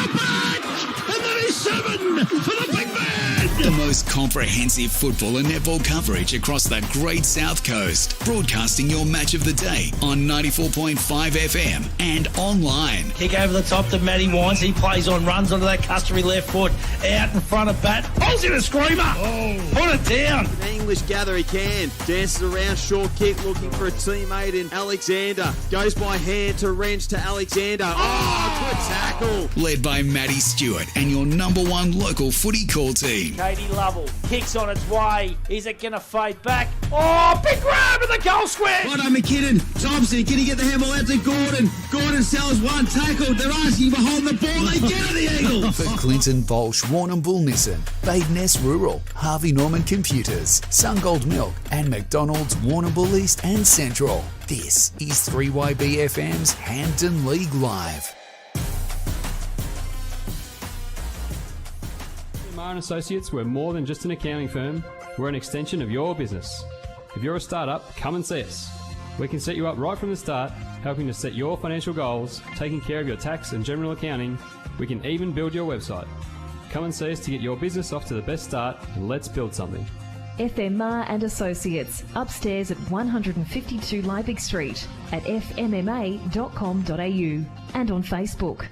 the back! And then he's 7 for the big man! The most comprehensive football and netball coverage across the Great South Coast. Broadcasting your match of the day on 94.5 FM and online. Kick over the top to Matty Wines. He plays on, runs onto that customary left foot, out in front of bat. Pulls in a screamer. Oh. Put it down. An English gather, he can. Dances around, short kick, looking for a teammate in Alexander. Goes by hand to Wrench to Alexander. Oh, good tackle. Led by Matty Stewart and your number one local footy call team. Katie Lovell kicks on its way. Is it going to fade back? Oh, big grab at the goal square. Righto, McKinnon. Thompson, can he get the handball out to Gordon? Gordon sells one, tackled. They're asking for holding the ball. They get it, the Eagles. For Clinton Bolsch, Warrnambool Nissan, Badeness Rural, Harvey Norman Computers, Sungold Milk, and McDonald's Warrnambool East and Central. This is 3YBFM's Hampden League Live. Marr & Associates, we're more than just an accounting firm. We're an extension of your business. If you're a startup, come and see us. We can set you up right from the start, helping to set your financial goals, taking care of your tax and general accounting. We can even build your website. Come and see us to get your business off to the best start, and let's build something. FM Marr & Associates, upstairs at 152 Liebig Street, at fmma.com.au and on Facebook.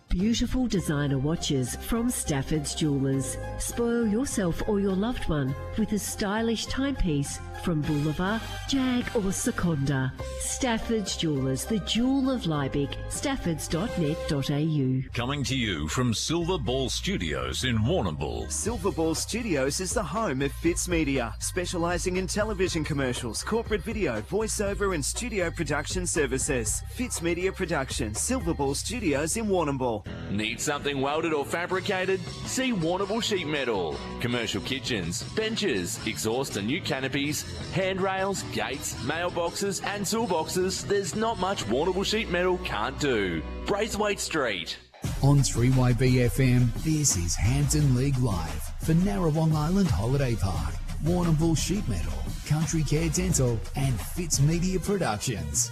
Beautiful designer watches from Stafford's Jewellers. Spoil yourself or your loved one with a stylish timepiece from Boulevard, Jag or Seconda. Stafford's Jewellers, the jewel of Liebig, staffords.net.au. Coming to you from Silver Ball Studios in Warrnambool. Silver Ball Studios is the home of Fitz Media, specialising in television commercials, corporate video, voiceover and studio production services. Fitz Media Production, Silver Ball Studios in Warrnambool. Need something welded or fabricated? See Warrnambool Sheet Metal. Commercial kitchens, benches, exhaust and new canopies, handrails, gates, mailboxes and toolboxes. There's not much Warrnambool Sheet Metal can't do. Braithwaite Street. On 3YBFM, this is Hampden League Live for Narrawong Island Holiday Park, Warrnambool Sheet Metal, Country Care Dental and Fitz Media Productions.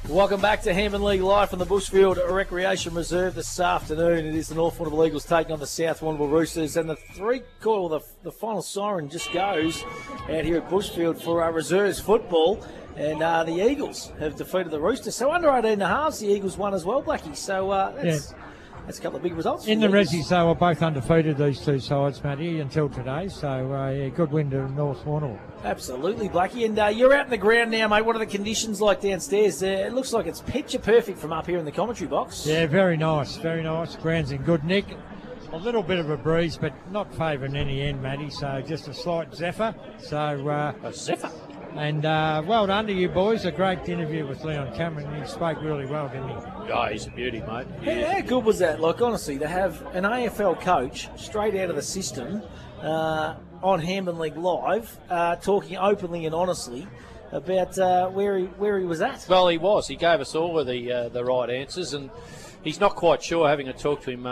Welcome back to Hampden League Live from the Bushfield Recreation Reserve this afternoon. It is the North Warrnambool Eagles taking on the South Warrnambool Roosters, and the final siren just goes out here at Bushfield for our reserves football, and the Eagles have defeated the Roosters. So under 18 and a half, the Eagles won as well, Blackie. So that's a couple of big results. In the Rezzies, they were both undefeated, these two sides, Matty, until today. So, good win to North Warrnambool. Absolutely, Blackie. And you're out in the ground now, mate. What are the conditions like downstairs? It looks like it's picture perfect from up here in the commentary box. Yeah, very nice, very nice. Ground's in good nick. A little bit of a breeze, but not favouring any end, Matty. So just a slight zephyr. So a zephyr. And well done to you boys. A great interview with Leon Cameron. He spoke really well, didn't he? Oh, he's a beauty, mate. How good was that? Like, honestly, to have an AFL coach straight out of the system on Hampden League Live, talking openly and honestly about where he was at. Well, he was. He gave us all the right answers, and he's not quite sure, having to talk to him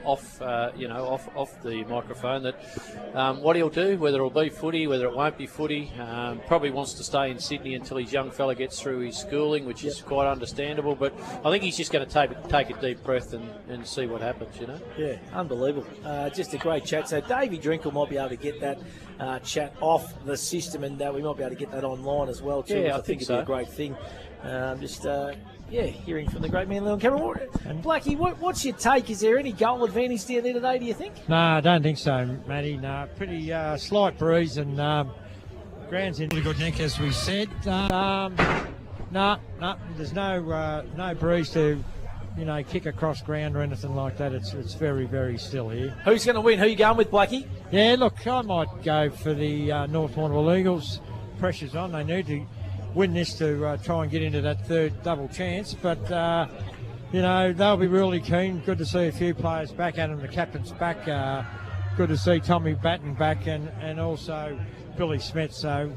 off the microphone, that what he'll do, whether it'll be footy, whether it won't be footy. Probably wants to stay in Sydney until his young fella gets through his schooling, which is quite understandable. But I think he's just going to take a deep breath and see what happens, you know. Yeah, unbelievable. Just a great chat. So Davey Drinkle might be able to get that chat off the system, and we might be able to get that online as well too. Yeah, I think it'd be a great thing. Hearing from the great man Leon Cameron. And Blackie, what's your take? Is there any goal advantage down there today, do you think? No, I don't think so, Matty. No, pretty slight breeze, and ground's in really good nick, as we said. No, there's no breeze to, kick across ground or anything like that. It's very, very still here. Who's going to win? Who are you going with, Blackie? Yeah, look, I might go for the North Warrnambool Eagles. Pressure's on. They need to win this to try and get into that third double chance, but they'll be really keen. Good to see a few players back. Adam, the captain's back. Good to see Tommy Batten back, and also Billy Smith. So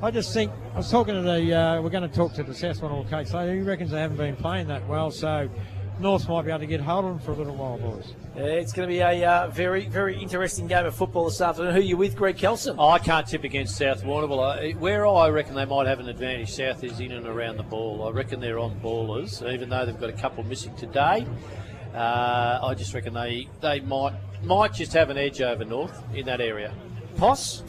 I just think, we're going to talk to the South Warrnambool coach later. He reckons they haven't been playing that well, so North might be able to get hold of them for a little while, boys. Yeah, it's going to be a very, very interesting game of football this afternoon. Who are you with, Greg Kelson? Oh, I can't tip against South Warrnambool. Where I reckon they might have an advantage, South is in and around the ball. I reckon they're on ballers, even though they've got a couple missing today. I just reckon they might just have an edge over North in that area. Poss?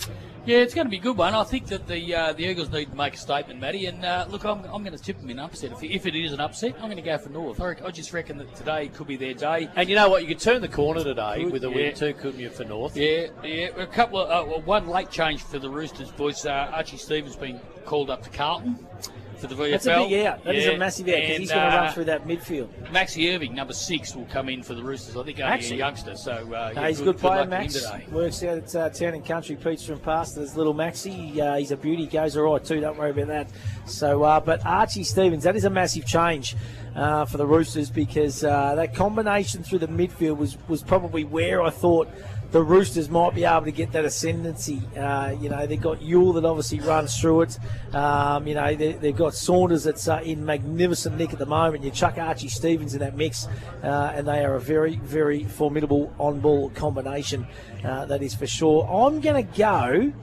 Yeah, it's going to be a good one. I think that the Eagles need to make a statement, Matty. And look, I'm going to tip them in upset. If it is an upset, I'm going to go for North. I just reckon that today could be their day. And you know what? You could turn the corner today with a win too, couldn't you, for North? Yeah. A couple of one late change for the Roosters, boys. Archie Stevens been called up to Carlton for the VFL. That's a big out. That is a massive out because he's going to run through that midfield. Maxie Irving, number 6, will come in for the Roosters. I think only a youngster. So he's a good player, luck Max. today. Works out at Town and Country Pizza and Pasta. There's little Maxie. He's a beauty. Goes all right too. Don't worry about that. So, but Archie Stevens, that is a massive change for the Roosters because that combination through the midfield was probably where I thought the Roosters might be able to get that ascendancy. They've got Ewell that obviously runs through it. They've got Saunders that's in magnificent nick at the moment. You chuck Archie Stevens in that mix, and they are a very, very formidable on-ball combination. That is for sure. I'm going to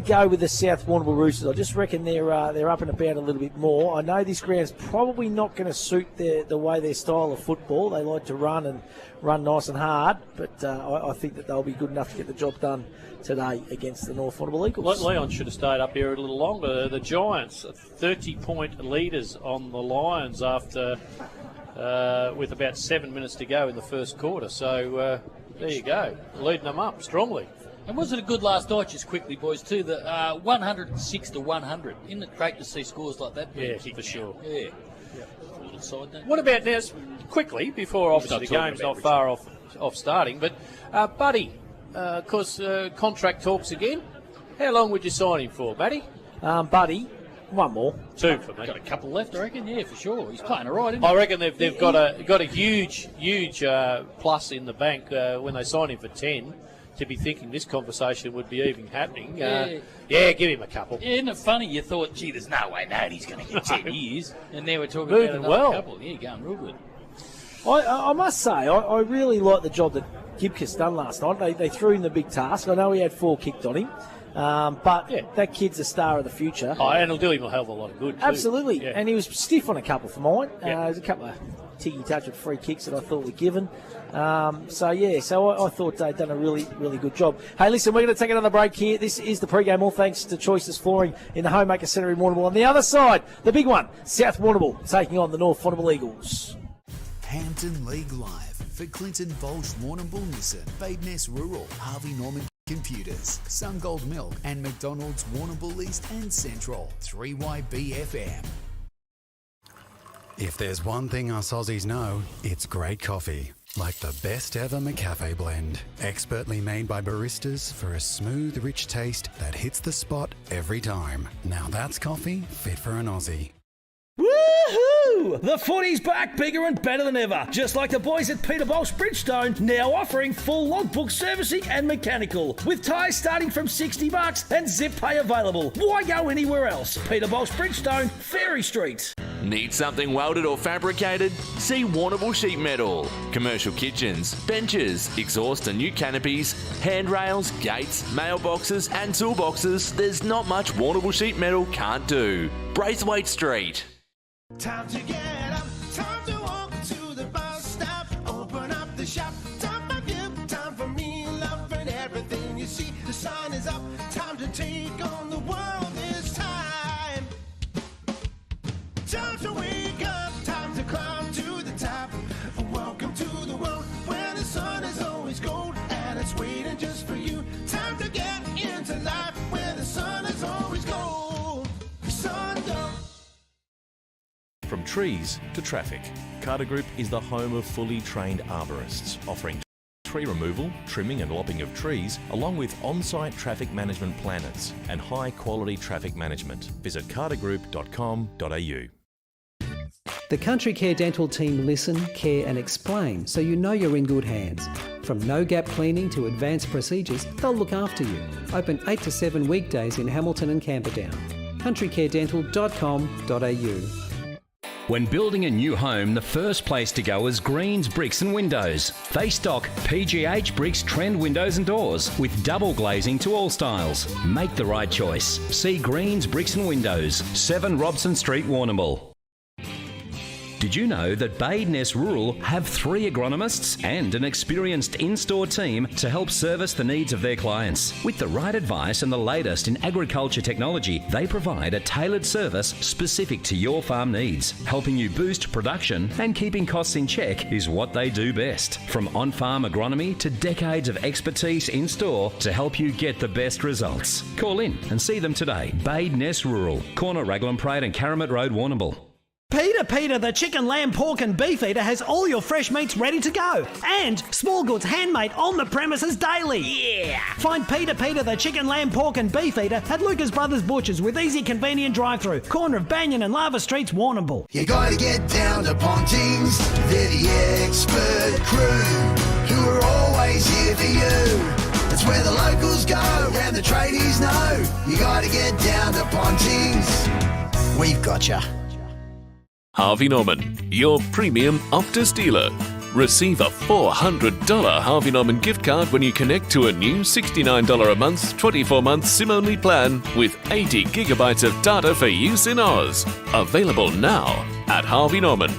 go with the South Warrnambool Roosters. I just reckon they're up and about a little bit more. I know this ground's probably not going to suit the way their style of football. They like to run nice and hard, but I think that they'll be good enough to get the job done today against the North Warrnambool Eagles. Leon should have stayed up here a little longer. The Giants, 30-point leaders on the Lions after with about 7 minutes to go in the first quarter. So there you go, leading them up strongly. And wasn't it good last night, just quickly, boys, too, the 106-100. Isn't it great to see scores like that? Yeah, for sure. Yeah. A little side note. What about now, quickly, before obviously the game's not far off starting, but Buddy, of course, contract talks again. How long would you sign him for, Buddy? Buddy, one more. 2 for me. Got a couple left, I reckon. Yeah, for sure. He's playing all right, isn't he? I reckon they've got a huge plus in the bank when they sign him for 10. To be thinking this conversation would be even happening. Yeah, give him a couple. Isn't it funny? You thought, gee, there's no way he's going to get 10 years. And now we're talking Moving about another well. couple. Yeah, going real good. I must say, I really like the job that Gibcus done last night. They threw in the big task. I know he had 4 kicked on him. But that kid's a star of the future. Oh, and it'll do him a hell of a lot of good, too. Absolutely. Yeah. And he was stiff on a couple for mine. There's a couple of tiggy-touch with free kicks that I thought were given. So I thought they'd done a really, really good job. Hey, listen, we're going to take another break here. This is the pre-game, all thanks to Choices Flooring in the Homemaker Centre in Warrnambool. On the other side, the big one, South Warrnambool taking on the North Warrnambool Eagles. Hampden League Live for Clinton Bolsch Warrnambool Nissan, Badeness Rural, Harvey Norman Computers, Sungold Milk and McDonald's Warrnambool East and Central, 3YBFM. If there's one thing us Aussies know, it's great coffee. Like the best ever McCafe blend. Expertly made by baristas for a smooth, rich taste that hits the spot every time. Now that's coffee fit for an Aussie. Woohoo! The footy's back, bigger and better than ever. Just like the boys at Peter Bolsch Bridgestone, now offering full logbook servicing and mechanical. With tyres starting from $60 and zip pay available. Why go anywhere else? Peter Bolsch Bridgestone, Ferry Street. Need something welded or fabricated? See Warrnambool Sheet Metal. Commercial kitchens, benches, exhaust and new canopies, handrails, gates, mailboxes and toolboxes. There's not much Warrnambool Sheet Metal can't do. Braithwaite Street. Time to get up, time to walk to the bus stop, open up the shop, time for you, time for me, loving everything you see. The sun is up, time to take on the world this time. Time to wake up, time to climb to the top. Welcome to the world where the sun is always gold and it's waiting just for you. Time to get into life where the sun is always gold. Sun gold. From trees to traffic, Carter Group is the home of fully trained arborists, offering tree removal, trimming and lopping of trees, along with on-site traffic management planners and high-quality traffic management. Visit cartergroup.com.au. The Country Care Dental team listen, care and explain so you know you're in good hands. From no-gap cleaning to advanced procedures, they'll look after you. Open 8 to 7 weekdays in Hamilton and Camperdown. countrycaredental.com.au. When building a new home, the first place to go is Greens Bricks and Windows. They stock PGH Bricks trend windows and doors with double glazing to all styles. Make the right choice. See Greens Bricks and Windows, 7 Robson Street, Warrnambool. Did you know that Badeness Rural have 3 agronomists and an experienced in-store team to help service the needs of their clients? With the right advice and the latest in agriculture technology, they provide a tailored service specific to your farm needs. Helping you boost production and keeping costs in check is what they do best. From on-farm agronomy to decades of expertise in-store to help you get the best results. Call in and see them today. Badeness Rural, corner Raglan Parade and Caramit Road, Warrnambool. Peter, the chicken, lamb, pork and beef eater has all your fresh meats ready to go. And small goods handmade on the premises daily. Yeah! Find Peter, the chicken, lamb, pork and beef eater at Lucas Brothers Butchers with easy, convenient drive-through. Corner of Banyan and Lava Streets, Warrnambool. You gotta get down to Pontings. They're the expert crew who are always here for you. That's where the locals go and the tradies know. You gotta get down to Pontings. We've got ya. Harvey Norman, your premium Optus dealer. Receive a $400 Harvey Norman gift card when you connect to a new $69 a month, 24-month SIM-only plan with 80 gigabytes of data for use in Oz. Available now at Harvey Norman.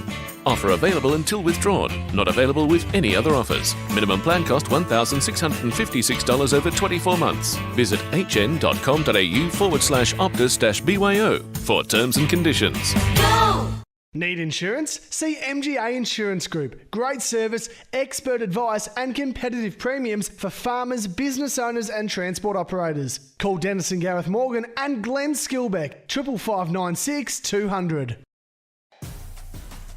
Offer available until withdrawn. Not available with any other offers. Minimum plan cost $1,656 over 24 months. Visit hn.com.au/Optus-BYO for terms and conditions. Go! Need insurance? See MGA Insurance Group. Great service, expert advice and competitive premiums for farmers, business owners and transport operators. Call Dennis and Gareth Morgan and Glenn Skilbeck, 55596 200.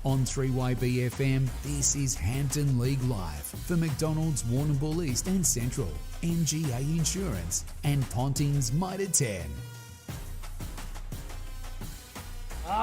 On 3YB FM, this is Hampden League Live for McDonald's, Warrnambool East and Central, MGA Insurance and Pontings Mitre 10.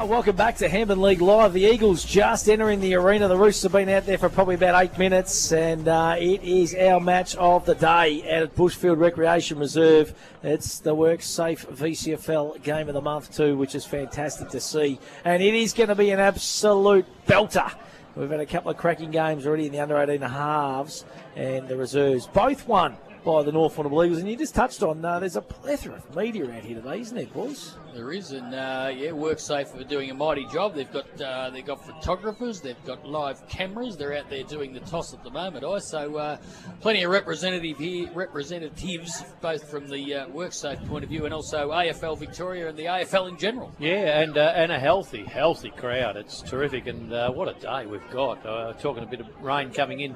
Welcome back to Hampden League Live. The Eagles just entering the arena. The Roosters have been out there for probably about 8 minutes, and it is our match of the day out at Bushfield Recreation Reserve. It's the WorkSafe VCFL game of the month too, which is fantastic to see. And it is going to be an absolute belter. We've had a couple of cracking games already in the under-18 halves, and the reserves both won by the North Warrnambool Eagles. And you just touched on, there's a plethora of media out here today, isn't there, boys? There is, and WorkSafe are doing a mighty job. They've got photographers, they've got live cameras. They're out there doing the toss at the moment. So plenty of representatives, both from the WorkSafe point of view and also AFL Victoria and the AFL in general. Yeah, and a healthy crowd. It's terrific, and what a day we've got. Talking a bit of rain coming in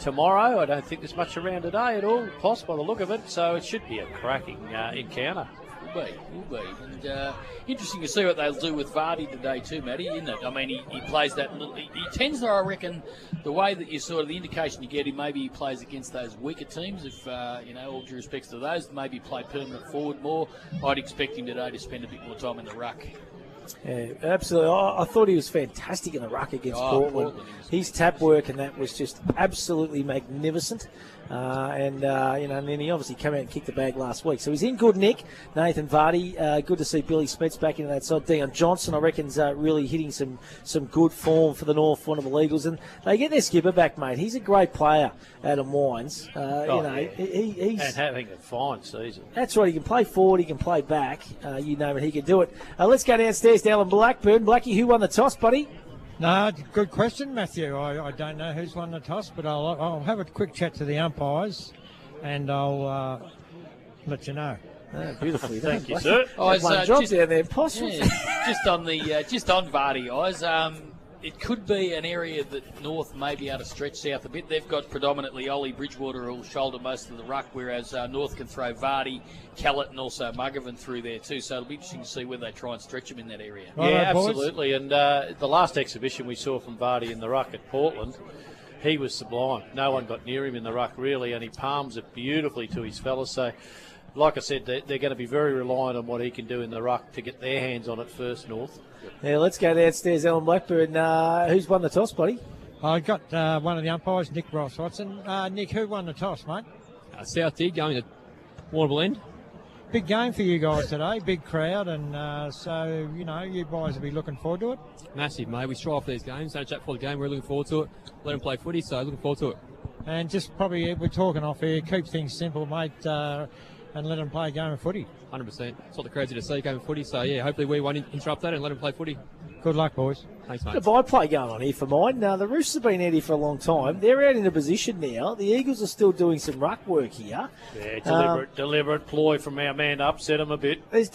tomorrow. I don't think there's much around today at all, by the look of it, so it should be a cracking encounter. Will be. And interesting to see what they'll do with Vardy today too, Matty, isn't it? I mean, he plays that little... He tends to, I reckon, the way that you sort of... The indication you get him, maybe he plays against those weaker teams, if, all due respects to those, maybe play permanent forward more. I'd expect him today to spend a bit more time in the ruck. Yeah, absolutely. I thought he was fantastic in the ruck against Portland. His tap work and that was just absolutely magnificent. And then he obviously came out and kicked the bag last week. So he's in good nick. Nathan Vardy, good to see Billy Smets back into that side. Dion Johnson, I reckon's really hitting some good form for the North Warrnambool Eagles. And they get their skipper back, mate. He's a great player, Adam Wines. He's and having a fine season. That's right. He can play forward. He can play back. You name it, he can do it. Let's go downstairs to Alan Blackburn. Blackie, who won the toss, buddy? No, good question, Matthew. I don't know who's won the toss, but I'll have a quick chat to the umpires, and I'll let you know. Beautifully done. Thank you, sir. One job down there, possible. Yeah, just on Vardy, guys. It could be an area that North may be able to stretch south a bit. They've got predominantly Ollie Bridgewater who'll shoulder most of the ruck, whereas North can throw Vardy, Kellett and also Muggervan through there too. So it'll be interesting to see whether they try and stretch him in that area. Yeah, absolutely. And the last exhibition we saw from Vardy in the ruck at Portland, he was sublime. No one got near him in the ruck really, and he palms it beautifully to his fellas. So, like I said, they're going to be very reliant on what he can do in the ruck to get their hands on it first, North. Yeah, let's go downstairs, Alan Blackburn. Who's won the toss, buddy? I got one of the umpires, Nick Ross Watson. Nick, who won the toss, mate? South did going to Warrnambool end. big game for you guys today, big crowd, and so, you know, you guys will be looking forward to it. Massive, mate. We strive for these games. Don't chat for the game. We're looking forward to it. Let them play footy, so looking forward to it. And just probably, we're talking off here, keep things simple, mate, and let them play a game of footy. 100%. That's what the crowd's here to see, game of footy. So, yeah, hopefully we won't interrupt that and let them play footy. Good luck, boys. Thanks, mate. Bit of vibe play going on here for mine. The Roosters have been out here for a long time. They're out in a position now. The Eagles are still doing some ruck work here. Yeah, deliberate ploy from our man to upset them a bit. There's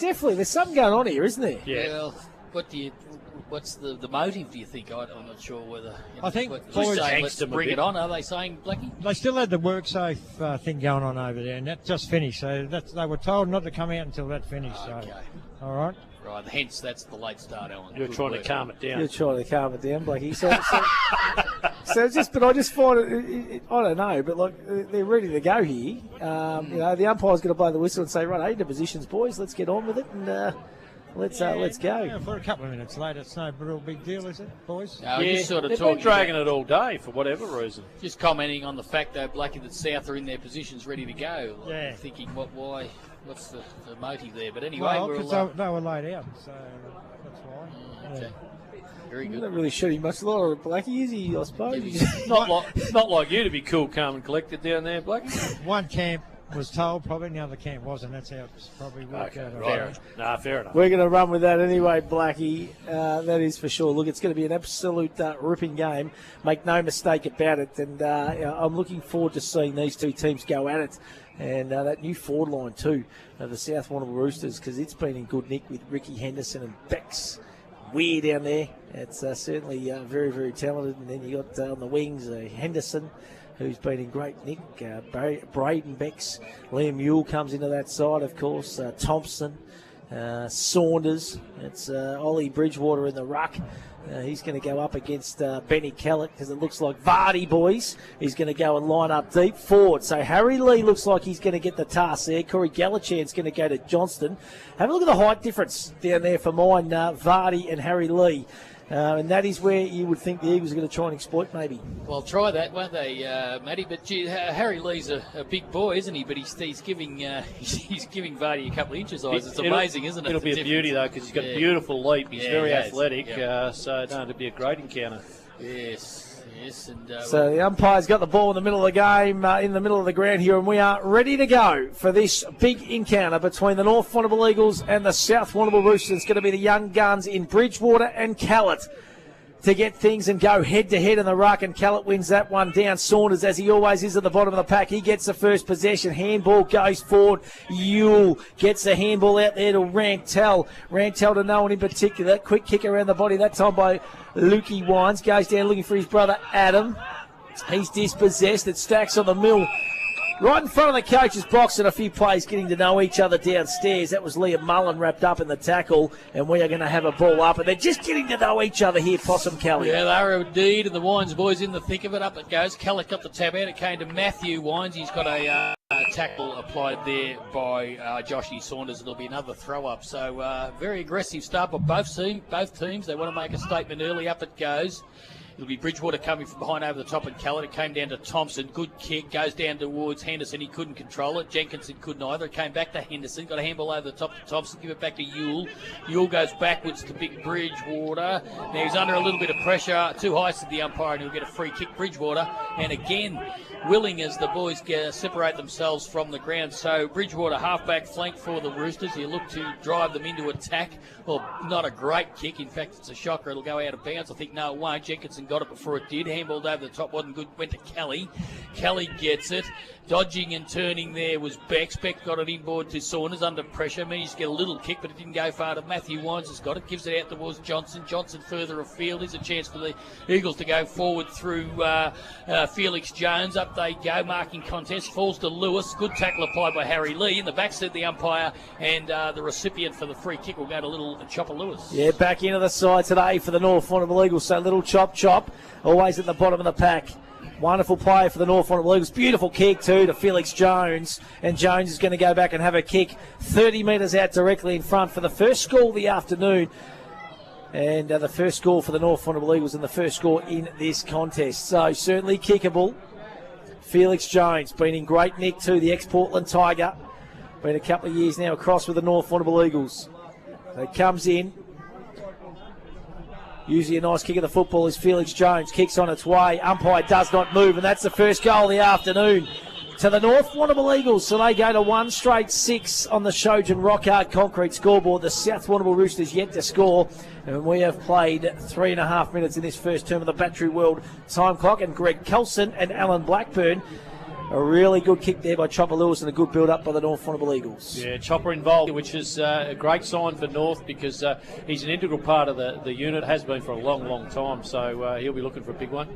something going on here, isn't there? Yeah. Well, what's the motive, do you think? I'm not sure whether... You know, I think boys saying, let's bring it on. Are they saying, Blackie? They still had the WorkSafe thing going on over there, and that just finished. So they were told not to come out until that finished. Okay. So, all right. Right, hence that's the late start, Alan. You're trying to calm it down. You're trying to calm it down, Blackie. But I just find it, I don't know, but like they're ready to go here. You know, the umpire's going to blow the whistle and say, right, into positions, boys. Let's get on with it and let's go. Yeah, for a couple of minutes later, it's no real big deal, is it, boys? No, just sort of talking, dragging it all day for whatever reason. Just commenting on the fact, though, Blackie, that South are in their positions ready to go. Yeah. Thinking, why? What's the motive there? But anyway, Well, we're because all... they were laid out, so that's why. Okay. Very good. Not really shooting much light on Blackie, is he, I suppose? not like you to be cool, calm and collected down there, Blackie. One camp was told, probably the other camp wasn't. That's how it's probably worked out. Fair enough. We're going to run with that anyway, Blackie. That is for sure. Look, it's going to be an absolute ripping game. Make no mistake about it. And I'm looking forward to seeing these two teams go at it. And that new forward line too of the South Warrnambool Roosters, because it's been in good nick with Ricky Henderson and Bex Weir down there. It's certainly very, very talented. And then you got on the wings Henderson, who's been in great nick. Braden Bex, Liam Ewell comes into that side, of course. Thompson, Saunders. It's Ollie Bridgewater in the ruck. He's going to go up against Benny Kellett, because it looks like Vardy, boys. He's going to go and line up deep forward. So Harry Lee looks like he's going to get the task there. Corey Gallichan's going to go to Johnston. Have a look at the height difference down there for mine, Vardy and Harry Lee. And that is where you would think the Eagles are going to try and exploit, maybe. Well, try that, won't they, Matty? But gee, Harry Lee's a big boy, isn't he? But he's giving Vardy a couple of inches. It's amazing, isn't it? It'll be a beauty, though, because he's got a beautiful leap. He's very athletic, so it'll be a great encounter. Yes. And, so the umpire's got the ball in the middle of the game, in the middle of the ground here, and we are ready to go for this big encounter between the North Warrnambool Eagles and the South Warrnambool Roosters. It's going to be the young guns in Bridgewater and Kellett to get things and go head-to-head in the ruck, and Kellett wins that one down. Saunders, as he always is at the bottom of the pack, he gets the first possession. Handball goes forward. Ewell gets the handball out there to Rantel. Rantel to no one in particular. Quick kick around the body, that time by Lukey Wines. Goes down looking for his brother Adam. He's dispossessed. It stacks on the mill. Right in front of the coach's box, and a few players getting to know each other downstairs. That was Liam Mullen wrapped up in the tackle, and we are going to have a ball up. And they're just getting to know each other here, Possum Kelly. Yeah, they are indeed, and the Wines boys in the thick of it. Up it goes. Kellett got the tap out. It came to Matthew Wines. He's got a tackle applied there by Joshy Saunders. It'll be another throw-up. So very aggressive start by both teams. They want to make a statement early. Up it goes. It'll be Bridgewater coming from behind over the top and Kellett. It came down to Thompson. Good kick. Goes down towards Henderson. He couldn't control it. Jenkinson couldn't either. It came back to Henderson. Got a handball over the top to Thompson. Give it back to Ewell. Ewell goes backwards to Big Bridgewater. Now he's under a little bit of pressure. Too high, said the umpire, and he'll get a free kick, Bridgewater. And again, willing as the boys separate themselves from the ground. So Bridgewater halfback flank for the Roosters. He'll look to drive them into attack. Well, not a great kick. In fact, it's a shocker. It'll go out of bounds. I think no, it won't. Jenkinson got it before it did. Handballed over the top. Wasn't good. Went to Kelly. Kelly gets it. Dodging and turning there was Bex. Bex got it inboard to Saunders under pressure. Managed to get a little kick, but it didn't go far to Matthew Wines. Has got it. Gives it out towards Johnson. Johnson further afield. There's a chance for the Eagles to go forward through Felix Jones. Up they go. Marking contest. Falls to Lewis. Good tackle applied by Harry Lee. In the back said the umpire, and the recipient for the free kick will go to little Chopper Lewis. Yeah, back into the side today for the North Warrnambool Eagles. So little chop. Always at the bottom of the pack. Wonderful play for the North Warrnambool Eagles. Beautiful kick too to Felix Jones. And Jones is going to go back and have a kick 30 metres out directly in front for the first score of the afternoon. And the first score for the North Warrnambool Eagles and the first score in this contest. So certainly kickable. Felix Jones been in great nick too, the ex-Portland Tiger. Been a couple of years now across with the North Warrnambool Eagles. He comes in. Usually a nice kick of the football is Felix Jones. Kicks on its way. Umpire does not move, and that's the first goal of the afternoon to the North Warrnambool Eagles. So they go to 1 straight 6 on the Shojan Rockhard concrete scoreboard. The South Warrnambool Roosters yet to score. And we have played 3.5 minutes in this first term of the Battery World time clock. And Greg Kelson and Alan Blackburn. A really good kick there by Chopper Lewis and a good build-up by the North Warrnambool Eagles. Yeah, Chopper involved, which is a great sign for North because he's an integral part of the unit, has been for a long, long time. So he'll be looking for a big one.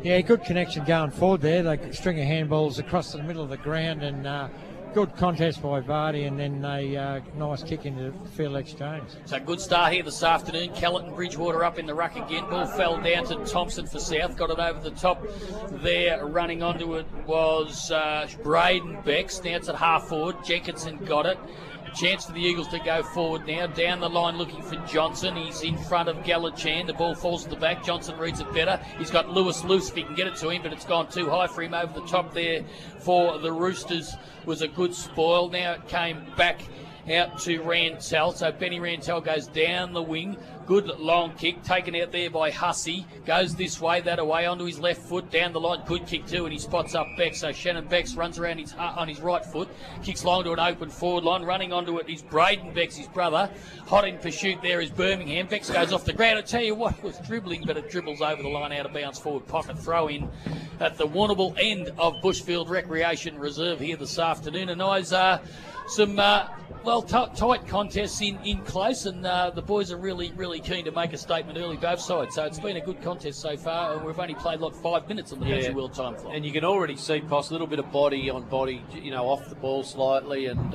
Yeah, good connection going forward there. They string of handballs across the middle of the ground and good contest by Vardy, and then a nice kick into Felix Jones. So good start here this afternoon. Kellett and Bridgewater up in the ruck again. Ball fell down to Thompson for South. Got it over the top there. Running onto it was Braden Becks. Now it's at half forward. Jenkinson got it. Chance for the Eagles to go forward now. Down the line looking for Johnson. He's in front of Galachan. The ball falls to the back. Johnson reads it better. He's got Lewis loose if he can get it to him, but it's gone too high for him over the top there for the Roosters. Was a good spoil. Now it came back out to Rantel. So Benny Rantel goes down the wing. Good long kick taken out there by Hussey. Goes this way, that away, onto his left foot. Down the line, good kick too, and he spots up Becks. So Shannon Becks runs around on his right foot. Kicks long to an open forward line. Running onto it is Braden Becks, his brother. Hot in pursuit there is Birmingham. Becks goes off the ground. I tell you what, it was dribbling, but it dribbles over the line out of bounds forward pocket. Throw in at the Warrnambool end of Bushfield Recreation Reserve here this afternoon. And eyes some tight contests in close, and the boys are really keen to make a statement early, both sides. So it's been a good contest so far, and we've only played 5 minutes on the Battery World time clock. And you can already see, Poss, a little bit of body on body, off the ball slightly, and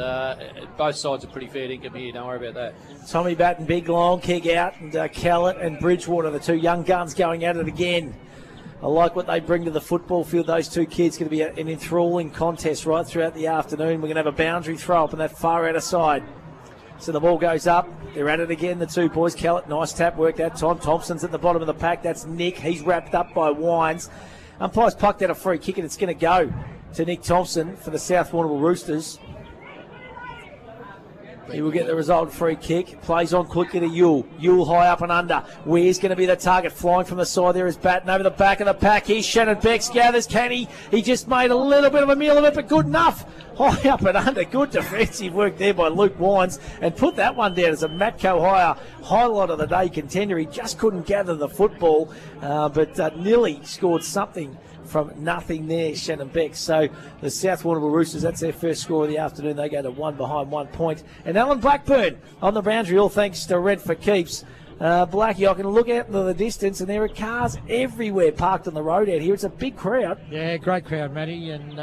both sides are pretty fair income here. Don't worry about that. Tommy Batten, big long kick out, and Kellett and Bridgewater, the two young guns, going at it again. I like what they bring to the football field. Those two kids going to be an enthralling contest right throughout the afternoon. We're going to have a boundary throw up on that far outer side. So the ball goes up. They're at it again, the two boys. Kellett, nice tap work that time. Thompson's at the bottom of the pack. That's Nick. He's wrapped up by Wines. Umpire's plucked out a free kick, and it's going to go to Nick Thompson for the South Warrnambool Roosters. He will get the result, free kick. Plays on quickly to Yule. Yule high up and under. Where's going to be the target? Flying from the side there is Batten over the back of the pack. Here's Shannon Becks. Gathers, can he? He just made a little bit of a meal of it, but good enough. High up and under. Good defensive work there by Luke Wines. And put that one down as a Matco Hire highlight of the day contender. He just couldn't gather the football, but nearly scored something from nothing there, Shannon Becks. So the South Warrnambool Roosters, that's their first score of the afternoon. They go to 1 behind 1 point. And Alan Blackburn on the boundary, all thanks to Red for Keeps. Blackie, I can look out into the distance, and there are cars everywhere parked on the road out here. It's a big crowd. Yeah, great crowd, Matty. And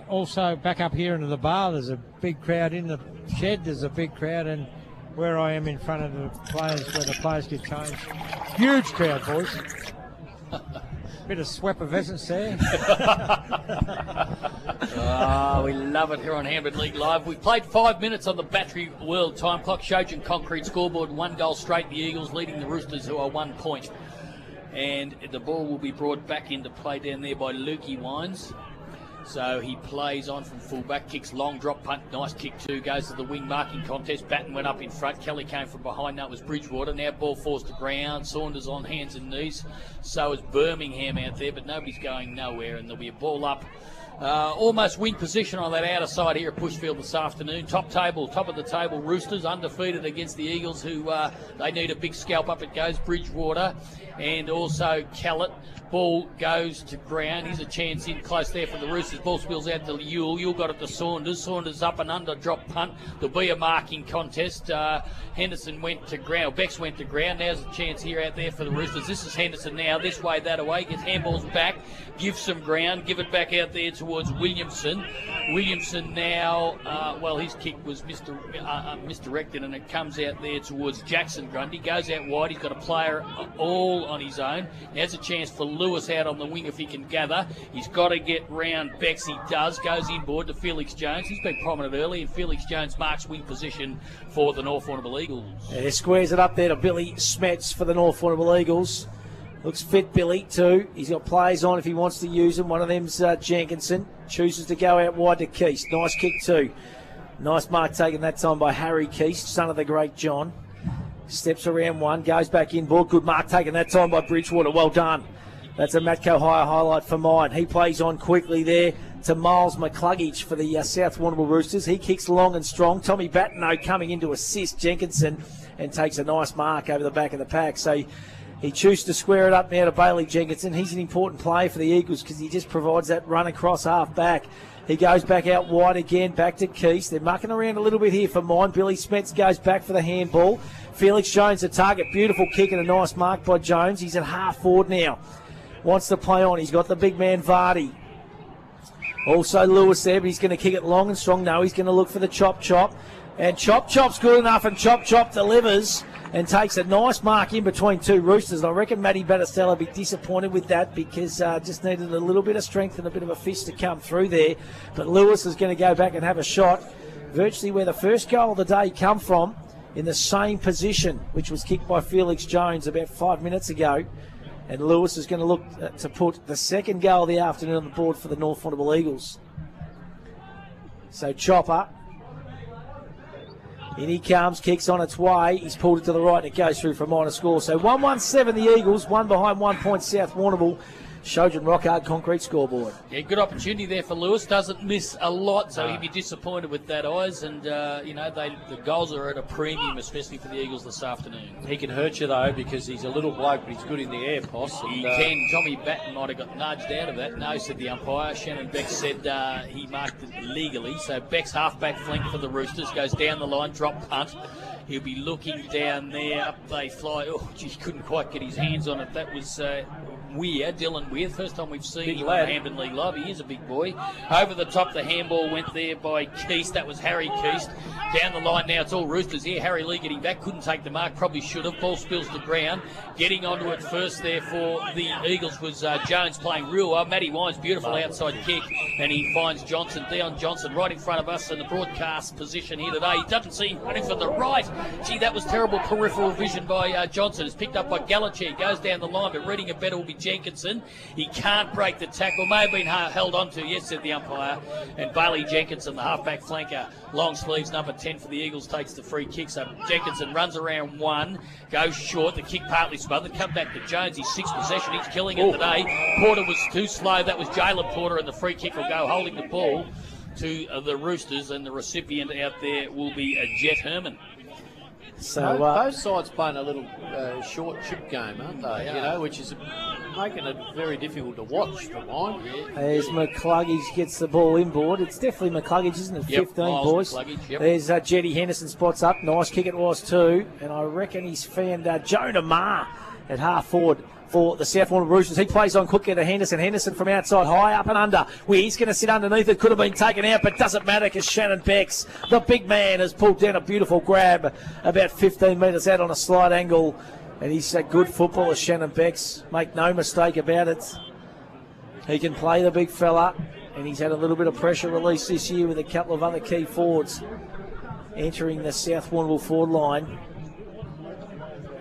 also back up here into the bar, there's a big crowd. In the shed, there's a big crowd. And where I am in front of the players, where the players get changed, huge crowd, boys. Bit of swap of essence there. We love it here on Hampden League Live. We've played 5 minutes on the Battery World time clock. Shojan concrete scoreboard, 1 goal straight. The Eagles leading the Roosters, who are 1 point. And the ball will be brought back into play down there by Lukey Wines. So he plays on from fullback, kicks long, drop punt, nice kick too, goes to the wing marking contest. Batten went up in front, Kelly came from behind, that was Bridgewater. Now ball falls to ground, Saunders on hands and knees, so is Birmingham out there, but nobody's going nowhere, and there'll be a ball up. Almost win position on that outer side here at Bushfield this afternoon. Top of the table, Roosters undefeated against the Eagles, who they need a big scalp. Up it goes, Bridgewater and also Kellett. Ball goes to ground. Here's a chance in close there for the Roosters. Ball spills out to Yule. Yule got it to Saunders. Saunders up and under, drop punt. There'll be a marking contest. Henderson went to ground. Becks went to ground. Now's a chance here out there for the Roosters. This is Henderson now. This way, that away. Gets handballs back. Gives some ground. Give it back out there towards Williamson. Williamson now, his kick was misdirected, and it comes out there towards Jackson Grundy. Goes out wide. He's got a player all on his own. Now's a chance for Lewis out on the wing if he can gather. He's got to get round Becks. He does. Goes inboard to Felix Jones. He's been prominent early, and Felix Jones marks wing position for the North Warrnambool Eagles. Yeah, squares it up there to Billy Smets for the North Warrnambool Eagles. Looks fit, Billy, too. He's got players on if he wants to use them. One of them's Jenkinson. Chooses to go out wide to Keast. Nice kick, too. Nice mark taken that time by Harry Keast, son of the great John. Steps around one, goes back inboard. Good mark taken that time by Bridgewater. Well done. That's a Matco Hire highlight for mine. He plays on quickly there to Miles McCluggage for the South Warrnambool Roosters. He kicks long and strong. Tommy Battenot coming in to assist Jenkinson and takes a nice mark over the back of the pack. So he chooses to square it up now to Bailey Jenkinson. He's an important player for the Eagles because he just provides that run across half back. He goes back out wide again, back to Keys. They're mucking around a little bit here for mine. Billy Smets goes back for the handball. Felix Jones, the target. Beautiful kick and a nice mark by Jones. He's at half forward now. Wants to play on. He's got the big man Vardy. Also Lewis there, but he's going to kick it long and strong. No, he's going to look for the chop. And Chop's good enough, and Chop delivers and takes a nice mark in between two Roosters. I reckon Matty Battistella will be disappointed with that because just needed a little bit of strength and a bit of a fist to come through there. But Lewis is going to go back and have a shot, virtually where the first goal of the day come from, in the same position, which was kicked by Felix Jones about 5 minutes ago. And Lewis is going to look to put the second goal of the afternoon on the board for the North Warrnambool Eagles. So Chopper, in he comes, kicks on its way. He's pulled it to the right and it goes through for a minor score. So 1-1-7 the Eagles, one behind 1 point South Warrnambool. Shojan Rockhard concrete scoreboard. Yeah, good opportunity there for Lewis. Doesn't miss a lot, so he'd be disappointed with that, eyes. And the goals are at a premium, especially for the Eagles this afternoon. He can hurt you though because he's a little bloke, but he's good in the air, Poss. He can. Tommy Batten might have got nudged out of that. No, said the umpire. Shannon Beck said he marked it legally. So Beck's half-back flank for the Roosters goes down the line, drop punt. He'll be looking down there. Up they fly. Oh, gee, couldn't quite get his hands on it. That was Weir, Dylan Weir. First time we've seen him on Hampden League Live. He is a big boy. Over the top, the handball went there by Keast. That was Harry Keast. Down the line now, it's all Roosters here. Harry Lee getting back. Couldn't take the mark. Probably should have. Ball spills to ground. Getting onto it first there for the Eagles was Jones playing real well. Matty Wines, beautiful outside kick. And he finds Johnson, Dion Johnson, right in front of us in the broadcast position here today. He doesn't see him running from the right. Gee, that was terrible peripheral vision by Johnson. It's picked up by Galachie. Goes down the line, but reading it better will be Jenkinson. He can't break the tackle. May have been held on to, yes, said the umpire. And Bailey Jenkinson, the halfback flanker, long sleeves, number 10 for the Eagles, takes the free kick. So Jenkinson runs around one, goes short. The kick partly smothered. Come back to Jones. His sixth possession. He's killing it today. Porter was too slow. That was Jalen Porter, and the free kick will go holding the ball to the Roosters, and the recipient out there will be Jet Herman. So both sides playing a little short chip game, aren't they? Yeah. You know, which is making it very difficult to watch for mine. As McCluggage gets the ball inboard. It's definitely McCluggage, isn't it? 15 boys. Yep. There's Jetty Henderson spots up. Nice kick it was too. And I reckon he's found Jonah Marr at half forward for the South Warrnambool Roosters. He plays on quickly to Henderson. Henderson from outside, high up and under. Where he's going to sit underneath it. Could have been taken out, but doesn't matter because Shannon Becks, the big man, has pulled down a beautiful grab about 15 metres out on a slight angle. And he's a good footballer, Shannon Becks. Make no mistake about it. He can play the big fella. And he's had a little bit of pressure release this year with a couple of other key forwards entering the South Warrnambool forward line.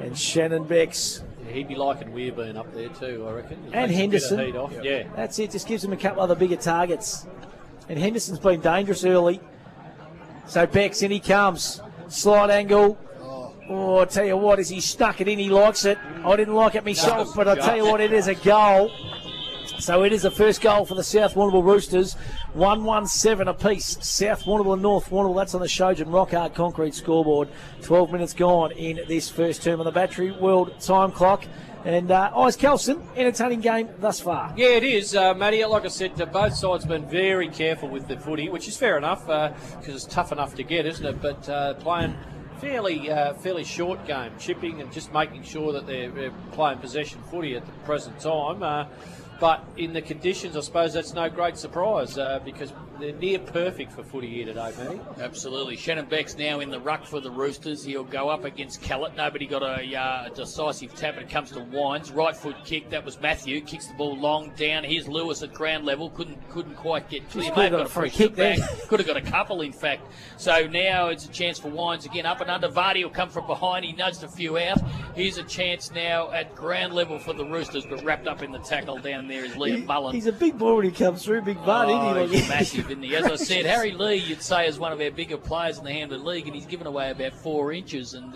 And Shannon Becks. He'd be liking Weir being up there too, I reckon. And Henderson. Heat off. Yeah. That's it. Just gives him a couple other bigger targets. And Henderson's been dangerous early. So Becks, in he comes. Slide angle. Oh, I tell you what, as he stuck it in, he likes it. I didn't like it myself, but I tell you what, it is a goal. So it is the first goal for the South Warrnambool Roosters. 1-1-7 apiece. South Warrnambool and North Warrnambool. That's on the Shojan Rockhard concrete scoreboard. 12 minutes gone in this first term on the Battery World time clock. And Oz Kelson, entertaining game thus far. Yeah, it is, Matty. Like I said, both sides have been very careful with the footy, which is fair enough because it's tough enough to get, isn't it? But playing fairly short game, chipping and just making sure that they're playing possession footy at the present time. But in the conditions, I suppose that's no great surprise because they're near perfect for footy here today, Matty. Absolutely. Shannon Beck's now in the ruck for the Roosters. He'll go up against Callett. Nobody got a decisive tap when it comes to Wines. Right foot kick. That was Matthew. Kicks the ball long down. Here's Lewis at ground level. Couldn't quite get clear. May have got a free kick back. Could have got a couple, in fact. So now it's a chance for Wines again. Up and under. Vardy will come from behind. He nudged a few out. Here's a chance now at ground level for the Roosters, but wrapped up in the tackle down there is Liam Mullen. He's a big boy when he comes through, big bud, isn't he? He's massive, isn't he? As I said, Harry Lee, you'd say, is one of our bigger players in the Hampden League, and he's given away about 4 inches, and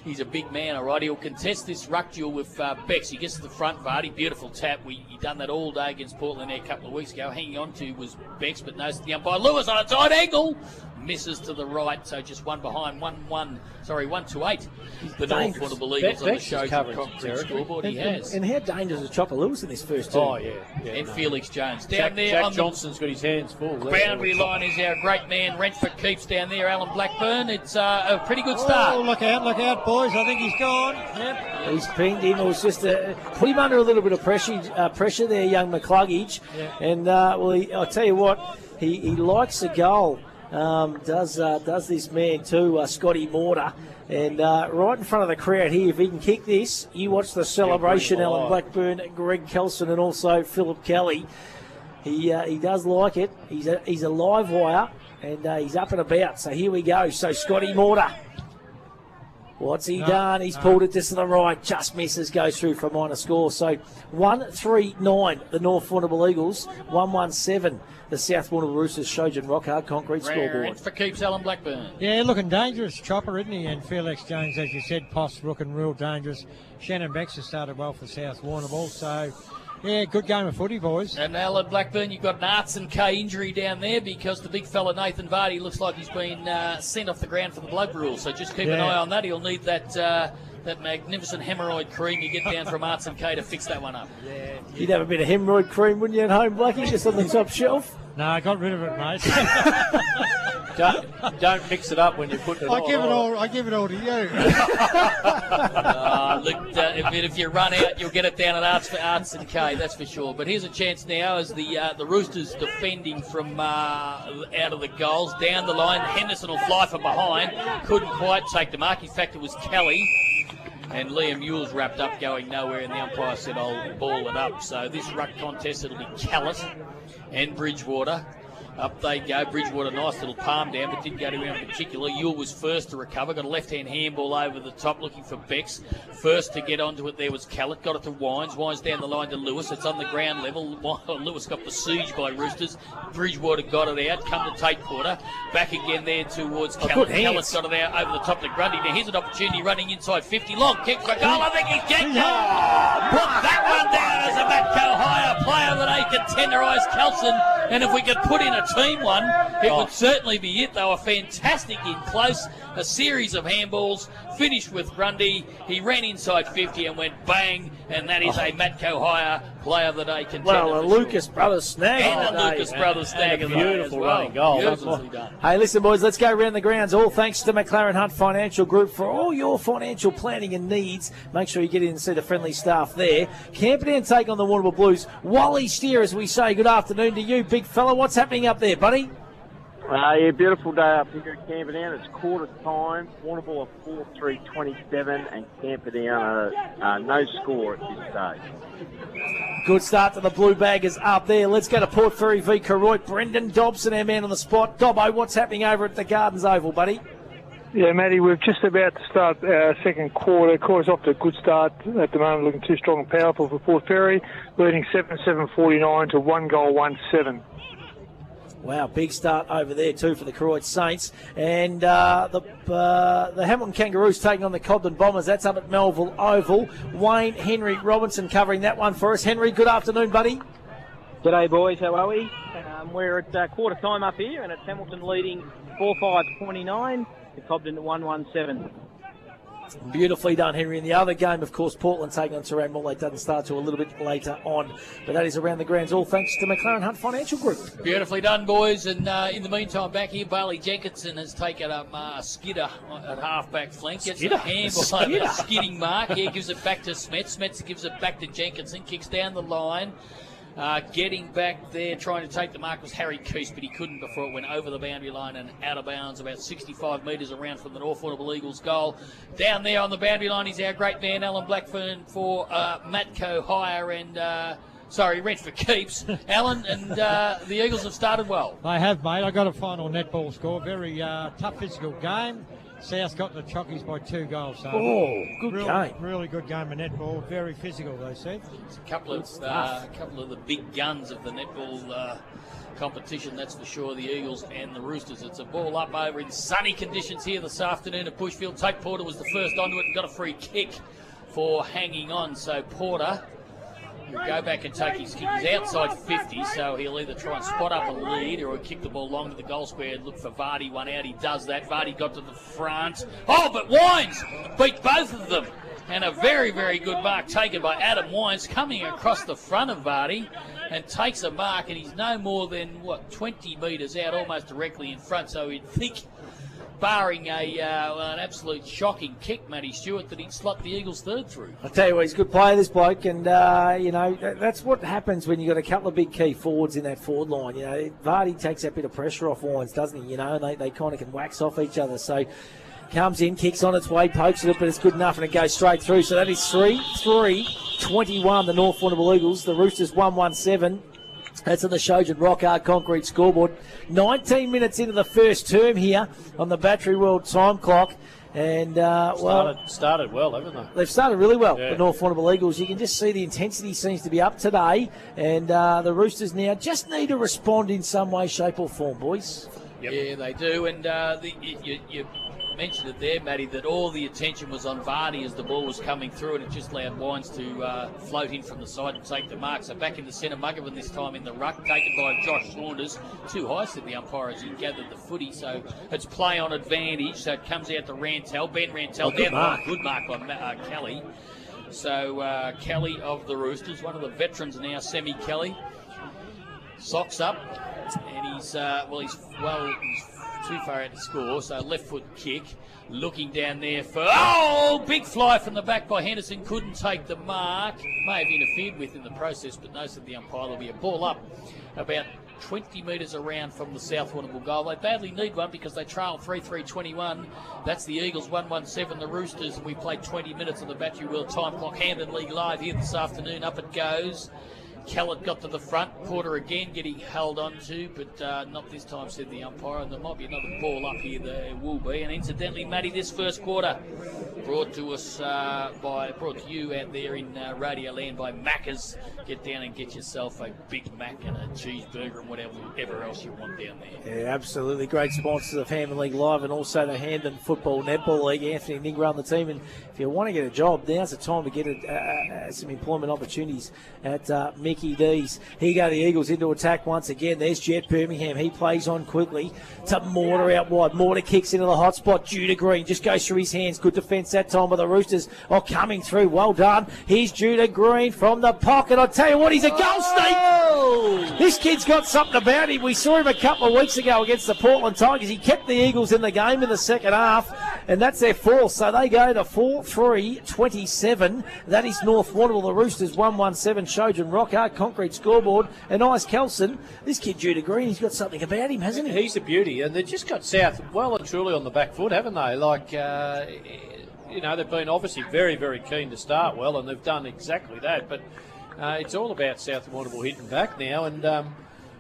he's a big man, all right. He'll contest this ruck duel with Bex. He gets to the front, Vardy, beautiful tap. He done that all day against Portland there a couple of weeks ago. Hanging on to was Bex, but knows the umpire. Lewis on a tight angle. Misses to the right, so just one behind, 1-2-8. The North Warrnambool Eagles on the show concrete scoreboard. He has. And how dangerous is Chopper Lewis in this first team? Oh, yeah. And Felix Jones. Down there Jack on Johnson's got his hands full. boundary line is our great man, Rentford Keeps down there, Alan Blackburn. It's a pretty good start. Oh, look out, boys. I think he's gone. Yep. He's pinged him. It was just put him under a little bit of pressure there, young McCluggage. Yeah. And, I'll tell you what, he likes the goal. Does this man too, Scotty Mortar, and right in front of the crowd here. If he can kick this, you watch the celebration. Alan Blackburn, Greg Kelson, and also Philip Kelly. He does like it. He's a live wire, and he's up and about. So here we go. So Scotty Mortar. What's he done? He's pulled it just to the right. Just misses, goes through for a minor score. So 1-3-9, the North Warrnambool Eagles. 1-1-7, the South Warrnambool Roosters. Shojan Rockhard concrete scoreboard. For Keeps, Alan Blackburn. Yeah, looking dangerous, Chopper, isn't he? And Felix Jones, as you said, Poss looking real dangerous. Shannon Baxter started well for South Warrnambool. So, yeah, good game of footy, boys. And Alan Blackburn, you've got an Arts and K injury down there because the big fella Nathan Vardy looks like he's been sent off the ground for the blood rule. So just keep an eye on that. He'll need that magnificent hemorrhoid cream you get down from Arts and K to fix that one up. Yeah. You'd have a bit of hemorrhoid cream, wouldn't you, at home, Blackie, just on the top shelf? No, I got rid of it, mate. Don't mix it up when you put it on. I give it all to you. Look, if you run out, you'll get it down at Arts and K, that's for sure. But here's a chance now as the Roosters defending from out of the goals. Down the line, Henderson will fly from behind. Couldn't quite take the mark. In fact, it was Kelly. And Liam Ewell's wrapped up going nowhere, and the umpire said, I'll ball it up. So this ruck contest, it'll be Callis and Bridgewater. Up they go. Bridgewater, nice little palm down, but didn't go to him in particular. Ewell was first to recover. Got a left-hand handball over the top, looking for Bex. First to get onto it there was Callett. Got it to Wines. Wines down the line to Lewis. It's on the ground level. Lewis got besieged by Roosters. Bridgewater got it out. Come to Tate Porter. Back again there towards Callett. Callett's got it out over the top to Grundy. Now here's an opportunity running inside 50. Long kick for goal. I think he's kicked it. Put that one down as a Matco Hire player of the day contenderised Kelson. And if we could put in a team one, it would certainly be it. They were fantastic in close. A series of handballs, finished with Grundy. He ran inside 50 and went bang, and that is a Matco Hire player of the day contender. Well, a Lucas Brothers snag. And a Lucas Brothers snag of the day. Beautiful running goal. Beautifully done. Hey, listen, boys, let's go around the grounds. All thanks to McLaren Hunt Financial Group for all your financial planning and needs. Make sure you get in and see the friendly staff there. Camperdown take on the Warrnambool Blues. Wally Steer, as we say, good afternoon to you, big fella. What's happening up there, buddy? Yeah, beautiful day up here at Camperdown. It's quarter time. Warrnambool are 4-3-27 and Camperdown are no score at this stage. Good start to the Blue Baggers up there. Let's go to Port Fairy v. Koroit. Brendan Dobson, our man on the spot. Dobbo, what's happening over at the Gardens Oval, buddy? Yeah, Matty, we're just about to start our second quarter. Quarter's off to a good start at the moment, looking too strong and powerful for Port Fairy, leading 7-7-49 to 1-1-7. Wow, big start over there too for the Koroit Saints. And the Hamilton Kangaroos taking on the Cobden Bombers. That's up at Melville Oval. Wayne Henry Robinson covering that one for us. Henry, good afternoon, buddy. G'day, boys. How are we? We're at quarter time up here, and it's Hamilton leading 4-5-29 to Cobden at 1-1-7. Beautifully done, Henry. In the other game, of course, Portland taking on Warrnambool. It doesn't start till a little bit later on. But that is around the grounds, all thanks to McLaren Hunt Financial Group. Beautifully done, boys. And in the meantime, back here, Bailey Jenkinson has taken up Skidder at half-back flank. Gets a handball over the skidding mark. Here, gives it back to Smets. Smets gives it back to Jenkinson. Kicks down the line. Getting back there, trying to take the mark was Harry Keese, but he couldn't before it went over the boundary line and out of bounds, about 65 metres around from the North Warrnambool Eagles goal. Down there on the boundary line is our great man, Alan Blackburn, for Matco Hire and... Rentford Keeps. Alan, and the Eagles have started well. They have, mate. I got a final netball score. Very tough physical game. South got the Chockies by 2 goals. So good really, game. Really good game of netball. Very physical, they said. It's a couple of the big guns of the netball competition, that's for sure, the Eagles and the Roosters. It's a ball up over in sunny conditions here this afternoon at Bushfield. Tate Porter was the first onto it and got a free kick for hanging on. So Porter will go back and take his kick. He's outside 50, so he'll either try and spot up a lead or he'll kick the ball long to the goal square and look for Vardy. One out, he does that. Vardy got to the front. Oh, but Wines beat both of them. And a very, very good mark taken by Adam Wines, coming across the front of Vardy and takes a mark, and he's no more than, 20 metres out, almost directly in front. So he'd think, barring an absolute shocking kick, Matty Stewart, that he'd slot the Eagles third through. I tell you what, he's a good player, this bloke, and that's what happens when you've got a couple of big key forwards in that forward line. Vardy takes that bit of pressure off Wines, doesn't he? And they kind of can wax off each other. So comes in, kicks on its way, pokes it, but it's good enough, and it goes straight through. So that is 3-3-21, the North Warrnambool Eagles. The Roosters 1-1-7. That's on the Shojan Rock Hard Concrete scoreboard. 19 minutes into the first term here on the Battery World time clock. And, started well, haven't they? They've started really well, the North Warrnambool Eagles. You can just see the intensity seems to be up today. And the Roosters now just need to respond in some way, shape or form, boys. Yep. Yeah, they do. And you mentioned it there, Matty, that all the attention was on Vardy as the ball was coming through, and it just allowed Wines to float in from the side and take the mark. So back in the centre, Muggerman this time in the ruck, taken by Josh Saunders. Too high, said the umpire as he gathered the footy. So it's play on advantage. So it comes out to Rantel. Ben Rantel good mark. Good mark on Kelly. So Kelly of the Roosters, one of the veterans now, Semi Kelly, socks up, and he's too far out to score, so left foot kick, looking down there for, big fly from the back by Henderson, couldn't take the mark, may have interfered with in the process, but no, said the umpire, there'll be a ball up about 20 metres around from the South Warrnambool goal. They badly need one because they trail 3-3-21. That's the Eagles 1-1-7, the Roosters, and we played 20 minutes on the Battery World time clock. Hampden League Live here this afternoon, up it goes. Kellett got to the front, Porter again getting held on to, but not this time, said the umpire, and there might be another ball up here, there will be. And incidentally, Matty, this first quarter brought to you out there in Radio Land by Macca's. Get down and get yourself a Big Mac and a cheeseburger and whatever else you want down there. Yeah, absolutely. Great sponsors of Hampden League Live and also the Hampden Football Netball League. Anthony Nigra on the team, and if you want to get a job, now's the time to get some employment opportunities at Mickey D's. Here go the Eagles into attack once again. There's Jet Birmingham. He plays on quickly to Mortar out wide. Mortar kicks into the hot spot. Judah Green just goes through his hands. Good defence that time by the Roosters. Coming through. Well done. Here's Judah Green from the pocket. I tell you what, he's a goal sneak. This kid's got something about him. We saw him a couple of weeks ago against the Portland Tigers. He kept the Eagles in the game in the second half, and that's their fourth. So they go to 4-3-27. That is North Warrnambool. The Roosters 1-1-7. Shojan Rock Hard Concrete scoreboard. And Ice Kelson, this kid Judah Green, he's got something about him, hasn't he? He's a beauty, and they've just got South well and truly on the back foot, haven't they? They've been obviously very, very keen to start well, and they've done exactly that. But it's all about South Warrnambool hitting back now, and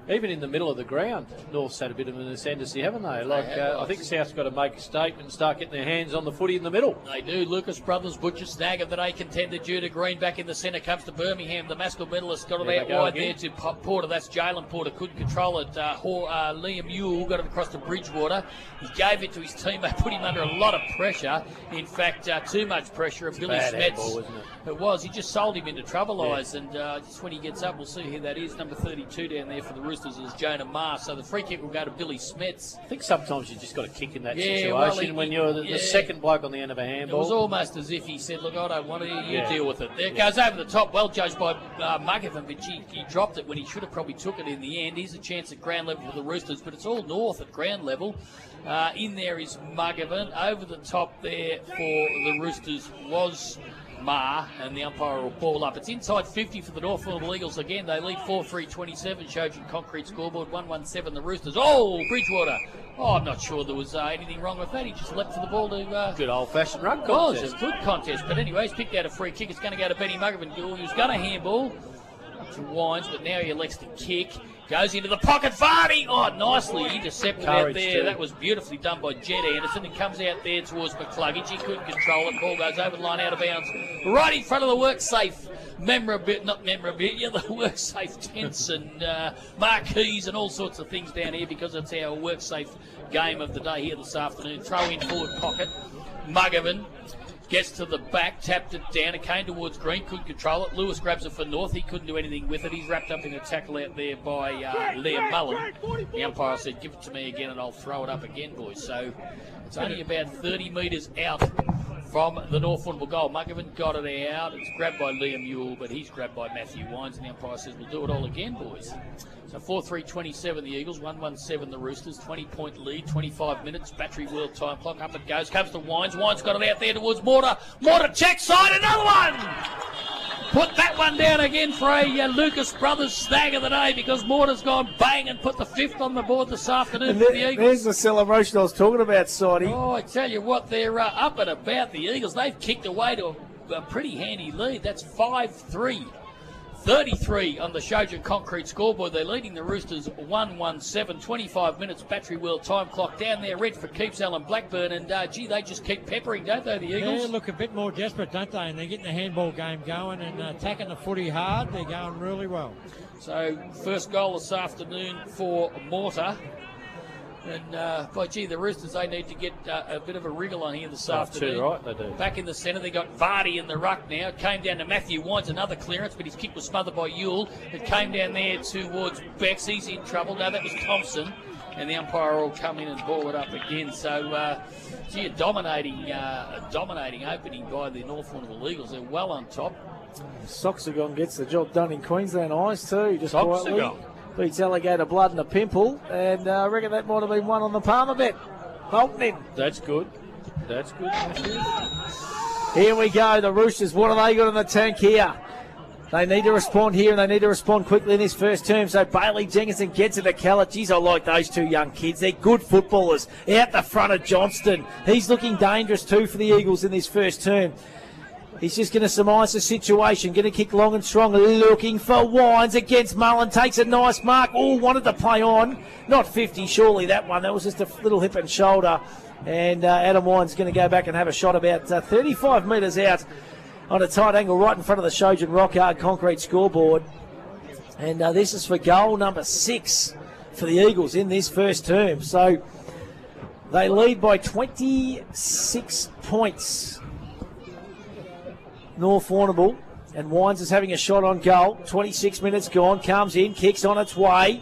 even in the middle of the ground, North's had a bit of an ascendancy, haven't they? I think South's got to make a statement and start getting their hands on the footy in the middle. They do. Lucas Brothers, Butcher Snag of the day contender. Judah Green back in the centre, comes to Birmingham. The Maskell medalist got it out wide there to Porter. That's Jalen Porter. Couldn't control it. Liam Ewell got it across to Bridgewater. He gave it to his teammate, put him under a lot of pressure. In fact, too much pressure. And Billy Smets. It was. He just sold him into trouble eyes. And just when he gets up, we'll see who that is. Number 32 down there for the Roosters is Jonah Marr. So the free kick will go to Billy Smets. I think sometimes you just got to kick in that situation when you're the second bloke on the end of a handball. It was almost as if he said, look, I don't want to, you deal with it. There it goes over the top. Well judged by Muggerman, but he dropped it when he should have probably took it in the end. Here's a chance at ground level for the Roosters, but it's all North at ground level. In there is Muggerman. Over the top there for the Roosters was Marr, and the umpire will ball up. It's inside 50 for the North Warrnambool Eagles again. They lead 4-3-27. Shojan Concrete scoreboard 1-1-7. The Roosters. Bridgewater. I'm not sure there was anything wrong with that. He just leapt for the ball to... good old-fashioned rugby contest. It was a good contest. But anyway, he's picked out a free kick. It's going to go to Benny Muggerman. He was going to handball. to Wines, but now he elects to kick. Goes into the pocket, Vardy. Oh, nicely intercepted out there. That was beautifully done by Jed Anderson. It comes out there towards McCluggage. He couldn't control it. Ball goes over the line, out of bounds. Right in front of the WorkSafe the WorkSafe tents and marquees and all sorts of things down here, because it's our WorkSafe game of the day here this afternoon. Throw in forward pocket. Muggerman gets to the back, tapped it down. It came towards Green, couldn't control it. Lewis grabs it for North. He couldn't do anything with it. He's wrapped up in a tackle out there by Liam Mullen. The umpire said, give it to me again and I'll throw it up again, boys. So it's only about 30 metres out from the North Warrnambool goal. Muggerman got it out. It's grabbed by Liam Ewell, but he's grabbed by Matthew Wines. And the umpire says, we'll do it all again, boys. So 4-3-27 the Eagles, 1-1-7 the Roosters, 20-point lead, 25 minutes, battery world time clock, up it goes, comes to Wines, Wines got it out there towards Mortar, Mortar check side, another one! Put that one down again for a Lucas Brothers snag of the day, because Mortar's gone bang and put the 5th on the board this afternoon for the Eagles. There's the celebration I was talking about, Sidey. Oh, I tell you what, they're up and about the Eagles. They've kicked away to a pretty handy lead. That's 5-3. 33 on the Shojin Concrete scoreboard. They're leading the Roosters 1-1-7. 25 minutes, battery world time clock down there. Red for keeps Alan Blackburn. And, they just keep peppering, don't they, the Eagles? Yeah, look a bit more desperate, don't they? And they're getting the handball game going and attacking the footy hard. They're going really well. So, first goal this afternoon for Mortar. And, the Roosters, they need to get a bit of a wriggle on here this afternoon. Too right, they do. Back in the centre, they got Vardy in the ruck now. It came down to Matthew Wines, another clearance, but his kick was smothered by Ewell. It came down there towards Bex. He's in trouble. No, that was Thompson. And the umpire will come in and ball it up again. So, a dominating opening by the North Warrnambool Eagles. They're well on top. Soxagon gets the job done in Queensland eyes too, just Soxagon. quietly. Beats Alligator Blood and a Pimple, and I reckon that might have been one on the Palmer bet. Bolton in. That's good. That's good, Matthew. Here we go, the Roosters. What have they got in the tank here? They need to respond here, and they need to respond quickly in this first term. So Bailey Jenkinson gets it to Callett. Geez, I like those two young kids. They're good footballers. Out the front of Johnston. He's looking dangerous too for the Eagles in this first term. He's just going to surmise the situation. Going to kick long and strong. Looking for Wines against Mullen. Takes a nice mark. Oh, wanted to play on. Not 50, surely, that one. That was just a little hip and shoulder. And Adam Wines going to go back and have a shot about 35 metres out on a tight angle right in front of the Shojin Rockhard concrete scoreboard. And this is for goal number 6 for the Eagles in this first term. So they lead by 26 points. North Warrnambool, and Wines is having a shot on goal. 26 minutes gone, comes in, kicks on its way.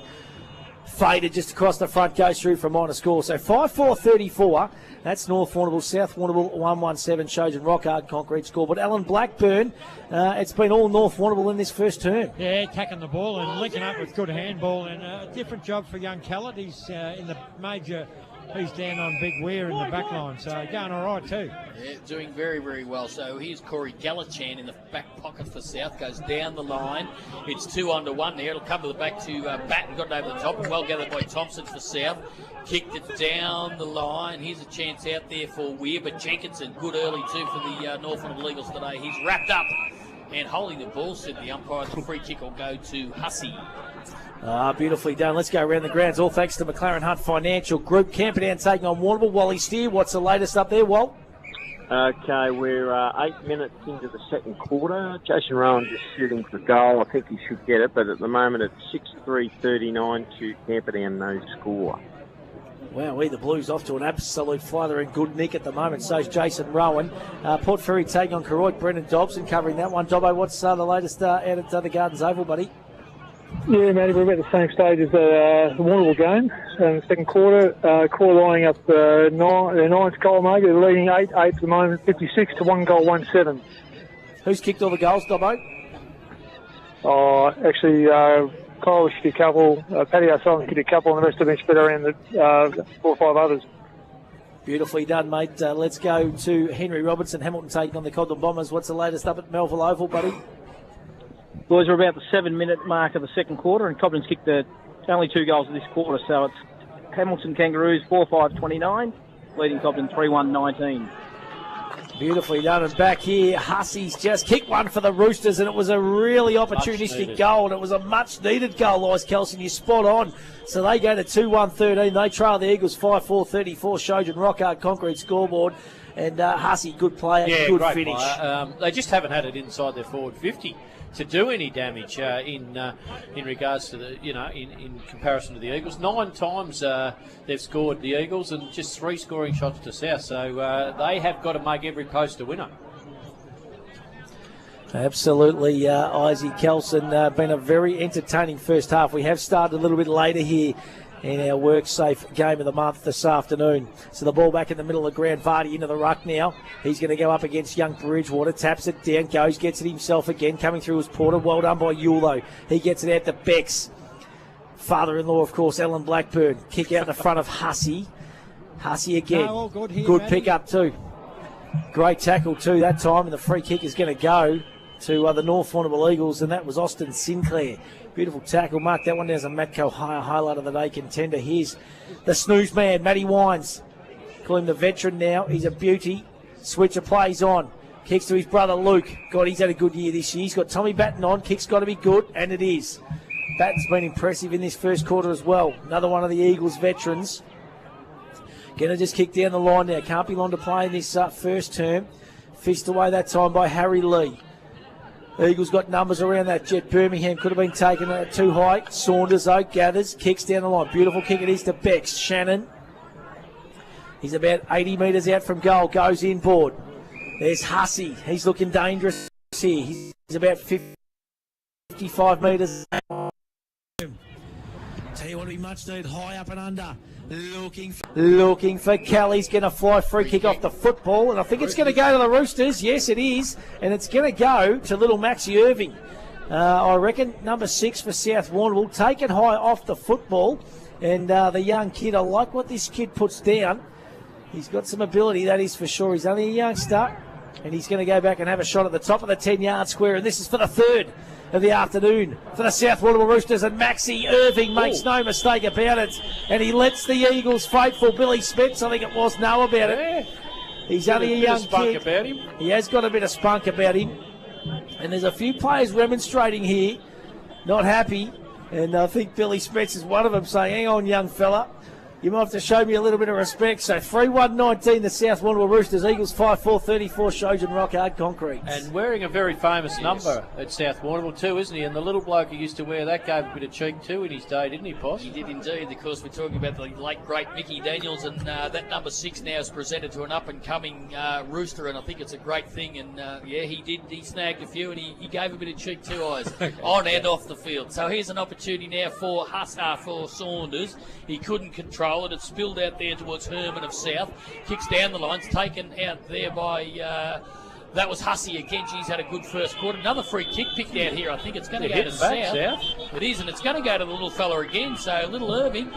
Faded just across the front, goes through for a minor score. So 5-4-34. That's North Warrnambool, South Warrnambool 1-1-7, Shojin Rockhard concrete score. But Alan Blackburn, it's been all North Warrnambool in this first term. Yeah, attacking the ball and linking up with good handball, and a different job for young Callett. He's in the major. He's down on Big Weir in the back line, so going all right too. Yeah, doing very, very well. So here's Corey Gallichan in the back pocket for South, goes down the line. It's 2-1 there. It'll come to the back to Batten, got it over the top, and well gathered by Thompson for South. Kicked it down the line. Here's a chance out there for Weir, but Jenkinson, good early too for the North Warrnambool Eagles today. He's wrapped up and holding the ball, said the umpire. The free kick will go to Hussey. Beautifully done. Let's go around the grounds. All thanks to McLaren Hunt Financial Group. Camperdown taking on Warrnambool. Wally Steer, what's the latest up there, Walt? Okay, we're 8 minutes into the second quarter. Jason Rowan just shooting for goal. I think he should get it, but at the moment it's 6-3-39 to Camperdown, no score. Wow, the Blues off to an absolute fly. They're in good nick at the moment. So's Jason Rowan. Port Fairy taking on Koroit. Brendan Dobson covering that one. Dobbo, what's the latest out at the Gardens Oval, buddy? Yeah, Matty, we're about the same stage as the Warrnambool game. In the second quarter, Core lining up their ninth goal, mate. They're leading 8-8 at the moment, 56 to 1-1-7. Who's kicked all the goals, Dobbo? Actually, Kyle kicked a couple, Paddy O'Sullivan kicked a couple, and the rest of them spread around the 4 or 5 others. Beautifully done, mate. Let's go to Henry Robertson. Hamilton taking on the Cobden Bombers. What's the latest up at Melville Oval, buddy? Boys, we're about the 7-minute mark of the second quarter, and Cobden's kicked only 2 goals of this quarter, so it's Hamilton Kangaroos 4-5-29, leading Cobden 3-1-19. Beautifully done. And back here, Hussey's just kicked one for the Roosters, and it was a really opportunistic goal, and it was a much-needed goal, Lois Kelson. You're spot on. So they go to 2-1-13. They trail the Eagles 5-4-34. Shojan Rockhard concrete scoreboard. And Hussey, good player, good great finish. Player. They just haven't had it inside their forward 50 to do any damage in regards to the, in comparison to the Eagles. 9 times they've scored, the Eagles, and just 3 scoring shots to South. So they have got to make every post a winner. Absolutely, Isaac Kelson. Been a very entertaining first half. We have started a little bit later here in our WorkSafe game of the month this afternoon. So the ball back in the middle of the ground. Vardy into the ruck now. He's going to go up against young Bridgewater. Taps it down, goes, gets it himself again. Coming through is Porter. Well done by Yule, though. He gets it out to Becks. Father-in-law, of course, Ellen Blackburn. Kick out the front of Hussey. Hussey again. No, all good here, good Matty. pick up too. Great tackle too that time. And the free kick is going to go to the North Warrnambool Eagles, and that was Austin Sinclair. Beautiful tackle. Mark that one down as a Matco highlight of the day contender. Here's the snooze man, Matty Wines. Call him the veteran now. He's a beauty. Switcher plays on. Kicks to his brother Luke. God, he's had a good year this year. He's got Tommy Batten on. Kick's got to be good, and it is. Batten's been impressive in this first quarter as well. Another one of the Eagles veterans. Going to just kick down the line now. Can't be long to play in this first term. Fished away that time by Harry Lee. Eagles got numbers around that jet. Birmingham could have been taken too high. Saunders, though, gathers, kicks down the line. Beautiful kick it is to Becks. Shannon. He's about 80 metres out from goal. Goes inboard. There's Hussey. He's looking dangerous here. He's about 55 metres. Tell you what, it'll be much needed. High up and under. Looking for Kelly's going to fly free kick off the football, and I think it's going to go to the Roosters. Yes, it is, and it's going to go to little Maxie Irving. I reckon number 6 for South Warrnambool, taken high off the football, and the young kid, I like what this kid puts down. He's got some ability, that is for sure. He's only a youngster, and he's going to go back and have a shot at the top of the 10-yard square, and this is for the third of the afternoon for the South Warrnambool Roosters, and Maxie Irving makes no mistake about it, and he lets the Eagles' faithful Billy Spence, I think it was, know about it. He's only a young kid. About him. He has got a bit of spunk about him, and there's a few players remonstrating here, not happy, and I think Billy Spence is one of them, saying, hang on, young fella, you might have to show me a little bit of respect. So 3-1-19, the South Warrnambool Roosters. Eagles 5-4-34, Shojan Rockhard concrete. And wearing a very famous number at South Warrnambool too, isn't he? And the little bloke who used to wear that gave a bit of cheek too in his day, didn't he, Poss? He did indeed. Of course, we're talking about the late, great Mickey Daniels, and that number 6 now is presented to an up-and-coming Rooster, and I think it's a great thing. And, he snagged a few, and he gave a bit of cheek too, Eyes, on and off the field. So here's an opportunity now for for Saunders. He couldn't control it. It spilled out there towards Herman of South. Kicks down the lines, taken out there by... that was Hussey again. She's had a good first quarter. Another free kick picked out here. I think it's going to go to South. It is, and it's going to go to the little fella again. So little Irving.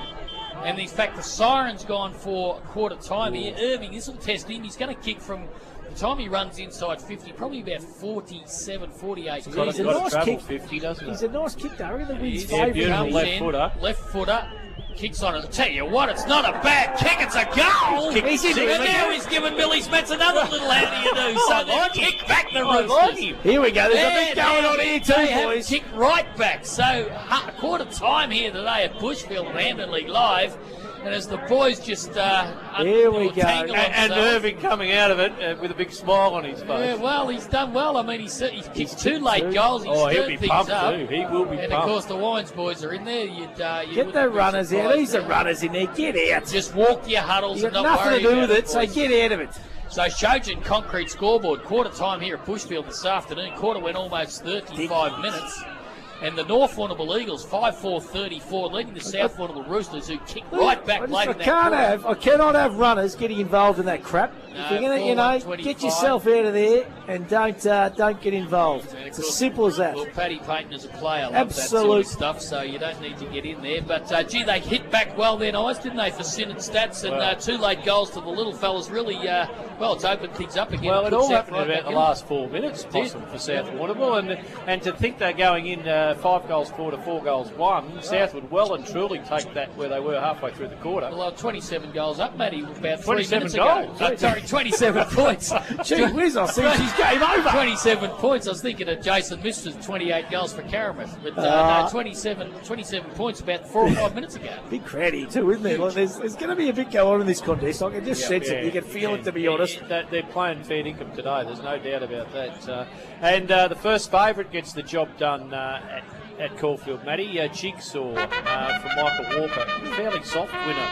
And in fact, the siren's gone for quarter time here. Irving, this will test him. He's going to kick from the time he runs inside 50, probably about 47, 48. He's a nice kick. 50, doesn't it? He's a nice kick, though. Really wins beautiful left footer. Left footer. Kicks on it. I'll tell you what, it's not a bad kick, it's a goal! He's in and now he's giving Billy Spence another little how do you do. So they kick back the Roosters. Here we go, there's a bit going on here too, boys. Kick right back. So quarter time here today at Bushfield and Hampden League Live. And as the boys just here we go, and Irving coming out of it with a big smile on his face. Yeah, well, he's done well. I mean, he's kicked 2 late goals. He's he'll be pumped too. He will be pumped. And of course, the Wines boys are in there. Get the runners out. These are runners in there. Get out. Just walk your huddles. You've got nothing to do with it, so get out of it. So Shojan concrete scoreboard. Quarter time here at Bushfield this afternoon. Quarter went almost 35 minutes. And the North Warrnambool Eagles 5-4-34, leading the South Warrnambool Roosters, who kick right back late in that quarter. I cannot have runners getting involved in that crap. If you're going to, get yourself out of there and don't get involved. It's as simple as that. Well, Paddy Payton as a player loves that sort of stuff, so you don't need to get in there. But, they hit back well then, Eyes, didn't they, for Sin and Stats? And 2 late goals to the little fellas really, it's opened things up again. Well, it all happened about the last 4 minutes, possible for South Warrnambool. And to think they're going in 5 goals for to 4 goals won. South would well and truly take that where they were halfway through the quarter. Well, 27 goals up, Matty, about 3 27 minutes goals. ago. Sorry, 27 points. Gee whiz, I think she's game over. 27 points. I was thinking of Jason Mister's 28 goals for Caramouth. But no, 27 points about 4 or 5 minutes ago. Big crowd here too, isn't there? Like, there's going to be a bit go on in this contest. I can just sense it. You can feel it, to be honest. They're playing fair income today. There's no doubt about that. And the first favourite gets the job done at Caulfield, Matty. Jigsaw from Michael Walker. Fairly soft winner,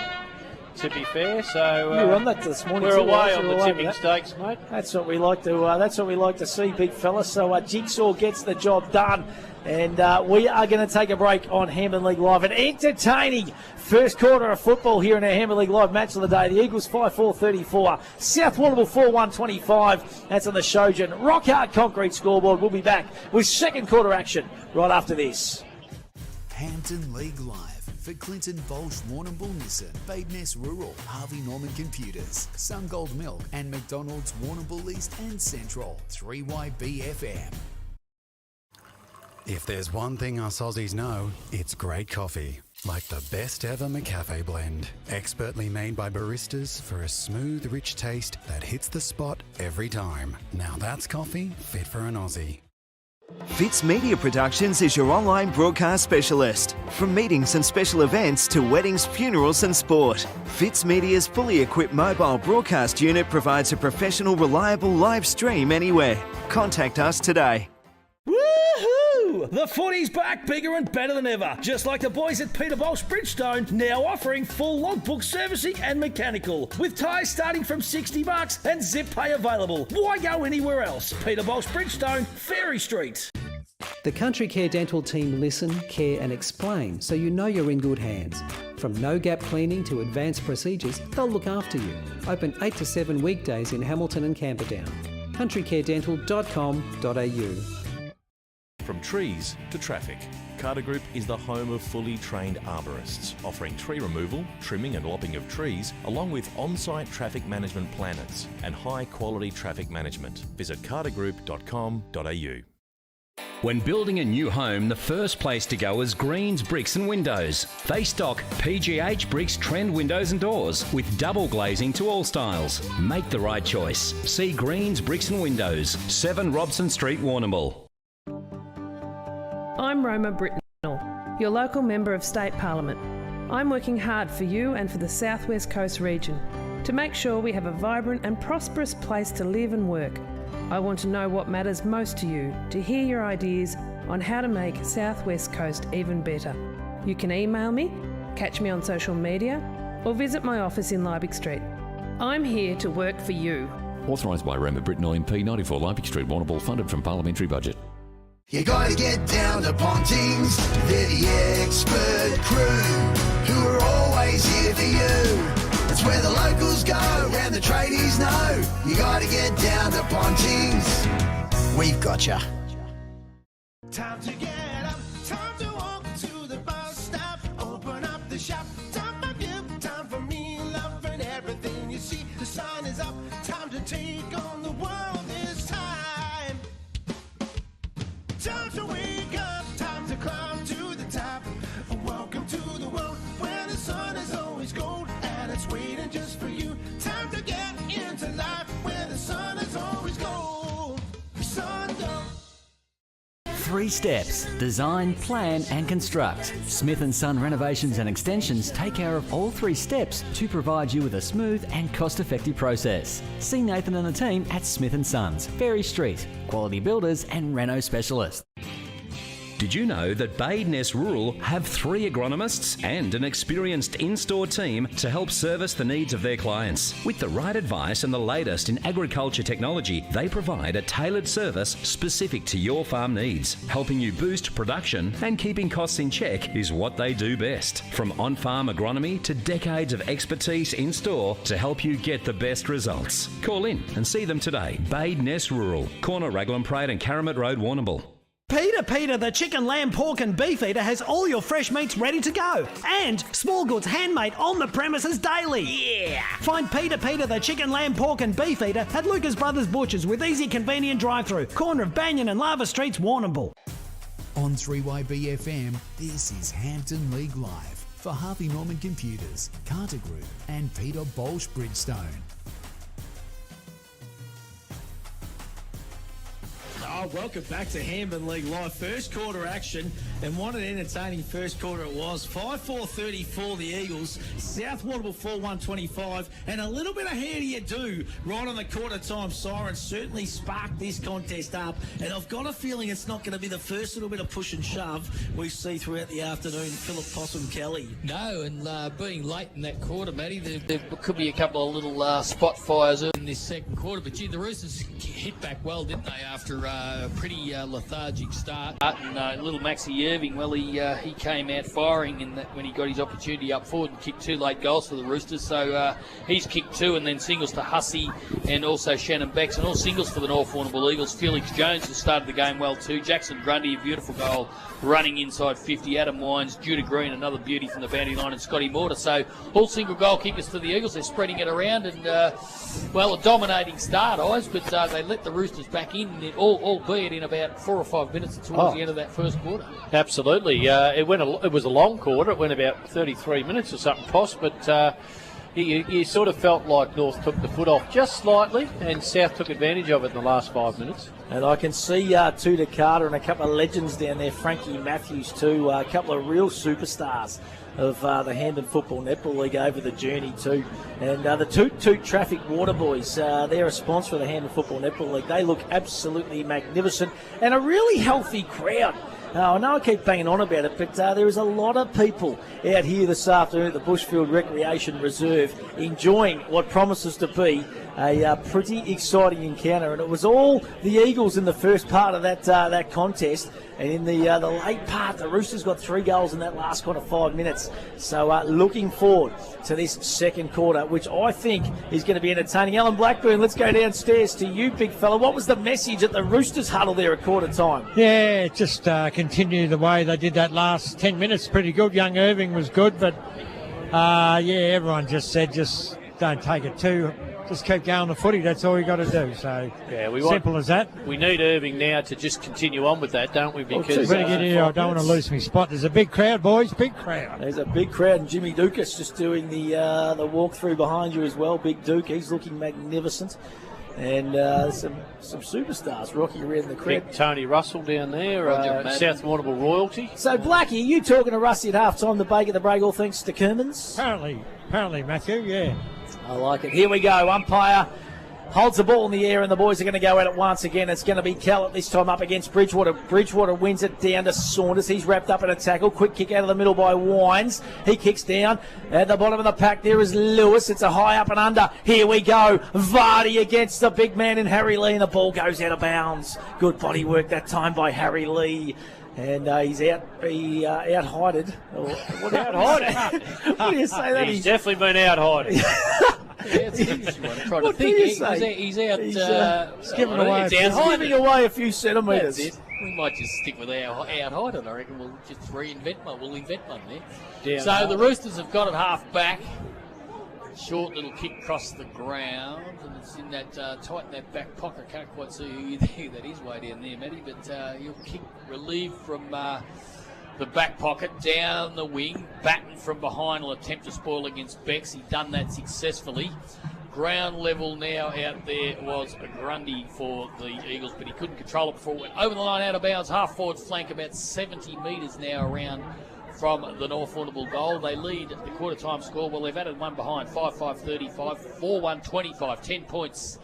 to be fair. So you were on that this morning. We're too, away on the tipping stakes, mate. That's what we like to. That's what we like to see, big fella. So Jigsaw gets the job done. And we are going to take a break on Hampden League Live. An entertaining first quarter of football here in our Hampden League Live match of the day. The Eagles 5-4-34. South Warrnambool 4-1-25. That's on the Shojin Rock Hard Concrete scoreboard. We'll be back with second quarter action right after this. Hampden League Live for Clinton Bolsh, Warrnambool Nissan, Badeness Rural, Harvey Norman Computers, Sungold Milk, and McDonald's Warrnambool East and Central. 3YBFM. If there's one thing us Aussies know, it's great coffee. Like the best ever McCafe blend. Expertly made by baristas for a smooth, rich taste that hits the spot every time. Now that's coffee fit for an Aussie. Fitz Media Productions is your online broadcast specialist. From meetings and special events to weddings, funerals and sport. Fitz Media's fully equipped mobile broadcast unit provides a professional, reliable live stream anywhere. Contact us today. Woohoo! The footy's back, bigger and better than ever. Just like the boys at Peter Bolsh Bridgestone, now offering full logbook servicing and mechanical. With tyres starting from $60 and zip pay available. Why go anywhere else? Peter Bolsh Bridgestone, Ferry Street. The Country Care Dental team listen, care and explain so you know you're in good hands. From no-gap cleaning to advanced procedures, they'll look after you. Open 8 to 7 weekdays in Hamilton and Camperdown. countrycaredental.com.au. From trees to traffic, Carter Group is the home of fully trained arborists, offering tree removal, trimming and lopping of trees, along with on-site traffic management planners and high-quality traffic management. Visit cartergroup.com.au. When building a new home, the first place to go is Greens Bricks and Windows. They stock PGH Bricks trend windows and doors with double glazing to all styles. Make the right choice. See Greens Bricks and Windows, 7 Robson Street, Warrnambool. I'm Roma Britnell, your local Member of State Parliament. I'm working hard for you and for the South West Coast region to make sure we have a vibrant and prosperous place to live and work. I want to know what matters most to you, to hear your ideas on how to make South West Coast even better. You can email me, catch me on social media, or visit my office in Liebig Street. I'm here to work for you. Authorised by Roma Britnell MP, 94 Liebig Street, Warrnambool, funded from parliamentary budget. You gotta get down to Pontings, they're the expert crew, who are always here for you. It's where the locals go and the tradies know. You gotta get down to Pontings, we've got ya. Time to get up, time to walk to the bus stop, open up the shop, time for you, time for me, love and everything you see. The sun is up, time to take on the world this time. Time to wake up, time to climb to the top. Welcome to the world where the sun is always gold and it's waiting just for you. Time to get into life where the sun is always gold. Sun gold. 3 steps: design, plan and construct. Smith & Son Renovations and Extensions take care of all 3 steps to provide you with a smooth and cost-effective process. See Nathan and the team at Smith & Sons, Ferry Street, quality builders and reno specialists. Did you know that Badeness Rural have 3 agronomists and an experienced in-store team to help service the needs of their clients? With the right advice and the latest in agriculture technology, they provide a tailored service specific to your farm needs. Helping you boost production and keeping costs in check is what they do best. From on-farm agronomy to decades of expertise in-store to help you get the best results. Call in and see them today. Badeness Rural, corner Raglan Parade and Caramouth Road, Warrnambool. Peter, the chicken, lamb, pork and beef eater has all your fresh meats ready to go. And small goods handmade on the premises daily. Yeah! Find Peter, the chicken, lamb, pork and beef eater at Lucas Brothers Butchers with easy, convenient drive-through. Corner of Banyan and Lava Streets, Warrnambool. On 3YB FM, this is Hampden League Live for Harvey Norman Computers, Carter Group and Peter Bolsch Bridgestone. Oh, welcome back to Hampden League Live. First quarter action, and what an entertaining first quarter it was. 5-4-30 for the Eagles. South Warrnambool 4-1-25, and a little bit of how do you do right on the quarter time siren certainly sparked this contest up, and I've got a feeling it's not going to be the first little bit of push and shove we see throughout the afternoon. Philip Possum Kelly. No, and being late in that quarter, Matty, there could be a couple of little spot fires in this second quarter, but gee, the Roosters hit back well, didn't they, after a pretty lethargic start. And little Maxie Irving, well, he came out firing in that when he got his opportunity up forward and kicked 2 late goals for the Roosters. So he's kicked 2, and then singles to Hussey and also Shannon Becks, and all singles for the North Warrnambool Eagles. Felix Jones has started the game well too. Jackson Grundy, a beautiful goal running inside 50. Adam Wines, Judah Green, another beauty from the boundary line, and Scotty Mortar. So all single goal kickers for the Eagles. They're spreading it around, and well, a dominating start, Oz, but they let the Roosters back in, albeit in about 4 or 5 minutes towards the end of that first quarter. Absolutely. It was a long quarter. It went about 33 minutes or something, Poss, but you sort of felt like North took the foot off just slightly, and South took advantage of it in the last 5 minutes. And I can see Tudor Carter and a couple of legends down there, Frankie Matthews too, a couple of real superstars of the Hampden Football Netball League over the journey too. And the Toot Toot Traffic Water Boys, they're a sponsor of the Hampden Football Netball League. They look absolutely magnificent and a really healthy crowd. I know I keep banging on about it, but there is a lot of people out here this afternoon at the Bushfield Recreation Reserve enjoying what promises to be a pretty exciting encounter. And it was all the Eagles in the first part of that contest. And in the late part, the Roosters got 3 goals in that last kind of 5 minutes. So looking forward to this second quarter, which I think is going to be entertaining. Alan Blackburn, let's go downstairs to you, big fella. What was the message at the Roosters huddle there at quarter time? Yeah, just continue the way they did that last 10 minutes. Pretty good. Young Irving was good, but everyone just said just don't take it too. Just keep going the footy. That's all you got to do. So simple as that. We need Irving now to just continue on with that, don't we? Because better get here. I don't want to lose my spot. There's a big crowd, boys. Big crowd. There's a big crowd, and Jimmy Dukas just doing the walk-through behind you as well. Big Duke, he's looking magnificent. And some superstars rocking around the crowd. Big Tony Russell down there, South Warrnambool royalty. So, Blackie, you talking to Rusty at half-time, the bake at the break, all thanks to Kermans? Apparently, Matthew, yeah. I like it. Here we go. Umpire holds the ball in the air, and the boys are going to go at it once again. It's going to be Kellett this time up against Bridgewater. Bridgewater wins it down to Saunders. He's wrapped up in a tackle. Quick kick out of the middle by Wines. He kicks down. At the bottom of the pack there is Lewis. It's a high up and under. Here we go. Vardy against the big man in Harry Lee, and the ball goes out of bounds. Good body work that time by Harry Lee. And he's out-hided. What do you say that? He's definitely been out-hided. What do you say? He's out. He's giving away a few centimetres. That's it. We might just stick with out-hided. I reckon we'll just reinvent one. We'll invent one there. So the Roosters have got it half back. Short little kick across the ground, and it's in that tight in that back pocket. Can't quite see who that is way down there, Matty, but he'll kick relieved from the back pocket down the wing. Batten from behind will attempt to spoil against Becks. He's done that successfully. Ground level now out there was a Grundy for the Eagles, but he couldn't control it before it went over the line out of bounds. Half forward flank, about 70 metres now around from the North Warrnambool goal. They lead the quarter time score. Well, they've added one behind, 5-5-35, 4-1-25, 10 points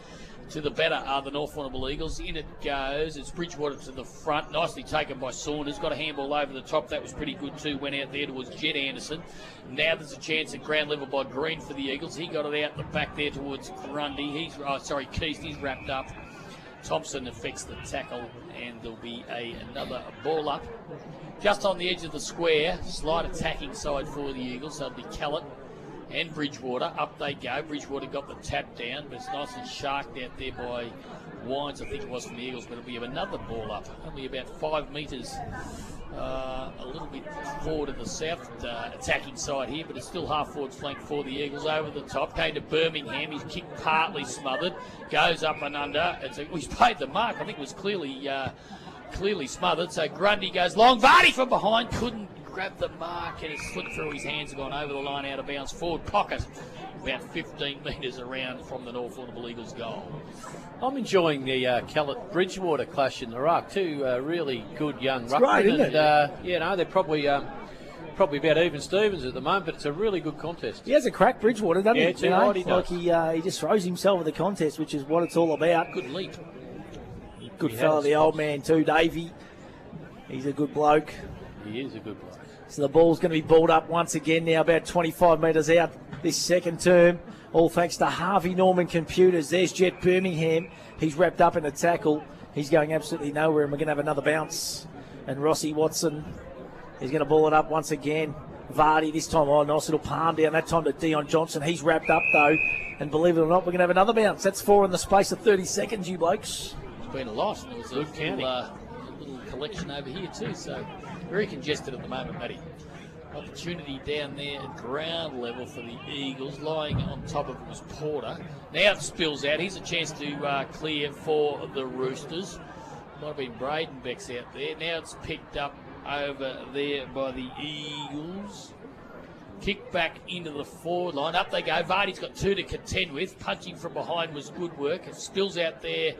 to the better are the North Warrnambool Eagles. In it goes. It's Bridgewater to the front. Nicely taken by Saunders. Got a handball over the top. That was pretty good too. Went out there towards Jed Anderson. Now there's a chance at ground level by Green for the Eagles. He got it out the back there towards Grundy. Keast. He's wrapped up. Thompson affects the tackle, and there'll be another ball up. Just on the edge of the square, slight attacking side for the Eagles. So it'll be Kellett and Bridgewater. Up they go. Bridgewater got the tap down, but it's nicely sharked out there by Wines, I think it was, from the Eagles. But it'll be another ball up. Only about 5 metres, a little bit forward of the south attacking side here, but it's still half forward flank for the Eagles. Over the top, came to Birmingham. He's kicked partly smothered. Goes up and under. He's paid the mark. I think it was clearly clearly smothered. So Grundy goes long. Vardy from behind couldn't grab the mark, and it's slipped through his hands and gone over the line out of bounds. Forward pocket, about 15 metres around from the North Warrnambool Eagles goal. I'm enjoying the Kellett Bridgewater clash in the ruck. Two really good young ruckmen. Great, isn't it? They're probably about even Stevens at the moment, but it's a really good contest. He has a crack, Bridgewater, doesn't he? Yeah, too right, he does. He just throws himself in the contest, which is what it's all about. Good leap. Good fella, the old man too, Davey. He's a good bloke. He is a good bloke. So the ball's going to be balled up once again now, about 25 metres out this second term. All thanks to Harvey Norman Computers. There's Jet Birmingham. He's wrapped up in the tackle. He's going absolutely nowhere, and we're going to have another bounce. And Rossi Watson is going to ball it up once again. Vardy this time, nice little palm down. That time to Dion Johnson. He's wrapped up though. And believe it or not, we're going to have another bounce. That's 4 in the space of 30 seconds, you blokes. It's been a lot. There was a little collection over here too, so very congested at the moment, Matty. Opportunity down there at ground level for the Eagles. Lying on top of it was Porter. Now it spills out. Here's a chance to clear for the Roosters. Might have been Bradenbeck's out there. Now it's picked up over there by the Eagles. Kick back into the forward line. Up they go. Vardy's got 2 to contend with. Punching from behind was good work. It spills out there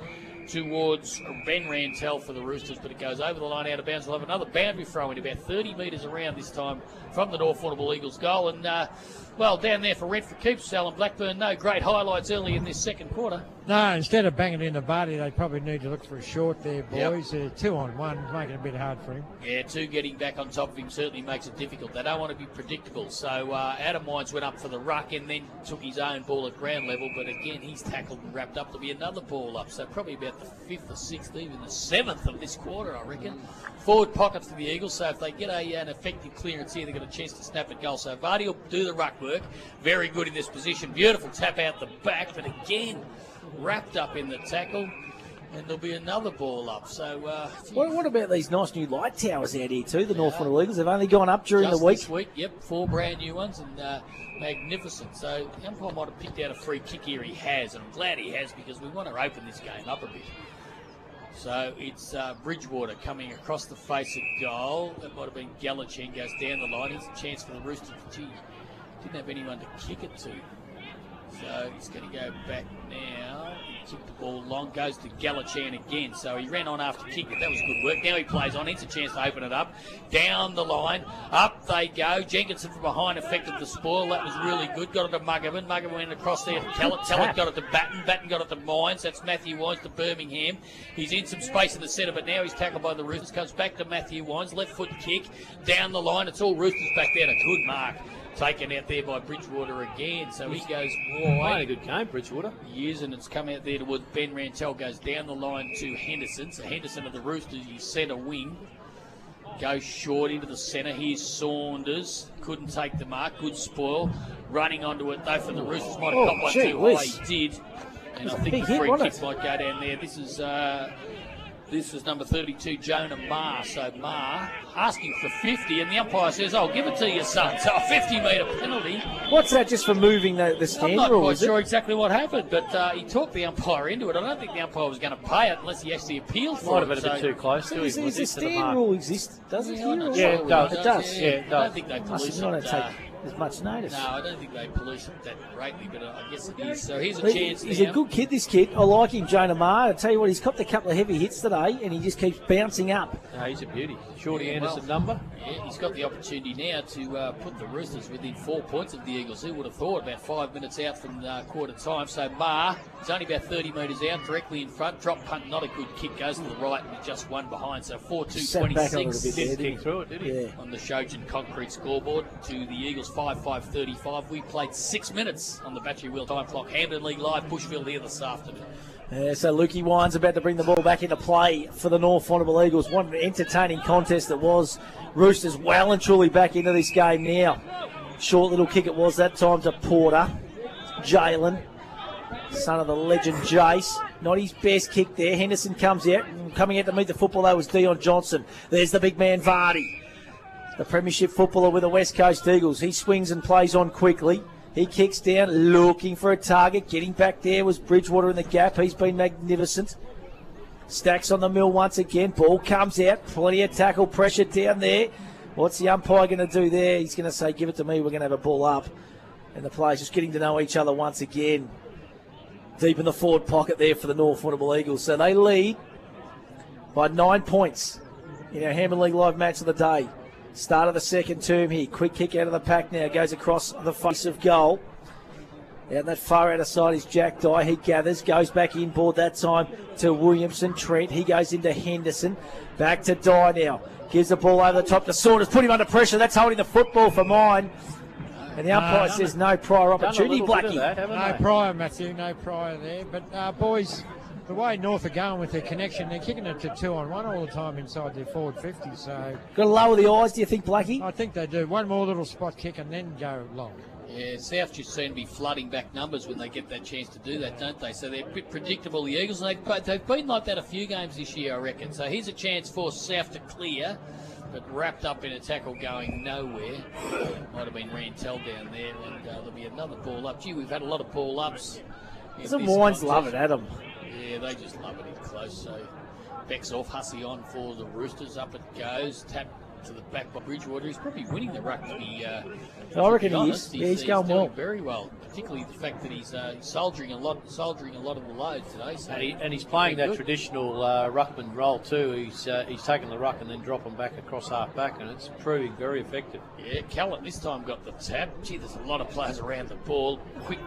towards Ben Rantel for the Roosters, but it goes over the line out of bounds. We'll have another boundary throw in about 30 metres around this time from the North Warrnambool Eagles goal. And, down there for Redford keeps Alan Blackburn. No great highlights early in this second quarter. No, instead of banging in the body, they probably need to look for a short there, boys. 2-on-1, making it a bit hard for him. Yeah, 2 getting back on top of him certainly makes it difficult. They don't want to be predictable. So Adam Wines went up for the ruck and then took his own ball at ground level. But again, he's tackled and wrapped up to be another ball up. So probably about the 5th or 6th, even the 7th of this quarter, I reckon. Forward pocket for the Eagles. So if they get an effective clearance here, they've got a chance to snap at goal. So Vardy will do the ruck work. Very good in this position. Beautiful tap out the back. But again, wrapped up in the tackle, and there'll be another ball up. So, what about these nice new light towers out here too? The North Warrnambool Eagles have only gone up during the week. This week, yep, 4 brand new ones, and magnificent. So the umpire might have picked out a free kick here. He has, and I'm glad he has because we want to open this game up a bit. So it's Bridgewater coming across the face of goal. That might have been Galachin, goes down the line. Here's a chance for the Roosters. Gee, didn't have anyone to kick it to. So he's going to go back now. He kicked the ball long, goes to Galachan again. So he ran on after kick it. That was good work. Now he plays on. It's a chance to open it up. Down the line. Up they go. Jenkinson from behind affected the spoil. That was really good. Got it to Muggerman. Muggerman went across there to Tellett. Tellett got it to Batten. Batten got it to Mines. That's Matthew Wines to Birmingham. He's in some space in the centre, but now he's tackled by the Roosters. Comes back to Matthew Wines. Left foot kick. Down the line. It's all Roosters back there. A good mark. Taken out there by Bridgewater again, so he goes wide. Playing a good game, Bridgewater. He is, and it's come out there towards Ben Rantel, goes down the line to Henderson. So Henderson of the Roosters, his centre wing, goes short into the centre. Here's Saunders, couldn't take the mark, good spoil. Running onto it though for the Roosters, might have got one too high, he did. And I think the free kick might go down there. This is number 32, Jonah Marr. So Marr asking for 50, and the umpire says, "I'll give it to you, son." So a 50-metre penalty. What's that, just for moving the stand rule? I'm not quite sure exactly what happened, but he talked the umpire into it. I don't think the umpire was going to pay it unless he actually appealed for it. Might have been a bit too close to him. Does the stand rule exist? Does it? Yeah, it does. It does. Yeah, it does. I don't think they police it. As much notice. No, I don't think they police it that greatly, but I guess it is. So here's a chance. He's a good kid, this kid. I like him, Jonah Marr. I tell you what, he's copped a couple of heavy hits today, and he just keeps bouncing up. No, he's a beauty. Shorty Anderson number. Yeah, he's got the opportunity now to put the Roosters within 4 points of the Eagles. Who would have thought? About 5 minutes out from quarter time. So Marr is only about 30 metres out, directly in front. Drop punt, not a good kick. Goes to the right and just one behind. So 4-2-26. Didn't kick through it, did he? Yeah. On the Shojan concrete scoreboard to the Eagles 5-5-35. We played 6 minutes on the Battery Wheel time clock. Hampden League Live, Bushfield here this afternoon. So Lukey Wines about to bring the ball back into play for the North Warrnambool Eagles. What an entertaining contest it was. Roosters well and truly back into this game now. Short little kick it was that time to Porter. Jalen, son of the legend Jace. Not his best kick there. Henderson comes out. Coming out to meet the football though was Dion Johnson. There's the big man Vardy, the premiership footballer with the West Coast Eagles. He swings and plays on quickly. He kicks down, looking for a target. Getting back there was Bridgewater in the gap. He's been magnificent. Stacks on the mill once again. Ball comes out. Plenty of tackle pressure down there. What's the umpire going to do there? He's going to say, give it to me. We're going to have a ball up. And the players just getting to know each other once again. Deep in the forward pocket there for the North Warrnambool Eagles. So they lead by 9 points in our Hampden League Live match of the day. Start of the second term here. Quick kick out of the pack now. Goes across the face of goal. Out that far outer side is Jack Dye. He gathers, goes back inboard that time to Williamson. Trent, he goes into Henderson. Back to Dye now. Gives the ball over the top to Saunders. Put him under pressure. That's holding the football for mine. And the umpire says no prior opportunity, Blackie. No prior, Matthew. No prior there. But, boys, the way North are going with their connection, they're kicking it to 2-on-1 all the time inside their forward 50. So got to lower the eyes, do you think, Blackie? I think they do. One more little spot kick and then go long. Yeah, South just seem to be flooding back numbers when they get that chance to do that, don't they? So they're a bit predictable, the Eagles. And they've been like that a few games this year, I reckon. So here's a chance for South to clear, but wrapped up in a tackle going nowhere. Might have been Rantel down there, and there'll be another ball up. Gee, we've had a lot of ball ups. The Wines love it, Adam. Yeah, they just love it in close. So Beck's off, Hussey on for the Roosters. Up it goes. Tap to the back by Bridgewater. He's probably winning the ruck to be I reckon he is. Yeah, he's going doing well. Very well, particularly the fact that he's soldiering a lot of the load today. So and he's playing that traditional ruckman role too. He's taking the ruck and then dropping back across half back, and it's proving very effective. Yeah, Callett this time got the tap. Gee, there's a lot of players around the ball. Quick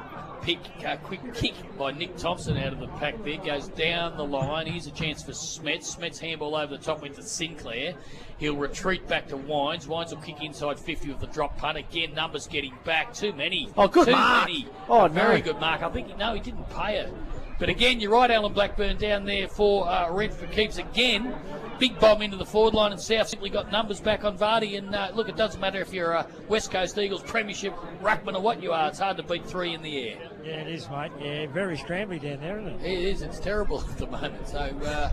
kick by Nick Thompson out of the pack there. Goes down the line. Here's a chance for Smets. Smets handball over the top into Sinclair. He'll retreat back to Wines. Wines will kick inside 50 with the drop punt. Again, numbers getting back. Too many. Oh, good Too mark. many. Oh, Very no. good mark. I think, no, he didn't pay it. But again, you're right, Alan Blackburn down there for rent for keeps again. Big bomb into the forward line, and South simply got numbers back on Vardy. And look, it doesn't matter if you're a West Coast Eagles Premiership ruckman or what you are. It's hard to beat three in the air. Yeah, it is, mate. Yeah, very scrambly down there, isn't it? It is. It's terrible at the moment. So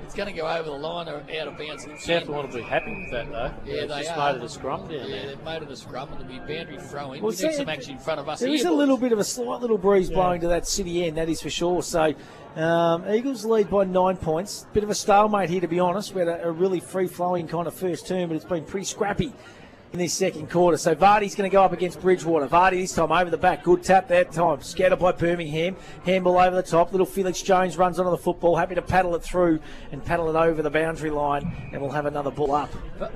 it's going to go over the line or out of bounds. South want to be happy with that, though. Yeah, they just are. made it a scrum down there. Yeah, they've made it a scrum, and there'll be boundary throw-in. Well, We need some action in front of us There here. is a little bit of a slight little breeze blowing to that city end, that is for sure. So Eagles lead by 9 points. Bit of a stalemate here, to be honest. We had a really free-flowing kind of first term, but it's been pretty scrappy in this second quarter. So Vardy's going to go up against Bridgewater. Vardy this time over the back. Good tap that time. Scattered by Birmingham. Handball over the top. Little Felix Jones runs onto the football. Happy to paddle it through and paddle it over the boundary line. And we'll have another ball up.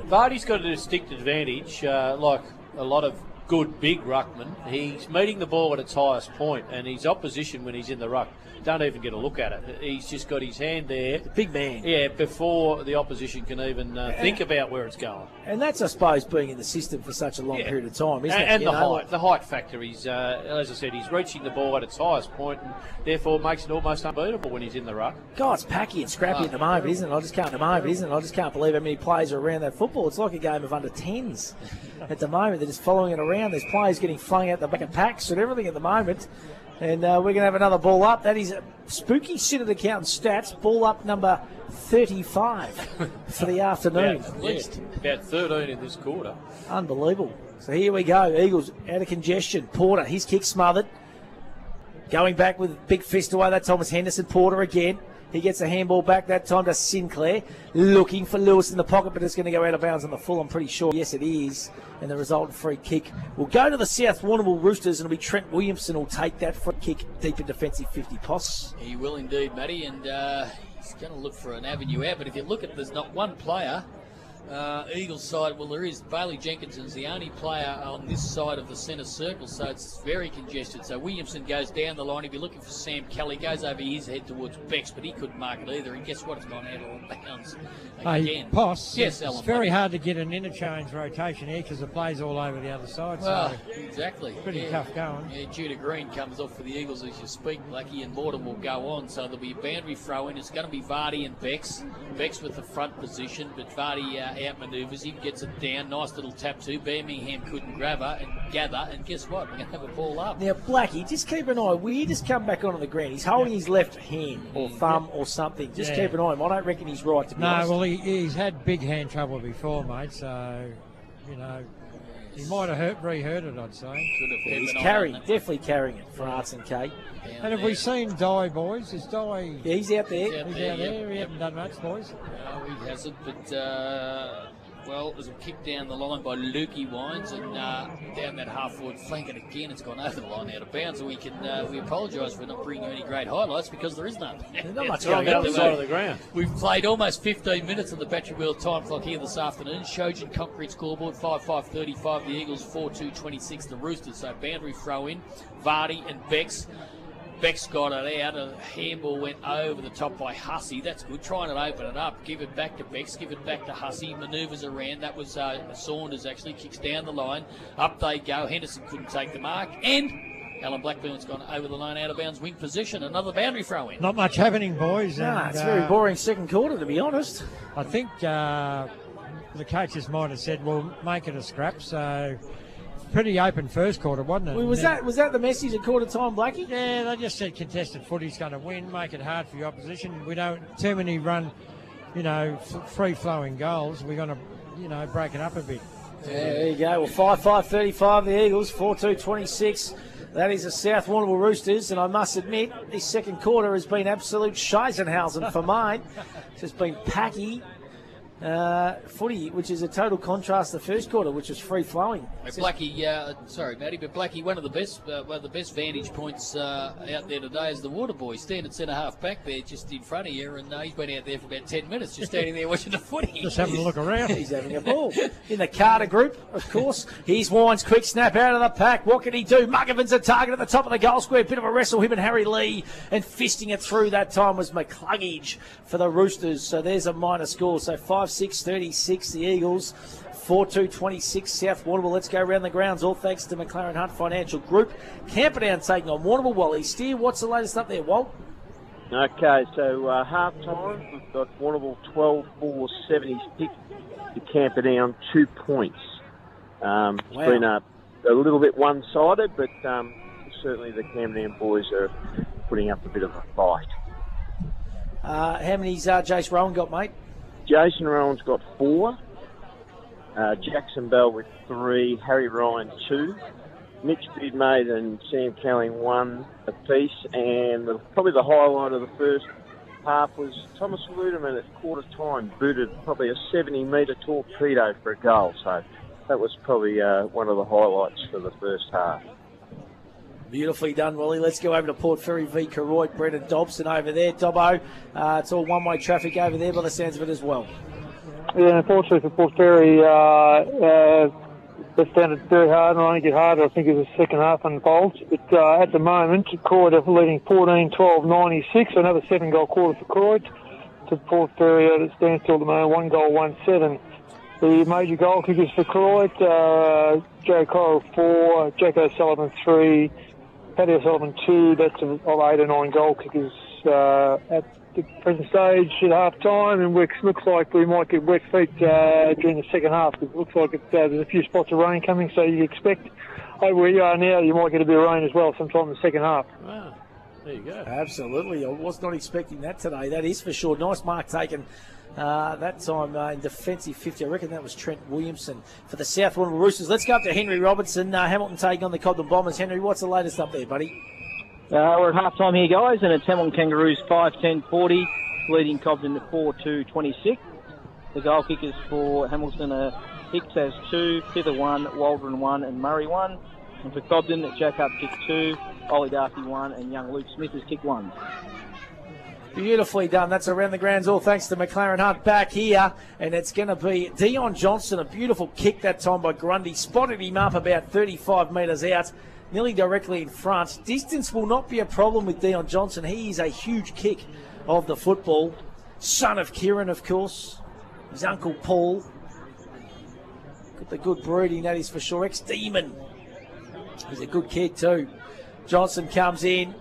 Vardy's got a distinct advantage, like a lot of good big ruckmen. He's meeting the ball at its highest point, and his opposition when he's in the ruck don't even get a look at it. He's just got his hand there. Big man. Yeah, before the opposition can even think about where it's going. And that's, I suppose, being in the system for such a long period of time, isn't it? And You the know, height. The height factor. He's, as I said, he's reaching the ball at its highest point, and therefore makes it almost unbeatable when he's in the ruck. God, it's packy and scrappy at the moment, isn't it? I just can't believe how many players are around that football. It's like a game of under 10s at the moment. They're just following it around. There's players getting flung out the back of packs and everything at the moment. And we're going to have another ball up. That is a spooky Citted Accountant stats. Ball up number 35 for the afternoon. At least about 13 in this quarter. Unbelievable. So here we go. Eagles out of congestion. Porter, his kick smothered. Going back with big fist away. That time was Henderson. Porter again. He gets a handball back that time to Sinclair. Looking for Lewis in the pocket, but it's going to go out of bounds on the full, I'm pretty sure. Yes, it is. And the resultant free kick will go to the South Warrnambool Roosters, and it'll be Trent Williamson will take that free kick deep in defensive 50 posts. He will indeed, Matty, and he's going to look for an avenue out. But if you look at, there's not one player. Eagles side, well, there is. Bailey Jenkinson's the only player on this side of the centre circle, so it's very congested. So Williamson goes down the line. If you're looking for Sam Kelly, goes over his head towards Bex, but he couldn't mark it either. And guess what? It's gone out of bounds again. Hey, Poss, yes, it's Alan, very mate. hard to get an interchange rotation here because the play's all over the other side. Well, so exactly. Pretty tough going. Yeah, Judah Green comes off for the Eagles as you speak, Blackie, and Morton will go on. So there'll be a boundary throw in. It's going to be Vardy and Bex. Bex with the front position, but Vardy outmanoeuvres him, gets it down. Nice little tap too. Birmingham couldn't grab her and gather, and guess what? We're going to have a ball up. Now, Blackie, just keep an eye. Will you just come back onto the ground? He's holding his left hand or thumb or something. Just Yeah. keep an eye on him. I don't reckon he's right, to be No, honest. well, he's had big hand trouble before, mate, so, you know. He might have re-hurt it, I'd say. Yeah, he's definitely carrying it for Arts and Kate. And have we seen Di, boys? Is Di... Yeah, he's out there. He's out there. He hasn't done much, boys. No, he hasn't, but... Well, there's a kick down the line by Lukey Wines, and down that half-forward flank, and again it's gone over the line out of bounds. And we apologise for not bringing you any great highlights because there is none. There's not much going on the side of the ground. We've played almost 15 minutes of the Battery World time clock here this afternoon. Shojin Concrete scoreboard 5-5-35. The Eagles 4-2-26. The Roosters. So boundary throw in. Vardy and Bex. Beck's got it out. A handball went over the top by Hussey. That's good. Trying to open it up. Give it back to Bex. Give it back to Hussey. Manoeuvres around. That was Saunders actually. Kicks down the line. Up they go. Henderson couldn't take the mark. And Alan Blackburn's gone over the line out of bounds. Wing position. Another boundary throw in. Not much happening, boys. Nah, it's a very boring second quarter, to be honest. I think the coaches might have said, well, make it a scrap. So... pretty open first quarter, wasn't it? Well, was that the message at quarter time, Blackie? Yeah, they just said contested footy's going to win, make it hard for your opposition. We don't too many run, free flowing goals. We're going to, break it up a bit. Yeah, there you go. Well, 5-5-35 the Eagles, 4-2-26. That is the South Warrnambool Roosters, and I must admit, this second quarter has been absolute Scheisenhausen for mine. It's just been packy. Footy, which is a total contrast to the first quarter, which was free-flowing. Blackie, sorry, Matty, but Blackie, one of the best vantage points out there today is the Water Boy standing centre half back there, just in front of you, and he's been out there for about 10 minutes, just standing there watching the footy. Just having a look around. He's having a ball. In the Carter group, of course. Here's Wines, quick snap out of the pack. What can he do? Muggavan's a target at the top of the goal square. Bit of a wrestle, him and Harry Lee, and fisting it through that time was McCluggage for the Roosters. So there's a minor score. So 5-6-36 the Eagles, 4-2-26 South Warrnambool. Let's go around the grounds, all thanks to McLaren Hunt Financial Group. Camperdown taking on Warrnambool. Wally Steer, what's the latest up there, Walt? Okay, so half-time, we've got Warrnambool 12-4-70 pick to Camperdown 2 points. It's been a little bit one-sided, but certainly the Camperdown boys are putting up a bit of a fight. How many's Jace Rowan got, mate? Jason Rowan's got 4. Jackson Bell with 3. Harry Ryan 2. Mitch Bidmaid and Sam Kelling 1 apiece. And probably the highlight of the first half was Thomas Ludeman at quarter time booted probably a 70-metre torpedo for a goal. So that was probably one of the highlights for the first half. Beautifully done, Wally. Let's go over to Port Fairy v. Koroit. Brendan Dobson over there. Dobbo, it's all one-way traffic over there by the sounds of it as well. Yeah, unfortunately for Port Fairy, that's down very hard, and it'll only get harder, I think, as the second half unfolds. But at the moment, Koroit are leading 14-12-96, another 7-goal quarter for Koroit. To Port Fairy at a standstill at the moment, 1 goal, 1-7. The major goal kickers for Koroit, Joe Corrill 4, Jack O'Sullivan 3, Paddy O'Sullivan 2. That's of 8 or 9 goal kickers at the present stage at half time, and it looks like we might get wet feet during the second half. It looks like there's a few spots of rain coming, so you expect over where you are now you might get a bit of rain as well sometime in the second half. Wow, there you go. Absolutely. I was not expecting that today, that is for sure. Nice mark taken that time in defensive 50. I reckon that was Trent Williamson for the South Warrnambool Roosters. Let's go up to Henry Robertson. Hamilton taking on the Cobden Bombers. Henry, what's the latest up there, buddy? We're at half-time here, guys, and it's Hamilton Kangaroos 5-10-40, leading Cobden at 4-2-26. The goal kickers for Hamilton are Hicks has 2, Pither 1, Waldron 1, and Murray 1. And for Cobden, Jack Up kicked 2, Ollie Darcy 1, and young Luke Smith has kicked 1. Beautifully done. That's around the grounds, all thanks to McLaren Hunt back here. And it's going to be Dion Johnson. A beautiful kick that time by Grundy. Spotted him up about 35 metres out, nearly directly in front. Distance will not be a problem with Dion Johnson. He is a huge kick of the football. Son of Kieran, of course. His uncle Paul. Got the good breeding, that is for sure. Ex-Demon. He's a good kid too. Johnson comes in.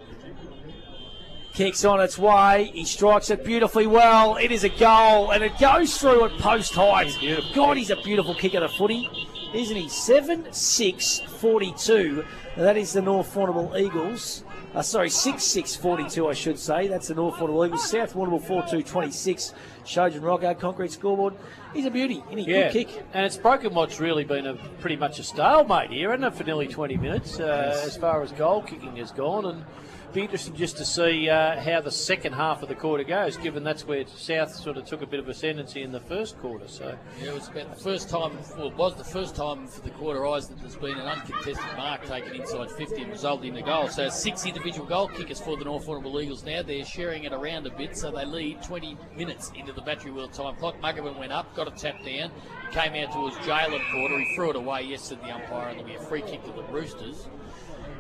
Kicks on its way. He strikes it beautifully well. It is a goal, and it goes through at post height. God, he's a beautiful kick of the footy, isn't he? 7-6-42. That is the North Warrnambool Eagles. 6-6-42, I should say. That's the North Warrnambool Eagles. South Warrnambool 4-2-26. Shojan Rocco, concrete scoreboard. He's a beauty, isn't he? Good kick. And it's broken what's really been pretty much a stalemate here, hasn't it, for nearly 20 minutes as far as goal kicking has gone. And be interesting just to see how the second half of the quarter goes, given that's where South sort of took a bit of ascendancy in the first quarter. So yeah, it was about the first time, well, it was the first time for the quarter eyes that there's been an uncontested mark taken inside 50 and resulted in a goal. So 6 individual goal kickers for the North Warrnambool Eagles now. They're sharing it around a bit, so they lead 20 minutes into the Battery Wheel time clock. Muggerman went up, got a tap down, came out towards Jalen Porter. He threw it away, yes, said the umpire, and there'll be a free kick to the Roosters.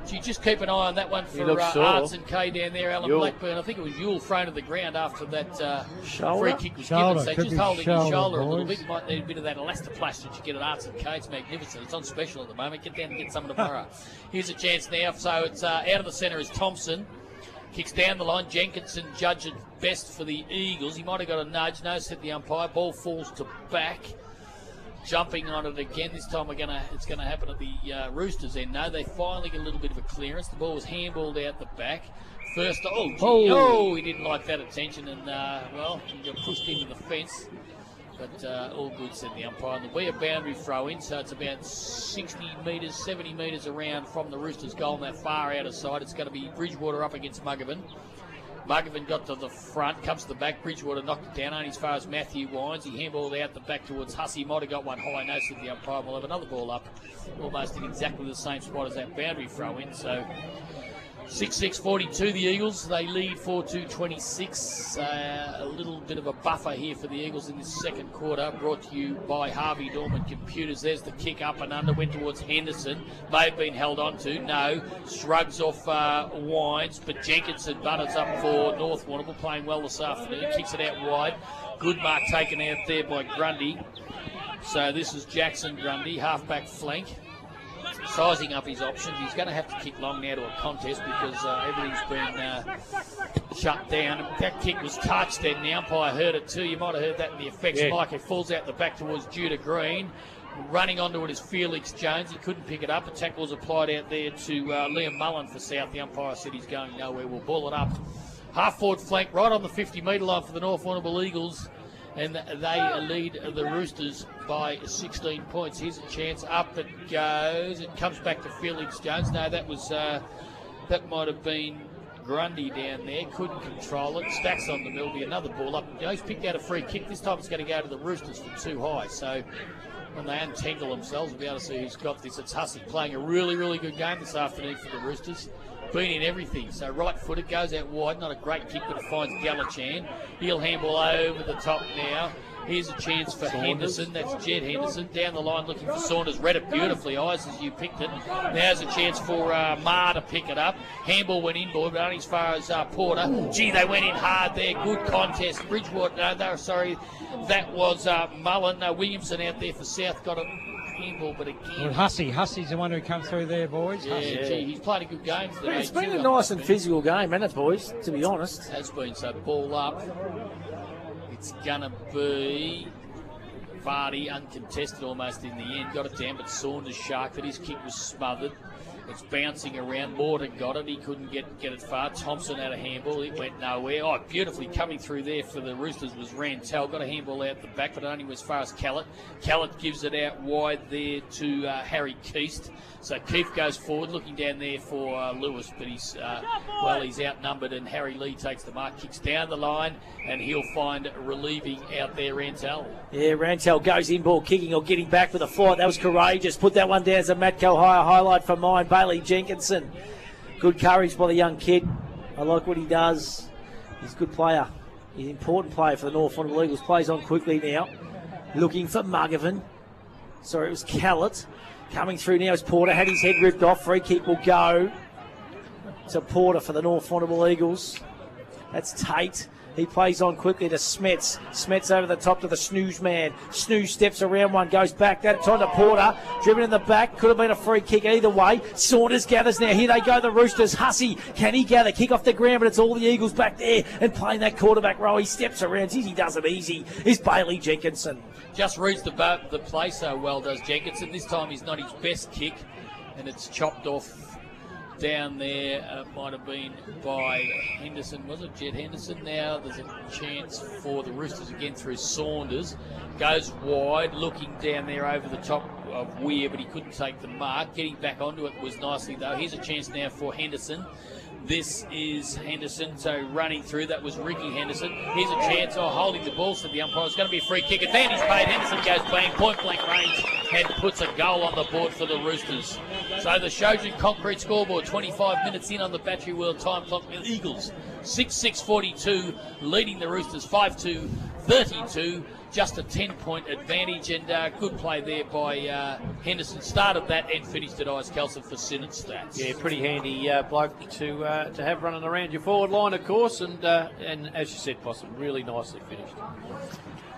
So you just keep an eye on that one for Arts and Kay down there. Alan Blackburn, I think it was Yule thrown to the ground after that free kick was given. So just holding his shoulder a little bit. You might need a bit of that elastoplast that you get at Arts and Kay. It's magnificent. It's on special at the moment. Get down and get some tomorrow. Here's a chance now. So it's out of the centre is Thompson. Kicks down the line. Jenkinson judged best for the Eagles. He might have got a nudge. No, said the umpire. Ball falls to back. Jumping on it again. This time it's going to happen at the Roosters end. No, they finally get a little bit of a clearance. The ball was handballed out the back. First, he didn't like that attention, and he got pushed into the fence. But all good, said the umpire. And there'll be a boundary throw in, so it's about 60 metres, 70 metres around from the Roosters' goal on that far outer side. It's going to be Bridgewater up against Muggerman. Muggerman got to the front, comes to the back. Bridgewater knocked it down only as far as Matthew Wines. He handballed out the back towards Hussey. Might have got one high. No, said the umpire. We'll have another ball up almost in exactly the same spot as that boundary throw in. So 6-6-42 the Eagles. They lead 4-2-26. A little bit of a buffer here for the Eagles in this second quarter. Brought to you by Harvey Norman Computers. There's the kick up and under. Went towards Henderson. May have been held on to. No. Shrugs off Wines. But Jenkinson butters up for North Warrnambool. Playing well this afternoon. Kicks it out wide. Good mark taken out there by Grundy. So this is Jackson Grundy. Half-back flank. Sizing up his options. He's going to have to kick long now to a contest because everything's been shut down. That kick was touched and the umpire heard it too. You might have heard that in the effects mic. It falls out the back towards Judah Green. Running onto it is Felix Jones. He couldn't pick it up. A tackle was applied out there to Liam Mullen for South. The umpire said he's going nowhere. We'll ball it up. Half-forward flank right on the 50-metre line for the North Warrnambool Eagles. And they lead the Roosters by 16 points. Here's a chance. Up it goes. It comes back to Felix Jones. No, that might have been Grundy down there. Couldn't control it. Stacks on them. There'll be another ball up. He's picked out a free kick. This time it's going to go to the Roosters from too high. So when they untangle themselves, we'll be able to see who's got this. It's Hussey playing a really, really good game this afternoon for the Roosters. Been in everything. So right footed, goes out wide. Not a great kick, but it finds Galachan. He'll handball over the top now. Here's a chance for Henderson. That's Jed Henderson. Down the line looking for Saunders. Read it beautifully, Eyes, as you picked it. Now's a chance for Ma to pick it up. Handball went inboard, but only as far as Porter. Gee, they went in hard there. Good contest. Bridgewater, that was Mullen. Williamson out there for South got it. Handball, but again. Well, Hussey's the one who come through there, boys. Yeah, gee, he's played a good game today. It's been a nice and physical game, hasn't it, boys, to be honest? It has been. So ball up. It's going to be Vardy, uncontested almost in the end. Got it down, but Saunders sharked it. His kick was smothered. It's bouncing around. Morton got it. He couldn't get it far. Thompson had a handball. It went nowhere. Oh, beautifully coming through there for the Roosters was Rantel. Got a handball out the back, but only as far as Callett. Callett gives it out wide there to Harry Keast. So Keith goes forward, looking down there for Lewis, but he's outnumbered, and Harry Lee takes the mark, kicks down the line, and he'll find relieving out there Rantel. Yeah, Rantel goes in ball kicking or getting back with a flight. That was courageous. Put that one down as a Matco highlight for mine. Bailey Jenkinson. Good courage by the young kid. I like what he does. He's a good player. He's an important player for the North Warrnambool Eagles. Plays on quickly now. Looking for Muggerman. Sorry, it was Callett. Coming through now is Porter. Had his head ripped off. Free kick will go to Porter for the North Warrnambool Eagles. That's Tate. He plays on quickly to Smets. Smets over the top to the Snooze man. Snooze steps around one, goes back. That time to Porter. Driven in the back. Could have been a free kick either way. Saunders gathers now. Here they go, the Roosters. Hussey, can he gather? Kick off the ground, but it's all the Eagles back there and playing that quarterback row. He steps around. He does it easy. Is Bailey Jenkinson. Just reads the play so well, does Jenkinson. This time he's not his best kick, and it's chopped off down there. Might have been by Henderson, was it? Jed Henderson. Now there's a chance for the Roosters again through Saunders. Goes wide, looking down there over the top of Weir, but he couldn't take the mark. Getting back onto it was nicely, though. Here's a chance now for Henderson. This is Henderson, so running through. That was Ricky Henderson. Here's a chance, holding the ball, so the umpire. It's going to be a free kick. Advantage paid. Henderson goes bang, point-blank range, and puts a goal on the board for the Roosters. So the Shojan Concrete scoreboard, 25 minutes in on the Battery World time clock. The Eagles, 6-6-42, leading the Roosters 5-2-32. Just a 10-point advantage, and good play there by Henderson. Started that and finished it Ice Kelson for Sinnott stats. Yeah, pretty handy bloke to have running around your forward line, of course, and as you said, Possum, really nicely finished.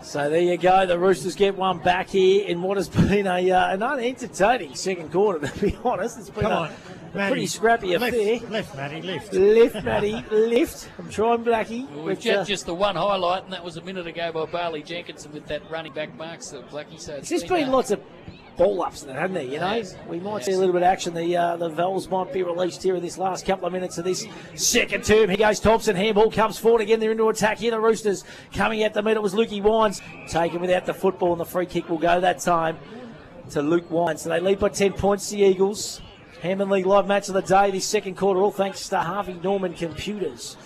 So there you go. The Roosters get one back here in what has been an unentertaining second quarter, to be honest. It's been a pretty scrappy affair. Lift, Matty, lift. Lift, Matty, lift. I'm trying, Blackie. Well, we've just the one highlight, and that was a minute ago by Barley Jenkinson with that running back mark, so Blackie. So There's just been lots of ball-ups in it, hasn't there, you know? We might see a little bit of action. The Vels might be released here in this last couple of minutes of this second term. Here goes Thompson. Handball comes forward again. They're into attack here. The Roosters coming at the middle. It was Lukey Wines taken without the football, and the free kick will go that time to Luke Wines. So they lead by 10 points, the Eagles. Hampden League live match of the day this second quarter, all thanks to Harvey Norman Computers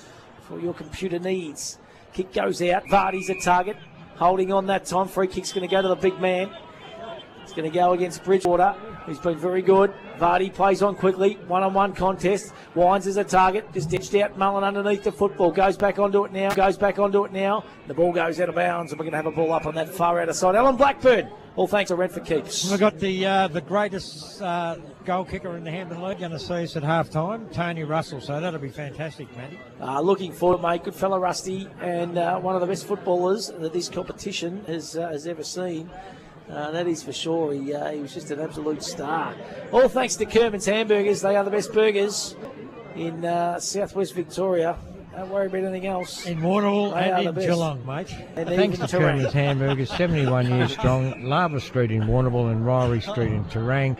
for your computer needs. Kick goes out. Vardy's a target. Holding on that time. Free kick's going to go to the big man. It's going to go against Bridgewater, who's been very good. Vardy plays on quickly. One-on-one contest. Wines is a target. Just ditched out. Mullen underneath the football. Goes back onto it now. The ball goes out of bounds, and we're going to have a ball up on that far outer side. Alan Blackburn. All thanks to Redford Keeps. We've got the greatest goal kicker in the Hampden League going to see us at half-time, Tony Russell. So that'll be fantastic, Matty. Looking forward, mate. Good fella, Rusty, and one of the best footballers that this competition has ever seen. That is for sure. He was just an absolute star. All thanks to Kerman's Hamburgers. They are the best burgers in southwest Victoria. Don't worry about anything else. In Warrnambool and in Geelong, mate. Thanks to Kerman's Hamburgers, 71 years strong. Lava Street in Warrnambool and Ryrie Street in Terang.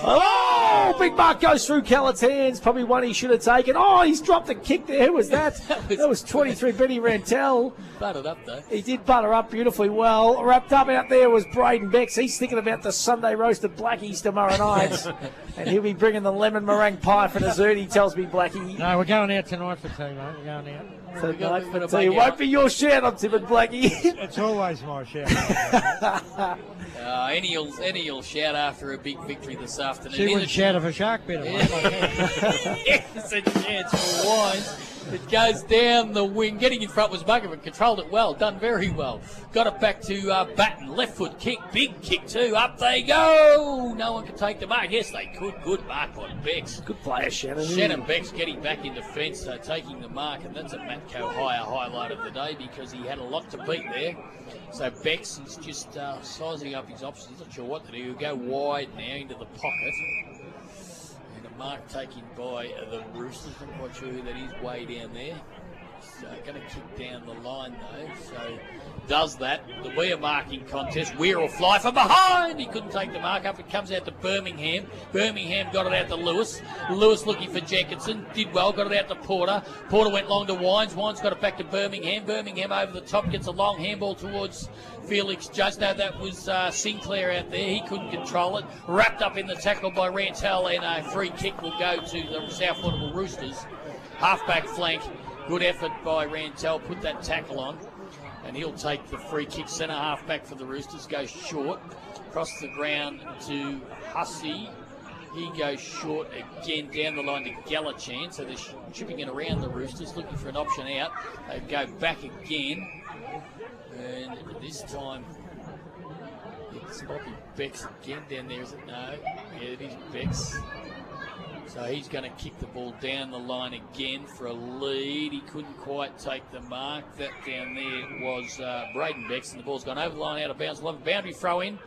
Oh, big mark goes through Kellett's hands. Probably one he should have taken. Oh, he's dropped a kick there. Who was that? That was 23 Benny Rantel. Buttered up, though. He did butter up beautifully well. Wrapped up out there was Braden Becks. He's thinking about the Sunday roasted blackies tomorrow night. And he'll be bringing the lemon meringue pie for dessert, he tells me, Blackie. No, we're going out tonight for tea, mate. We're going out. So it won't be your shout on Tim and Blackie. It's always my shout. Any will shout after a big victory this afternoon. She wouldn't shout if a shark bit her. Yes, a chance for Wines. It goes down the wing. Getting in front was Muggerman. Controlled it well. Done very well. Got it back to Batten. Left foot kick. Big kick too. Up they go. No one can take the mark. Yes, they could. Good mark on Becks. Good player, Shannon. Shannon Becks getting back in defence, taking the mark. And that's a Matt Cohire highlight of the day because he had a lot to beat there. So Becks is just sizing up his options. He's not sure what to do. He'll go wide now into the pocket. Mark taken by the Roosters. I'm not quite sure who that is way down there. So going to kick down the line though. So does that. There'll be a marking contest. Weir will fly from behind. He couldn't take the mark up. It comes out to Birmingham. Birmingham got it out to Lewis. Lewis looking for Jenkinson. Did well. Got it out to Porter. Porter went long to Wines. Wines got it back to Birmingham. Birmingham over the top gets a long handball towards Felix Judge. No, that was Sinclair out there. He couldn't control it. Wrapped up in the tackle by Rantel, and a free kick will go to the South Warrnambool Roosters. Halfback flank. Good effort by Rantel. Put that tackle on. And he'll take the free kick. Centre halfback for the Roosters. Goes short. Across the ground to Hussey. He goes short again down the line to Galachan. So they're chipping it around the Roosters, looking for an option out. They go back again. And this time, it's Bobby Becks again down there, is it? No. Yeah, it is Becks. So he's going to kick the ball down the line again for a lead. He couldn't quite take the mark. That down there was Braden Becks, and the ball's gone over the line, out of bounds. We'll have a boundary throw in.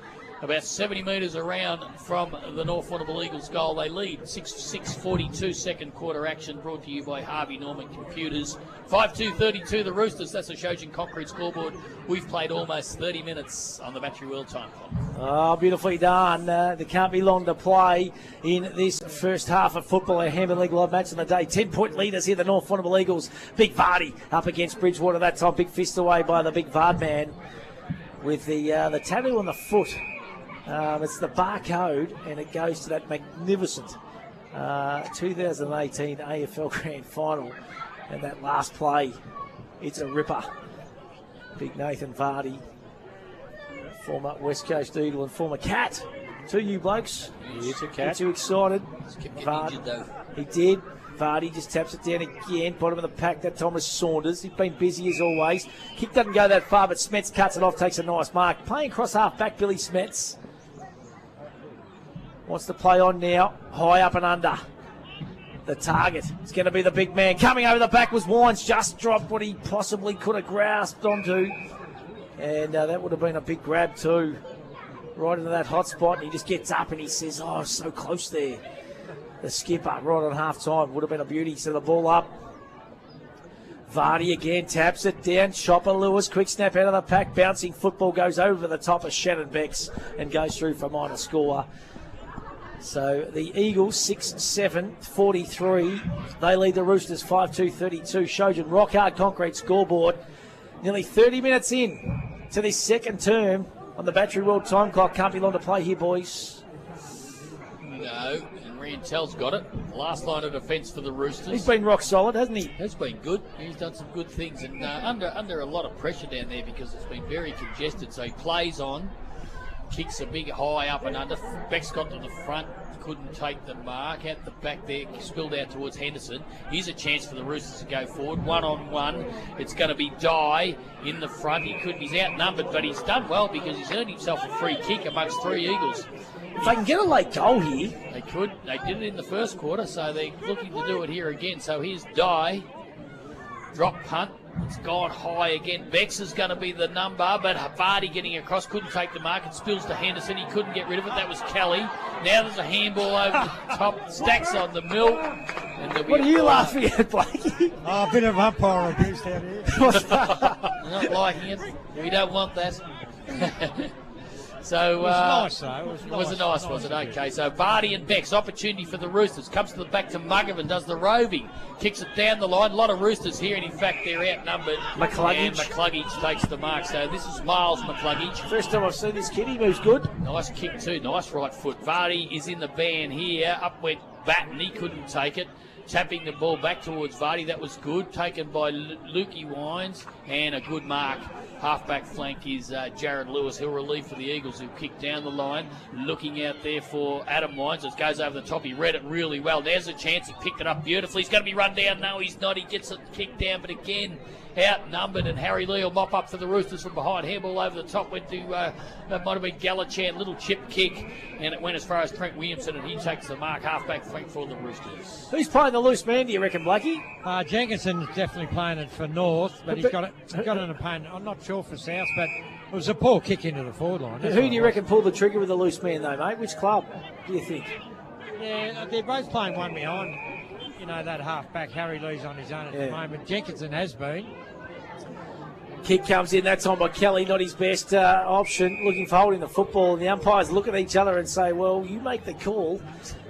about 70 metres around from the North Warrnambool Eagles goal. They lead 6:42 second quarter action, brought to you by Harvey Norman Computers. 5:2:32 the Roosters. That's a Shojin Concrete scoreboard. We've played almost 30 minutes on the Battery World Time Clock. Oh, beautifully done. There can't be long to play in this first half of football. A Hampden League live match of the day. 10-point leaders here, the North Warrnambool Eagles. Big Vardy up against Bridgewater that time. Big fist away by the big Vard man with the tattoo on the foot. It's the barcode, and it goes to that magnificent 2018 AFL Grand Final. And that last play, it's a ripper. Big Nathan Vardy, former West Coast Eagle and former Cat. Two you blokes. It's a Cat. Too excited. Injured, though. He did. Vardy just taps it down again. Bottom of the pack, that time was Saunders. He's been busy as always. Kick doesn't go that far, but Smets cuts it off, takes a nice mark. Playing cross half back, Billy Smets. Wants to play on now. High up and under. The target. It's going to be the big man. Coming over the back was Wines. Just dropped what he possibly could have grasped onto. And that would have been a big grab too. Right into that hot spot. And he just gets up and he says, oh, so close there. The skipper right on half time. Would have been a beauty. So the ball up. Vardy again taps it down. Chopper Lewis. Quick snap out of the pack. Bouncing football goes over the top of Shannon Becks and goes through for a minor score. So the Eagles 6-7-43. They lead the Roosters 5-2-32. Shojin Rock Hard Concrete scoreboard. Nearly 30 minutes in to this second term on the Battery World Time Clock. Can't be long to play here, boys. No, and Rientel's got it. Last line of defence for the Roosters. He's been rock solid, hasn't he? Has been good. He's done some good things, and under a lot of pressure down there because it's been very congested. So he plays on. Kicks a big high up and under. Beck's got to the front, couldn't take the mark. At the back there, spilled out towards Henderson. Here's a chance for the Roosters to go forward. 1-on-1. It's going to be Dye in the front. He's outnumbered, but he's done well because he's earned himself a free kick amongst three Eagles. If they can get a late goal here. They could. They did it in the first quarter, so they're looking to do it here again. So here's Dye. Drop punt. It's gone high again. Bex is going to be the number, but Vardy getting across, couldn't take the mark. It spills to Henderson. He couldn't get rid of it. That was Kelly. Now there's a handball over the top. Stacks on the milk. And what are you laughing at, Blakey? Oh, a bit of umpire abuse down here. Not liking it. We don't want that. So, it was nice, though. It was nice, was it? Okay, so Vardy and Beck's opportunity for the Roosters. Comes to the back to Muggovan, does the roving. Kicks it down the line. A lot of Roosters here, and in fact, they're outnumbered. And McCluggage takes the mark. So this is Miles McCluggage. First time I've seen this kid. He moves good. Nice kick, too. Nice right foot. Vardy is in the van here. Up went Batten. He couldn't take it. Tapping the ball back towards Vardy. That was good. Taken by Lukey Wines. And a good mark. Half-back flank is Jared Lewis. He'll relieve for the Eagles who kick down the line. Looking out there for Adam Wines. It goes over the top. He read it really well. There's a chance. He picked it up beautifully. He's going to be run down. No, he's not. He gets it kicked down. But again, outnumbered. And Harry Lee will mop up for the Roosters from behind. Handball over the top. Went to, that might have been Gallichan. Little chip kick. And it went as far as Trent Williamson. And he takes the mark. Half-back flank for the Roosters. Who's playing the loose man, do you reckon, Blakey? Jenkinson's definitely playing it for North, but he's got an opponent. I'm not sure for South, but it was a poor kick into the forward line. Who do you reckon pulled the trigger with the loose man, though, mate? Which club do you think? Yeah, they're both playing one behind. You know, that half-back. Harry Lee's on his own at the moment. Jenkinson has been. Kick comes in that time by Kelly, not his best option. Looking for holding the football, and the umpires look at each other and say, well, you make the call.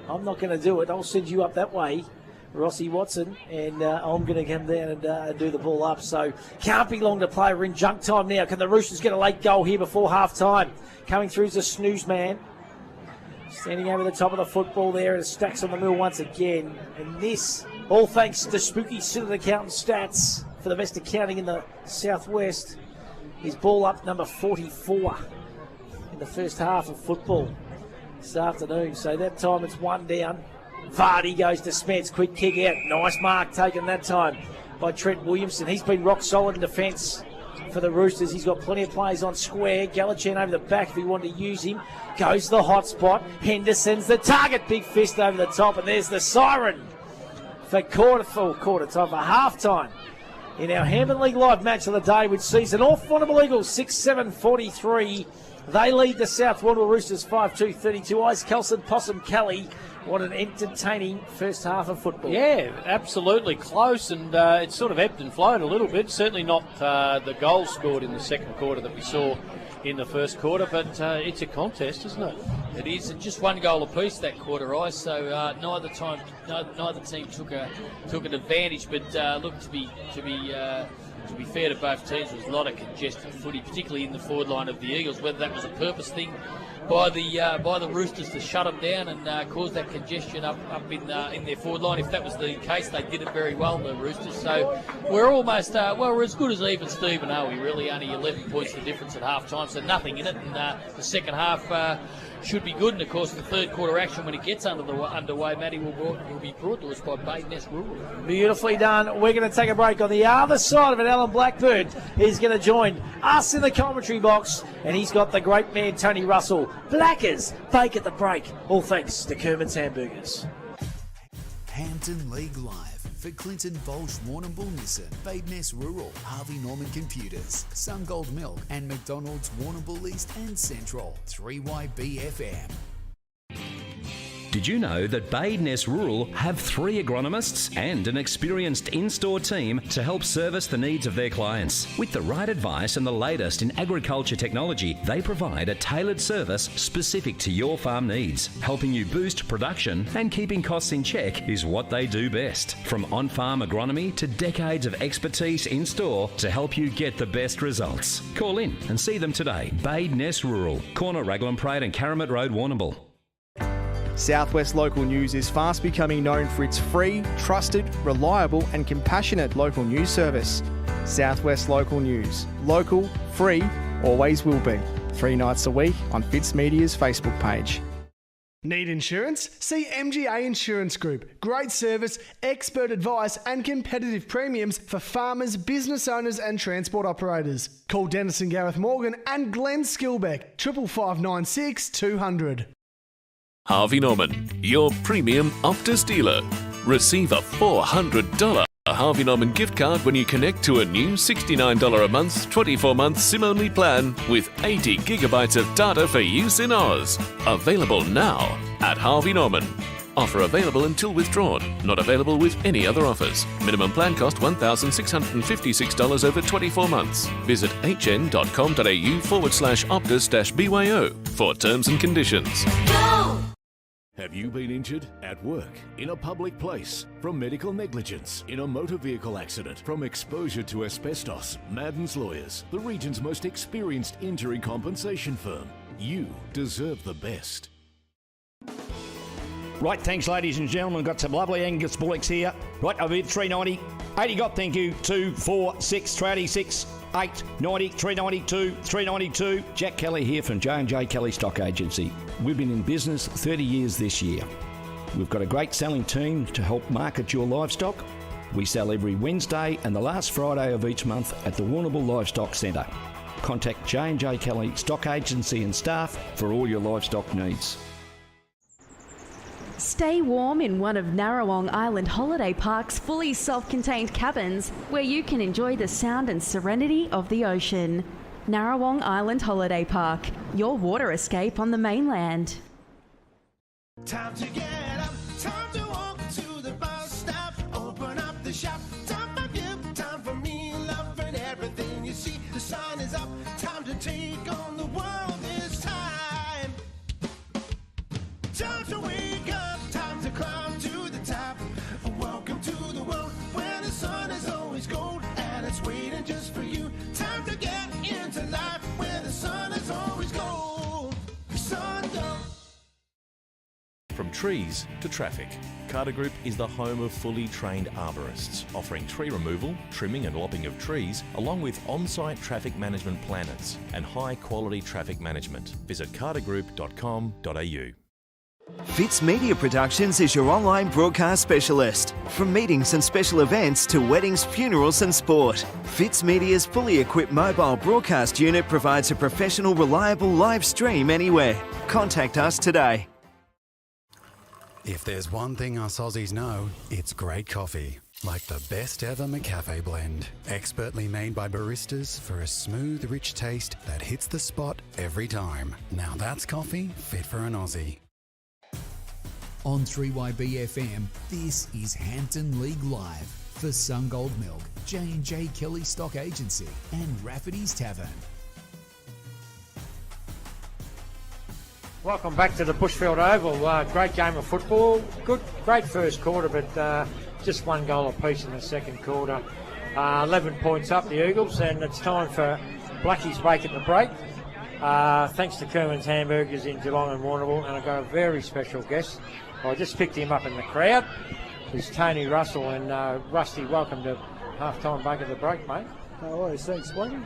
I'm not going to do it. I'll send you up that way, Rossi Watson, and I'm going to come down and do the ball up. So can't be long to play. We're in junk time now. Can the Roosters get a late goal here before half time? Coming through is the snooze man. Standing over the top of the football there, and Stacks on the mill once again. And this, all thanks to Spooky Student Accountant Stats for the best accounting in the southwest, is ball up number 44 in the first half of football this afternoon. So that time it's one down. Vardy goes to Smets, quick kick out. Nice mark taken that time by Trent Williamson. He's been rock solid in defence for the Roosters. He's got plenty of players on square. Gallichan over the back if he wanted to use him. Goes to the hot spot. Henderson's the target. Big fist over the top, and there's the siren for half time in our Hampden League live match of the day, which sees the North Warrnambool Eagles 6-7-43 They lead the South Warrnambool Roosters 5-2, 32 eyes. Kelson Possum Kelly. What an entertaining first half of football. Yeah, absolutely close, and it sort of ebbed and flowed a little bit. Certainly not the goals scored in the second quarter that we saw in the first quarter, but it's a contest, isn't it? It is, and just one goal apiece that quarter, Ice. So neither team took an advantage. But look, to be fair to both teams, there was a lot of congested footy, particularly in the forward line of the Eagles. Whether that was a purpose thing by the Roosters to shut them down and cause that congestion up in their forward line. If that was the case, they did it very well, the Roosters. So we're almost we're as good as even Stephen, are we? Really, only 11 points the difference at half time, so nothing in it. And the second half should be good. And of course, the third quarter action, when it gets underway, Matty, will be brought to us by Badeness Rural. Beautifully done. We're going to take a break. On the other side of it, Alan Blackburn is going to join us in the commentary box, and he's got the great man Tony Russell. Blackers bake at the break. All thanks to Kerman's Hamburgers. Hampden League Live for Clinton Bolsch, Warrnambool Nissan, Badeness Rural, Harvey Norman Computers, Sungold Milk, and McDonald's Warrnambool East and Central. 3YBFM. Did you know that Badeness Rural have 3 agronomists and an experienced in-store team to help service the needs of their clients? With the right advice and the latest in agriculture technology, they provide a tailored service specific to your farm needs. Helping you boost production and keeping costs in check is what they do best. From on-farm agronomy to decades of expertise in-store to help you get the best results. Call in and see them today. Badeness Rural, corner Raglan Parade and Caramit Road, Warrnambool. Southwest Local News is fast becoming known for its free, trusted, reliable and compassionate local news service. Southwest Local News. Local, free, always will be. 3 nights a week on Fitzmedia's Facebook page. Need insurance? See MGA Insurance Group. Great service, expert advice and competitive premiums for farmers, business owners and transport operators. Call Dennis and Gareth Morgan and Glenn Skilbeck, 55596 200. Harvey Norman, your premium Optus dealer. Receive a $400 Harvey Norman gift card when you connect to a new $69 a month, 24-month SIM-only plan with 80 gigabytes of data for use in Oz. Available now at Harvey Norman. Offer available until withdrawn. Not available with any other offers. Minimum plan cost $1,656 over 24 months. Visit hn.com.au/Optus-BYO for terms and conditions. Go! Have you been injured at work, in a public place, from medical negligence, in a motor vehicle accident, from exposure to asbestos? Madden's Lawyers, the region's most experienced injury compensation firm. You deserve the best. Right, thanks ladies and gentlemen, got some lovely Angus bullocks here. Right, over here, 390. 80 got, thank you. 2, 4, 6, 386, 8, 90, 392, 392. Jack Kelly here from J&J Kelly Stock Agency. We've been in business 30 years this year. We've got a great selling team to help market your livestock. We sell every Wednesday and the last Friday of each month at the Warrnambool Livestock Centre. Contact J&J Kelly Stock Agency and staff for all your livestock needs. Stay warm in one of Narrawong Island Holiday Park's fully self-contained cabins where you can enjoy the sound and serenity of the ocean. Narrawong Island Holiday Park, your water escape on the mainland. Time to get up, time to walk to the bus stop, open up the shop, time for you, time for me, love and everything you see. The sun is up, time to take on the world this time. Time to wake up, time to climb to the top. Welcome to the world where the sun is always gold and it's waiting just for you. Time to get into life where the sun is always gold. Sun gold. From trees to traffic, Carter Group is the home of fully trained arborists, offering tree removal, trimming and lopping of trees, along with on-site traffic management planners and high-quality traffic management. Visit cartergroup.com.au. Fitz Media Productions is your online broadcast specialist. From meetings and special events to weddings, funerals and sport, Fitz Media's fully equipped mobile broadcast unit provides a professional, reliable live stream anywhere. Contact us today. If there's one thing us Aussies know, it's great coffee. like the best ever McCafe blend. Expertly made by baristas for a smooth, rich taste that hits the spot every time. Now that's coffee fit for an Aussie. On 3YB-FM, this is Hampden League Live for Sungold Milk, J&J Kelly Stock Agency and Rafferty's Tavern. Welcome back to the Bushfield Oval. Great game of football. Great first quarter, but just one goal apiece in the second quarter. 11 points up, the Eagles, and it's time for Blackie's Bake at the break. Thanks to Kerman's Hamburgers in Geelong and Warrnambool, and I've got a very special guest. I just picked him up in the crowd. It's Tony Russell, and Rusty, welcome to Halftime Bake at the break, mate. No worries, thanks, Blakey.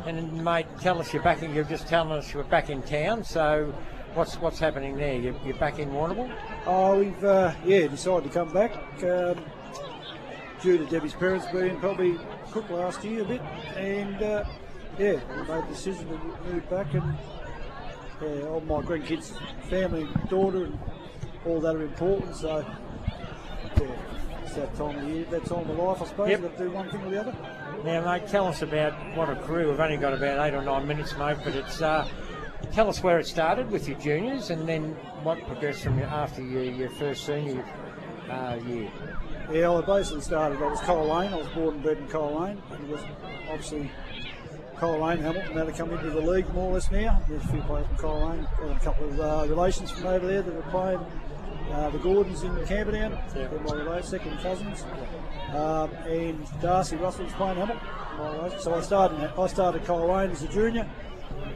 And mate, you're just telling us you're back in town, so what's happening there? You're back in Warrnambool? Oh, we've decided to come back due to Debbie's parents being probably cooked last year a bit, and we made the decision to move back, and all my grandkids, family, daughter, and all that are important. So it's that time of year, that time of life, I suppose. You've got to do one thing or the other. Now, mate, tell us about what a career. We've only got about 8 or 9 minutes, mate, but it's. Tell us where it started with your juniors, and then what progressed from after your first senior year. Yeah, I basically started. I was Coleraine. I was born and bred in Coleraine, and it was obviously Coleraine, Hamilton, now to come into the league more or less now. There's a few players from Coleraine, got a couple of relations from over there that are playing. The Gordons in Camperdown, they're my relations, second cousins, and Darcy Russell's playing Hamilton. So I started Coleraine as a junior,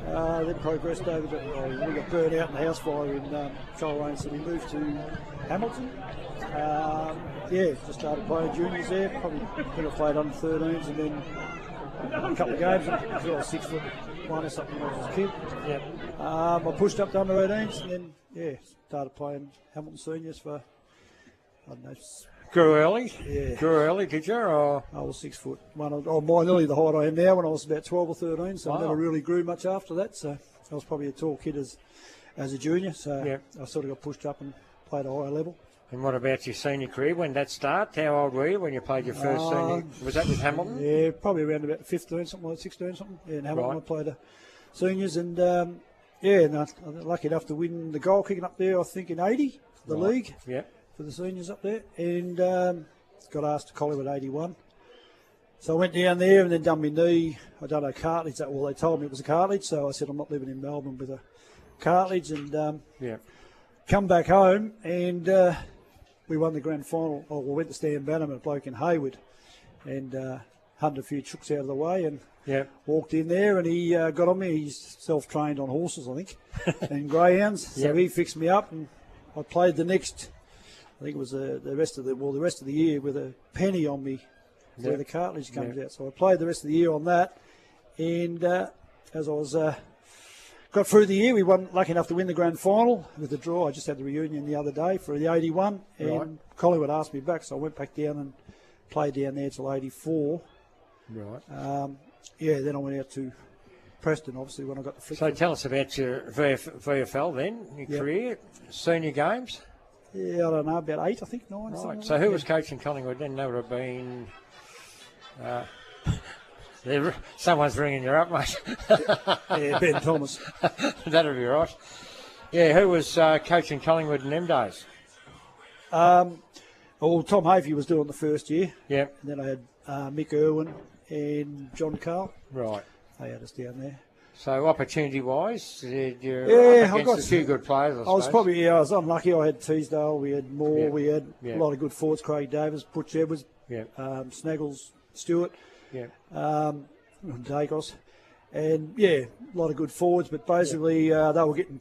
then progressed over to. We got burnt out in the house fire in Coleraine, so we moved to Hamilton. Just started playing juniors there. Probably could have played under 13s, and then a couple of games. I was 6'1" or something when I was a kid. I pushed up to under 18s, and then started playing Hamilton seniors for, I don't know. Grew early? Yeah. Grew early, did you? Or? I was 6'1". Nearly the height I am now when I was about 12 or 13, so I never really grew much after that. So I was probably a tall kid as a junior, so I sort of got pushed up and played a higher level. And what about your senior career? When did that start? How old were you when you played your first senior? Was that with Hamilton? Yeah, probably around about 15, something like 16, something. Yeah, in Hamilton I played the seniors, and I'm lucky enough to win the goal kicking up there, I think, in 80, the league. Yeah. For the seniors up there, and got asked to Collingwood 81. So I went down there and then done my knee. I done a cartilage. They told me it was a cartilage, so I said I'm not living in Melbourne with a cartilage, and come back home, and we won the grand final. We went to Stan Bannerman, a bloke in Hayward, and hunted a few chooks out of the way, and walked in there, and he got on me. He's self-trained on horses, I think, and greyhounds. So he fixed me up, and I played the next. I think it was the rest of the year with a penny on me where the cartilage comes out. So I played the rest of the year on that, and as I was got through the year, we won. Lucky enough to win the grand final with the draw. I just had the reunion the other day for the 81, and Collingwood asked me back, so I went back down and played down there till 84. Right. Then I went out to Preston, obviously, when I got the flick. So tell us about your VFL then, your career, senior games. Yeah, I don't know, about 8, I think, 9. Right. So who was coaching Collingwood then? That would have been. Someone's ringing you up, mate. Ben Thomas. That'll be right. Yeah, who was coaching Collingwood in them days? Tom Hafey was doing the first year. Yeah. And then I had Mick Irwin and John Carl. Right. They had us down there. So opportunity-wise, you're up against a few good players, I suppose. I was unlucky. I had Teasdale, we had Moore, we had a lot of good forwards, Craig Davis, Butch Edwards, Snaggles, Stewart, Dacos, and a lot of good forwards. But basically, they were getting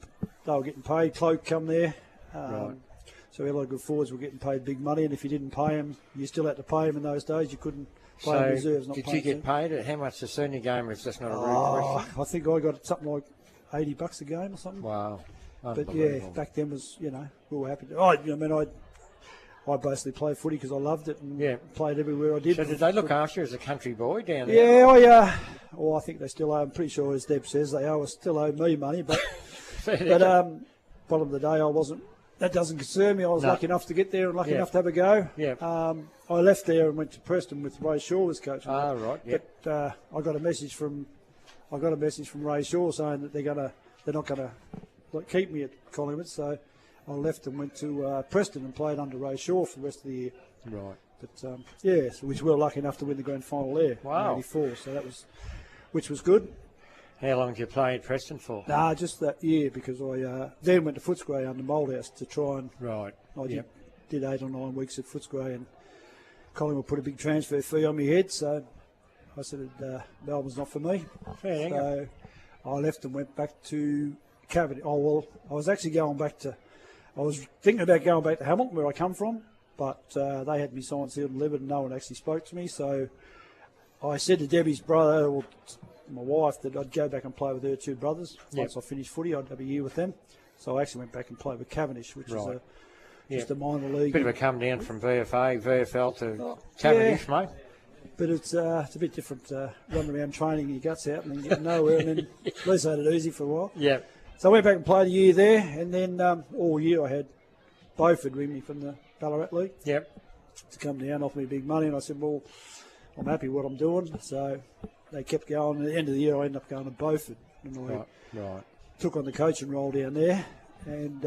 paid. Cloak come there, so we had a lot of good forwards. Were getting paid big money, and if you didn't pay them, you still had to pay them in those days. You couldn't. So did you get paid at how much a senior game, if that's not a rude question? I think I got something like $80 a game or something. Wow. But back then was, we were happy to. I basically played footy because I loved it and played everywhere I did. So did they look after you as a country boy down there? Yeah, I think they still owe. I'm pretty sure, as Deb says, they still owe me money. But bottom of the day, I wasn't that doesn't concern me. I was No. lucky enough to get there and lucky Yeah. enough to have a go. Yeah. I left there and went to Preston with Ray Shaw as coach. Ah, right. Yeah. But I got a message from Ray Shaw saying that they're not gonna keep me at Collingwood. So I left and went to Preston and played under Ray Shaw for the rest of the year. Right. But so we were lucky enough to win the grand final there. Wow. In '84. So which was good. How long did you play at Preston for? Nah, just that year because I then went to Footscray under Moldhouse to try and. Right. I did 8 or 9 weeks at Footscray and Collingwood put a big transfer fee on my head, so I said Melbourne's not for me. Fair so I left and went back to Cavendish. Oh well, I was actually I was thinking about going back to Hamilton where I come from, but they had me signed, sealed and delivered and no one actually spoke to me, so I said to Debbie's brother, or my wife, that I'd go back and play with her 2 brothers. Once I finished footy, I'd have a year with them. So I actually went back and played with Cavendish, which is just a minor league. Bit of a come down from VFL to Cavendish, mate. But it's a bit different running around training your guts out and then getting nowhere. And then at least I had it easy for a while. Yeah. So I went back and played a year there, and then all year I had Beaufort ring me from the Ballarat League. Yep. To come down, offer me big money, and I said, well, I'm happy with what I'm doing. So they kept going. At the end of the year, I ended up going to Beaufort. And I took on the coaching role down there and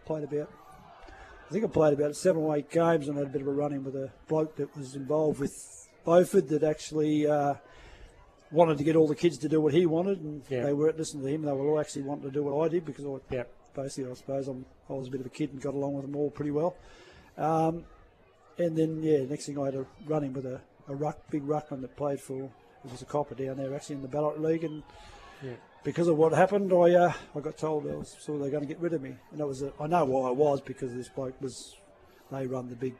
played about 7 or 8 games and had a bit of a run-in with a bloke that was involved with Beaufort that actually wanted to get all the kids to do what he wanted, and they weren't listening to him. They were all actually wanting to do what I did because basically, I suppose, I was a bit of a kid and got along with them all pretty well. And then, next thing I had a run-in with a big ruckman that played for, it was a copper down there actually in the Ballarat League, and because of what happened, I got told they were going to get rid of me, and I know why I was, because this bloke they run the big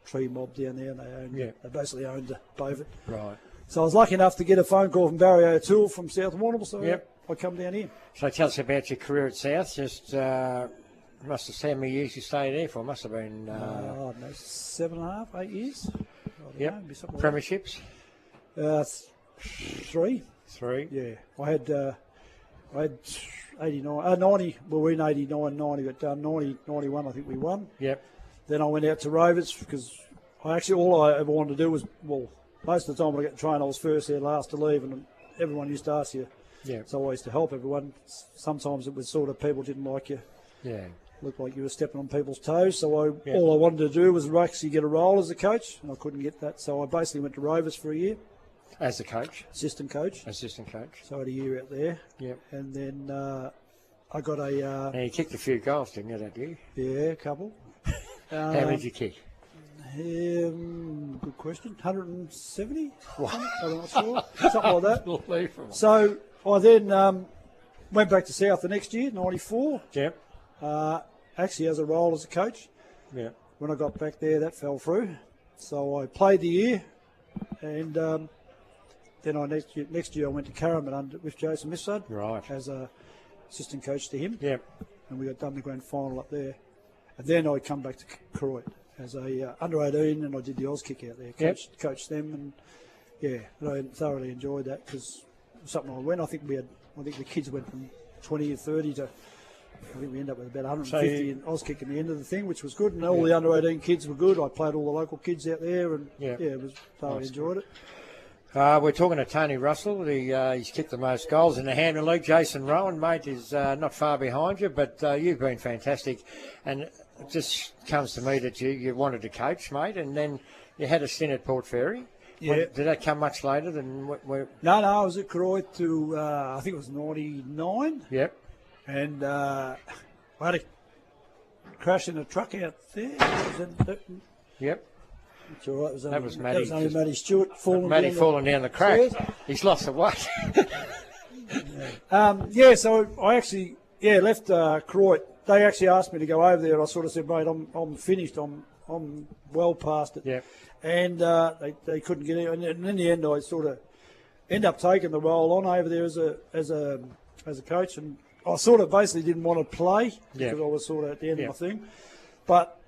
tree mob down there, and they basically owned the Beaufort. Right. So I was lucky enough to get a phone call from Barry O'Toole from South Warrnambool, so I come down here. So tell us about your career at South. Just must have how many years you stayed there for? Must have been 7.5, 8 years. Yep. Premierships. 3. 3. Yeah. I had 89, 90. Well, we're in 89, 90, but 90, 91, I think we won. Yep. Then I went out to Rovers because all I ever wanted to do was, most of the time when I get to train, I was first there, last to leave, and everyone used to ask you. Yeah. So I used to help everyone. Sometimes it was sort of people didn't like you. Yeah. Looked like you were stepping on people's toes. So all I wanted to do was actually get a role as a coach, and I couldn't get that. So I basically went to Rovers for a year. As a coach? Assistant coach. So I had a year out there. Yep. And then I got a... Now you kicked a few goals, didn't you, that year? Yeah, a couple. How many did you kick? Good question. 170? I'm not sure. Something like that. So I then went back to South the next year, 94. Yep. Actually as a role as a coach. Yeah. When I got back there, that fell through. So I played the year, and then next year I went to Caraman with Jason Mifsud as a assistant coach to him. Yep. And we got done the grand final up there. And then I come back to Croydon as a under 18, and I did the Oz kick out there. Coached them, and I thoroughly enjoyed that because something I went. I think the kids went from 20 or 30 to. I think we ended up with about 150 in Oz kick at the end of the thing, which was good. And all the under 18 kids were good. I played all the local kids out there, and it was thoroughly enjoyed it. We're talking to Tony Russell. He's kicked the most goals in the Hampden League. Jason Rowan, mate, is not far behind you, but you've been fantastic. And it just comes to me that you wanted to coach, mate, and then you had a stint at Port Fairy. Yeah. Did that come much later than where? No, I was at Croydon to, I think it was 99. Yep. And I had a crash in a truck out there. Yep. It's all right. That was Matty Stewart falling down the crack. He's lost the weight. So I actually left Croydon. They actually asked me to go over there, and I sort of said, mate, I'm finished. I'm well past it. Yep. And they couldn't get it. And in the end, I sort of end up taking the role on over there as a coach, and I sort of basically didn't want to play because I was sort of at the end of my thing. But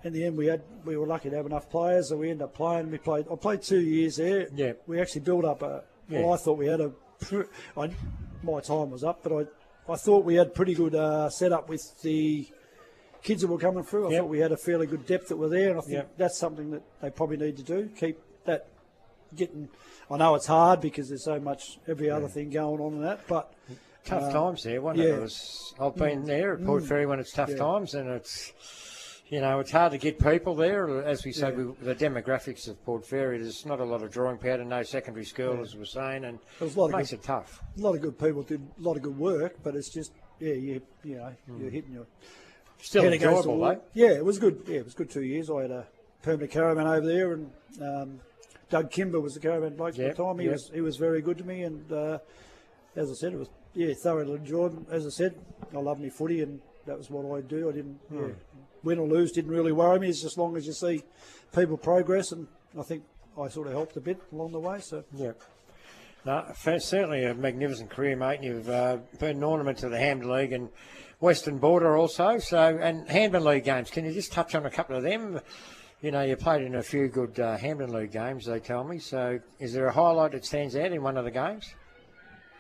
in the end, we were lucky to have enough players, so we ended up playing. I played 2 years there. Yeah. We actually built up I thought we had my time was up, but I thought we had pretty good setup with the kids that were coming through. I thought we had a fairly good depth that were there, and I think that's something that they probably need to do. Keep that getting. I know it's hard because there's so much every other thing going on in that, but tough times there, wasn't it? I've been there at Port Fairy when it's tough times, and it's. It's hard to get people there. As we say, the demographics of Port Fairy, there's not a lot of drawing powder, no secondary school, as we're saying, and it makes it tough. A lot of good people did a lot of good work, but it's just, you're hitting your... Still enjoyable, though. Yeah, it was good. Yeah, it was good 2 years. I had a permanent caravan over there, and Doug Kimber was the caravan bloke at the time. He was very good to me, and as I said, it was, thoroughly enjoyed. As I said, I love me footy, and that was what I do. I didn't... win or lose didn't really worry me, as long as you see people progress, and I think I sort of helped a bit along the way. So certainly a magnificent career, mate. You've been an ornament to the Hampden League and Western Border also. So, and Hampden League games, can you just touch on a couple of them? You played in a few good Hampden League games, they tell me. So, is there a highlight that stands out in one of the games?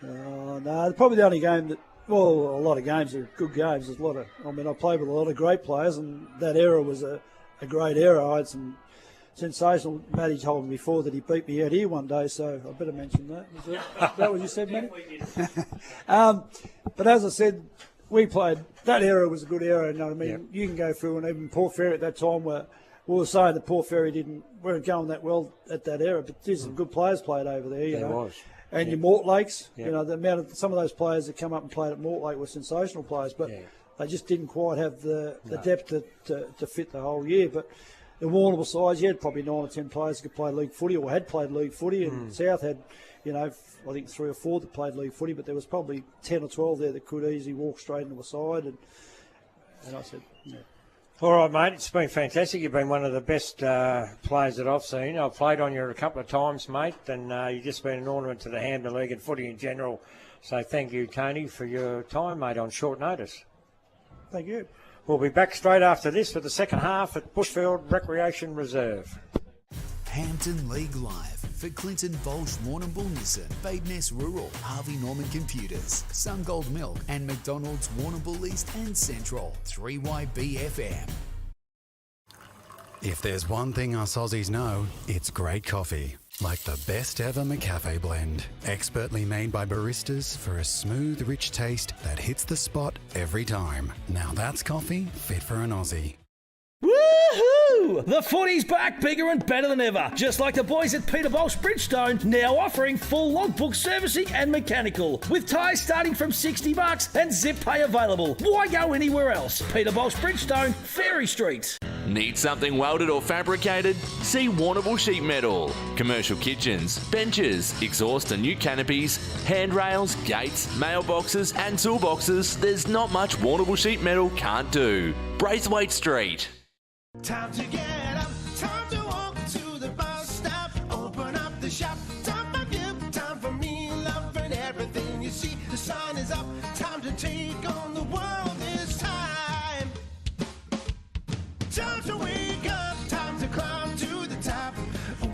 No, probably the only game that. Well, a lot of games are good games. There's a lot of. I mean, I played with a lot of great players, and that era was a great era. I had some sensational. Matty told me before that he beat me out here one day, so I better mention that. Is that what you said, Matty? But as I said, we played. That era was a good era. I mean, you can go through, and even Port Fairy at that time we were saying that Port Fairy weren't going that well at that era, but there's some good players played over there. You know. Was. And your Mortlakes, the amount of some of those players that come up and played at Mortlake were sensational players, but they just didn't quite have the depth to fit the whole year. But the Warrnambool size, you had probably 9 or 10 players who could play league footy or had played league footy, and South had, I think 3 or 4 that played league footy, but there was probably 10 or 12 there that could easily walk straight into a side. And I said, All right, mate. It's been fantastic. You've been one of the best players that I've seen. I've played on you a couple of times, mate, and you've just been an ornament to the Hampden League and footy in general. So thank you, Tony, for your time, mate, on short notice. Thank you. We'll be back straight after this for the second half at Bushfield Recreation Reserve. Hampden League Live for Clinton Bolsh, Warrnambool Nissan, Badeness Rural, Harvey Norman Computers, Sungold Milk, and McDonald's Warrnambool East and Central. 3YBFM. If there's one thing us Aussies know, it's great coffee. Like the best ever McCafe blend. Expertly made by baristas for a smooth, rich taste that hits the spot every time. Now that's coffee fit for an Aussie. Woohoo! The footy's back, bigger and better than ever. Just like the boys at Peter Bosch Bridgestone, now offering full logbook servicing and mechanical. With tyres starting from $60 and zip pay available. Why go anywhere else? Peter Bosch Bridgestone, Ferry Street. Need something welded or fabricated? See Warrnambool Sheet Metal. Commercial kitchens, benches, exhaust and new canopies, handrails, gates, mailboxes and toolboxes. There's not much Warrnambool Sheet Metal can't do. Braithwaite Street. Time to get up, time to walk to the bus stop, open up the shop, time for you, time for me, love and everything you see. The sun is up, time to take on the world this time. Time to wake up, time to climb to the top.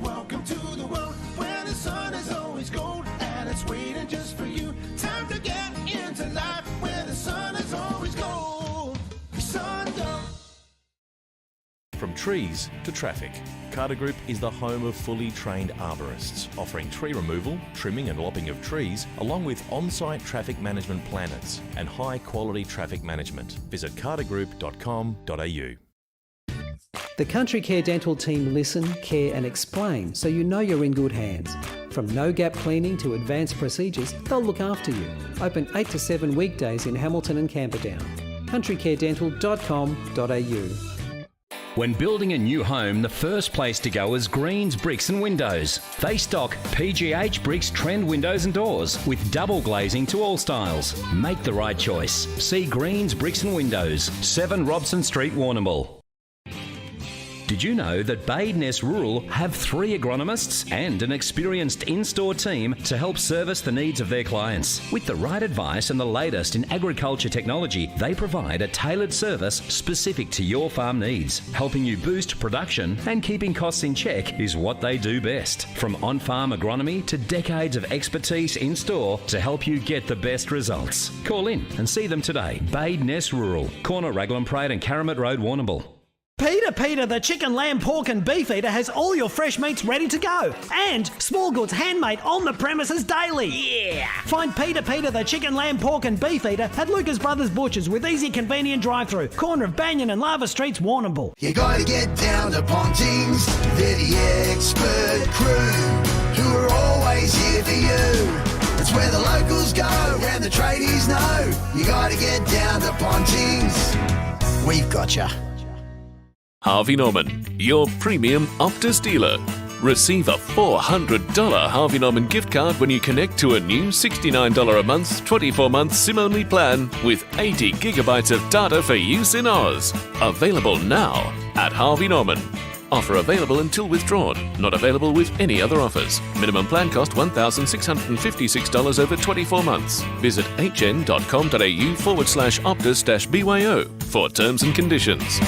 Welcome to the world where the sun is always gold and it's waiting just for you. Time to get into life where the sun is always gold. Sun gold. From trees to traffic, Carter Group is the home of fully trained arborists, offering tree removal, trimming and lopping of trees, along with on-site traffic management planners and high-quality traffic management. Visit cartergroup.com.au. The Country Care Dental team listen, care and explain so you know you're in good hands. From no-gap cleaning to advanced procedures, they'll look after you. Open 8 to 7 weekdays in Hamilton and Camperdown. countrycaredental.com.au. When building a new home, the first place to go is Greens Bricks and Windows. They stock PGH Bricks trend windows and doors with double glazing to all styles. Make the right choice. See Greens Bricks and Windows, 7 Robson Street, Warrnambool. Did you know that Badeness Rural have 3 agronomists and an experienced in-store team to help service the needs of their clients? With the right advice and the latest in agriculture technology, they provide a tailored service specific to your farm needs. Helping you boost production and keeping costs in check is what they do best. From on-farm agronomy to decades of expertise in-store to help you get the best results. Call in and see them today. Badeness Rural, corner Raglan Parade and Caramit Road, Warrnambool. Peter, the chicken, lamb, pork and beef eater has all your fresh meats ready to go. And small goods handmade on the premises daily. Yeah! Find Peter, the chicken, lamb, pork and beef eater at Lucas Brothers Butchers with easy, convenient drive-through. Corner of Banyan and Lava Streets, Warrnambool. You gotta get down to Pontings, they're the expert crew, who are always here for you. It's where the locals go, and the tradies know. You gotta get down to Pontings. We've got ya. Harvey Norman, your premium Optus dealer. Receive a $400 Harvey Norman gift card when you connect to a new $69 a month, 24-month SIM-only plan with 80 gigabytes of data for use in Oz. Available now at Harvey Norman. Offer available until withdrawn. Not available with any other offers. Minimum plan cost $1,656 over 24 months. Visit hn.com.au/Optus-BYO for terms and conditions.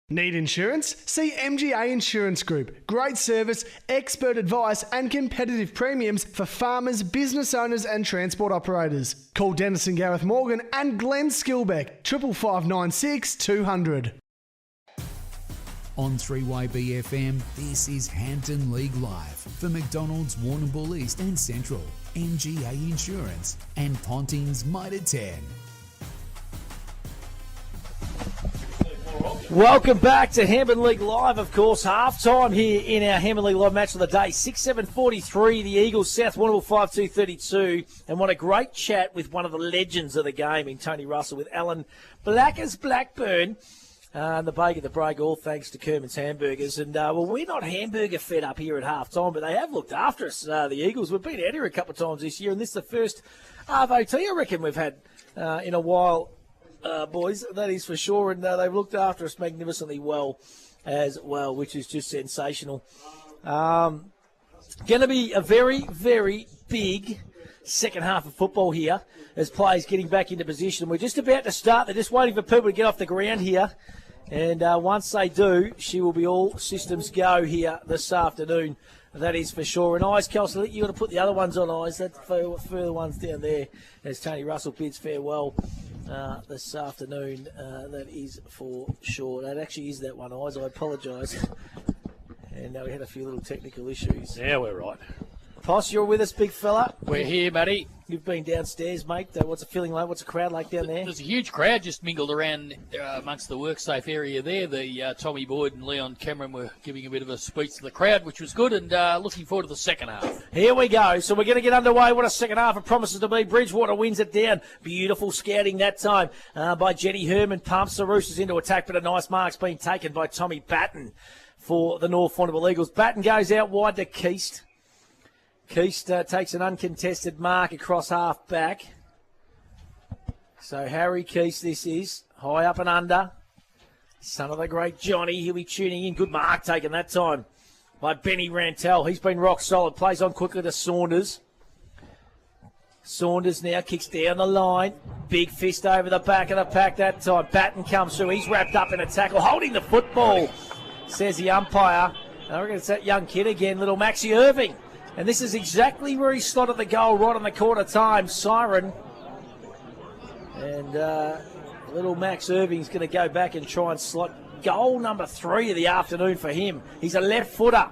Need insurance? See MGA Insurance Group. Great service, expert advice and competitive premiums for farmers, business owners and transport operators. Call Dennis and Gareth Morgan and Glenn Skilbeck, 55596 200. On 3YBFM, this is Hampden League Live for McDonald's, Warrnambool East and Central, MGA Insurance and Pontings Mitre 10. Welcome back to Hampden League Live, of course. Half-time here in our Hampden League Live match of the day. 6-7-43, the Eagles, South Warrnambool 5-2-32. And what a great chat with one of the legends of the game in Tony Russell with Alan Black as Blackburn. And the bake at the break, all thanks to Kerman's Hamburgers. And, well, we're not hamburger fed up here at half-time, but they have looked after us, the Eagles. We've been out here a couple of times this year, and this is the first RVT I reckon we've had in a while. Boys, that is for sure, and they've looked after us magnificently well as well, which is just sensational. Going to be a very, very big second half of football here as players getting back into position. We're just about to start. They're just waiting for people to get off the ground here, and once they do, she will be all systems go here this afternoon. That is for sure. And Eyes, Kelsey, you got to put the other ones on Eyes. That further ones down there as Tony Russell bids farewell this afternoon. That is for sure. That actually is that one, Eyes. I apologise. And we had a few little technical issues. Yeah, we're right. Poss, you're with us, big fella. We're here, Matty. You've been downstairs, mate. What's it feeling like? What's the crowd like down there? There's a huge crowd just mingled around amongst the WorkSafe area there. The Tommy Boyd and Leon Cameron were giving a bit of a speech to the crowd, which was good, and looking forward to the second half. Here we go. So we're going to get underway. What a second half it promises to be. Bridgewater wins it down. Beautiful scouting that time by Jenny Herman. Pumps the Roosters into attack, but a nice mark's been taken by Tommy Batten for the North Warrnambool Eagles. Batten goes out wide to Keast. Keast takes an uncontested mark across half back. So Harry Keast, this is high up and under. Son of the great Johnny, he'll be tuning in. Good mark taken that time by Benny Rantel. He's been rock solid. Plays on quickly to Saunders. Saunders now kicks down the line. Big fist over the back of the pack that time. Batten comes through. He's wrapped up in a tackle. Holding the football, says the umpire. I reckon it's that young kid again, little Maxie Irving. And this is exactly where he slotted the goal, right on the quarter time. Siren. And little Max Irving's going to go back and try and slot goal number 3 of the afternoon for him. He's a left footer.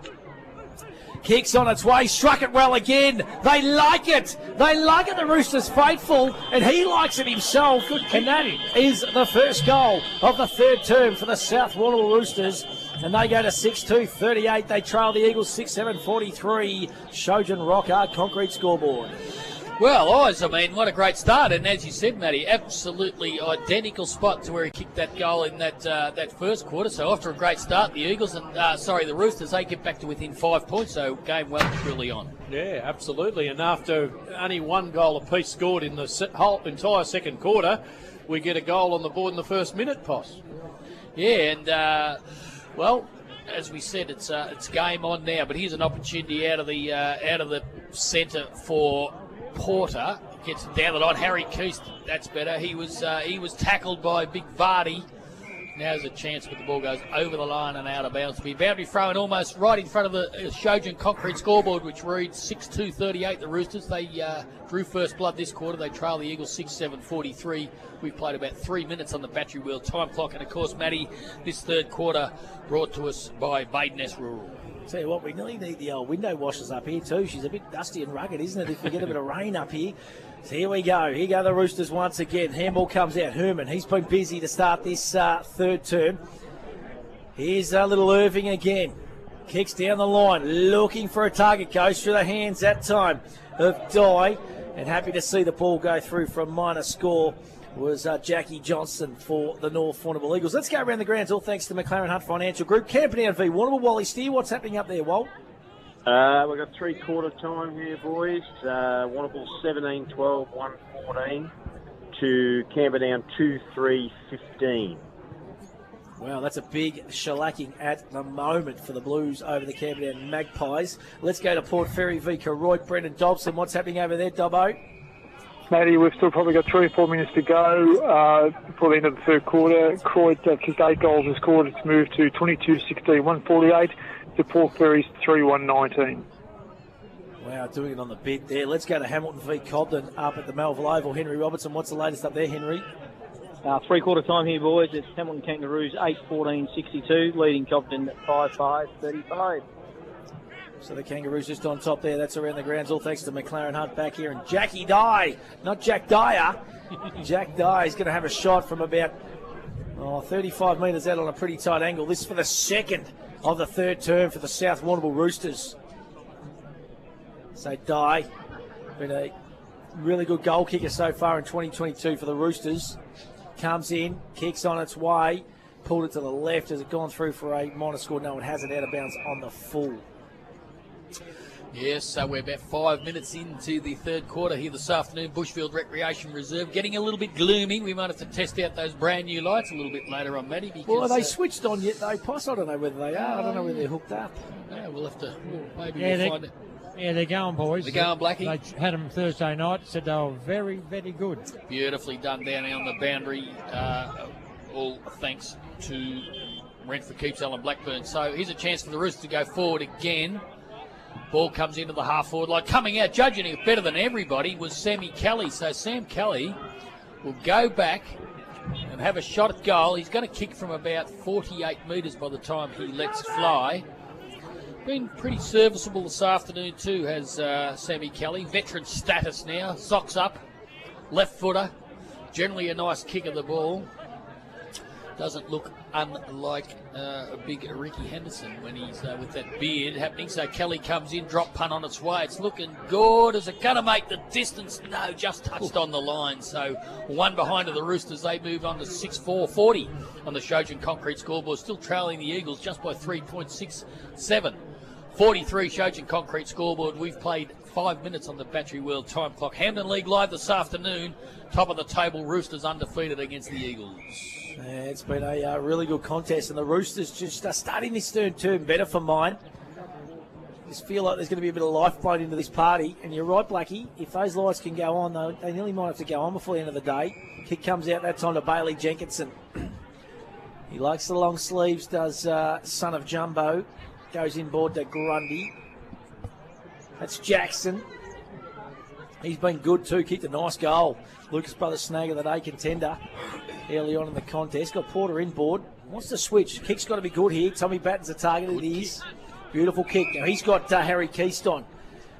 Kicks on its way, struck it well again. They like it. They like it, the Roosters faithful, and he likes it himself. And that is the first goal of the third term for the South Warrnambool Roosters. And they go to 6-2-38. They trail the Eagles 6-7-43. Shojan Rock concrete scoreboard. Well, Oz, I mean, what a great start. And as you said, Matty, absolutely identical spot to where he kicked that goal in that first quarter. So after a great start, the Eagles and, the Roosters, they get back to within 5 points. So game well and truly on. Yeah, absolutely. And after only one goal apiece scored in the whole entire second quarter, we get a goal on the board in the first minute, Poss. Yeah, and Well, as we said, it's game on now. But here's an opportunity out of the centre for Porter. Gets it down the line. Harry Keast, that's better. He was tackled by Big Vardy. Now's a chance, but the ball goes over the line and out of bounds. Be boundary thrown almost right in front of the Shojan concrete scoreboard, which reads 6-2-38. The Roosters, they drew first blood this quarter. They trail the Eagles 6-7-43. We've played about 3 minutes on the Battery Wheel time clock. And, of course, Matty, this third quarter brought to us by Badeness Rural. Tell you what, we really need the old window washers up here too. She's a bit dusty and rugged, isn't it, if we get a bit of rain up here. So here we go. Here go the Roosters once again. Handball comes out. Herman, he's been busy to start this third term. Here's little Irving again. Kicks down the line, looking for a target. Goes through the hands that time of Dye. And happy to see the ball go through from minor score was Jackie Johnson for the North Warrnambool Eagles. Let's go around the grounds, all thanks to McLaren Hunt Financial Group. Camperdown v Warrnambool. Wally Steer, what's happening up there, Walt? We've got three-quarter time here, boys. Warrnambool 17-12, 1-14 to Camperdown 2-3-15. Wow, that's a big shellacking at the moment for the Blues over the Camperdown Magpies. Let's go to Port Fairy v Koroit. Brendan Dobson, what's happening over there, Dobbo? Matty, we've still probably got 3 or 4 minutes to go before the end of the third quarter. Croyd kicked 8 goals and scored. It's moved to 22-16, 148 to Port Fairy's 3-1-19. Wow, doing it on the bit there. Let's go to Hamilton v Cobden up at the Melville Oval. Henry Robertson, what's the latest up there, Henry? Three-quarter time here, boys. It's Hamilton Kangaroos 8-14-62, leading Cobden 5-5-35. So the Kangaroos just on top there. That's around the grounds, all thanks to McLaren Hunt back here. And Jackie Dye, not Jack Dyer. Jack Dye is going to have a shot from about 35 metres out on a pretty tight angle. This is for the second of the third term for the South Warrnambool Roosters. So Dye, been a really good goal kicker so far in 2022 for the Roosters. Comes in, kicks on its way, pulled it to the left. Has it gone through for a minor score? No, it hasn't. Out of bounds on the full. Yes, so we're about 5 minutes into the third quarter here this afternoon. Bushfield Recreation Reserve getting a little bit gloomy. We might have to test out those brand new lights a little bit later on, Matty. Because, well, are they switched on yet, though, Poss? I don't know whether they are. I don't know whether they're hooked up. No, we'll have to. Maybe Yeah, we'll find it. Yeah, they're going, boys. They're going, Blackie. They had them Thursday night, said they were very, very good. Beautifully done down on the boundary, all thanks to Renfrew, Keepsell and Blackburn. So here's a chance for the Roosters to go forward again. Ball comes into the half-forward line. Coming out, judging it better than everybody, was Sammy Kelly. So Sam Kelly will go back and have a shot at goal. He's going to kick from about 48 metres by the time he lets fly. Been pretty serviceable this afternoon too, has Sammy Kelly. Veteran status now, socks up, left footer. Generally a nice kick of the ball. Doesn't look unlike a big Ricky Henderson when he's with that beard happening. So Kelly comes in, drop punt on its way. It's looking good. Is it going to make the distance? No, just touched on the line. So one behind of the Roosters. They move on to 6-4-40 on the Shojan Concrete scoreboard. Still trailing the Eagles just by 3.67. 43 Shojan Concrete scoreboard. We've played 5 minutes on the Battery World time clock. Hampden League live this afternoon. Top of the table, Roosters undefeated against the Eagles. Yeah, it's been a really good contest, and the Roosters just starting this third term better for mine. Just feel like there's going to be a bit of lifeblood into this party, and you're right, Blackie. If those lights can go on, they nearly might have to go on before the end of the day. Kick comes out that time to Bailey Jenkinson. He likes the long sleeves, does son of Jumbo. Goes inboard to Grundy. That's Jackson. He's been good too. Kicked a nice goal. Lucas Brothers snag of the day contender early on in the contest. Got Porter inboard. Wants to switch. Kick's got to be good here. Tommy Batten's a target. It is. Beautiful kick. Now he's got Harry Keast on.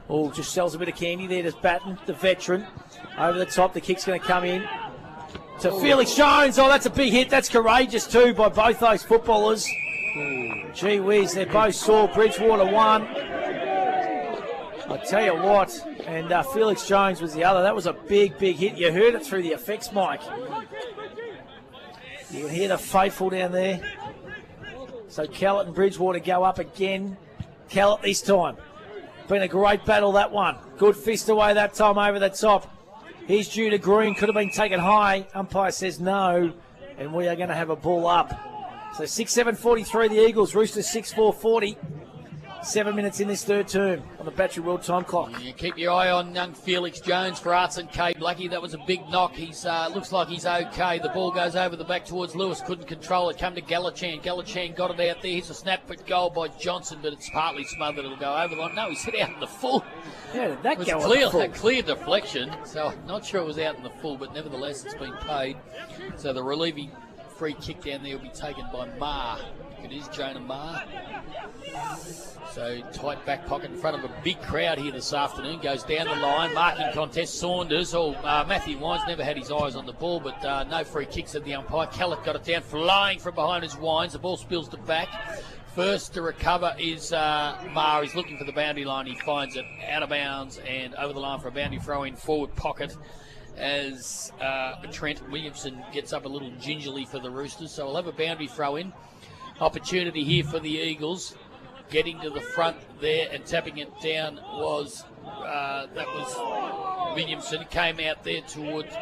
Oh, just sells a bit of candy there. There's Batten, the veteran. Over the top. The kick's going to come in to Felix Jones. Oh, that's a big hit. That's courageous too by both those footballers. Gee whiz, they're both sore. Bridgewater won. I tell you what, and Felix Jones was the other. That was a big, big hit. You heard it through the effects mic. You can hear the faithful down there. So Kellett and Bridgewater go up again. Kellett this time. Been a great battle, that one. Good fist away that time over the top. Here's due to Green. Could have been taken high. Umpire says no. And we are going to have a ball up. So 6-7-43 the Eagles, Roosters 6-4-40. 7 minutes in this third term on the Battery World time clock. Yeah, keep your eye on young Felix Jones for Arts and K. Blackie. That was a big knock. He's looks like he's okay. The ball goes over the back towards Lewis. Couldn't control it. Come to Galachan. Galachan got it out there. Here's a snap at goal by Johnson, but it's partly smothered. It'll go over the line. No, he's hit out in the full. Yeah, did that It was go clear, on the full? a clear deflection. So I'm not sure it was out in the full, but nevertheless it's been paid. So the relieving free kick down there will be taken by Marr. It is Jonah Marr. So tight back pocket in front of a big crowd here this afternoon. Goes down the line, marking contest. Saunders, Matthew Wines never had his eyes on the ball, but no free kicks at the umpire. Kellett got it down, flying from behind his Wines. The ball spills to back. First to recover is Marr. He's looking for the boundary line. He finds it out of bounds and over the line for a boundary throw in forward pocket as Trent Williamson gets up a little gingerly for the Roosters. So we'll have a boundary throw in. Opportunity here for the Eagles. Getting to the front there and tapping it down was Williamson. Came out there towards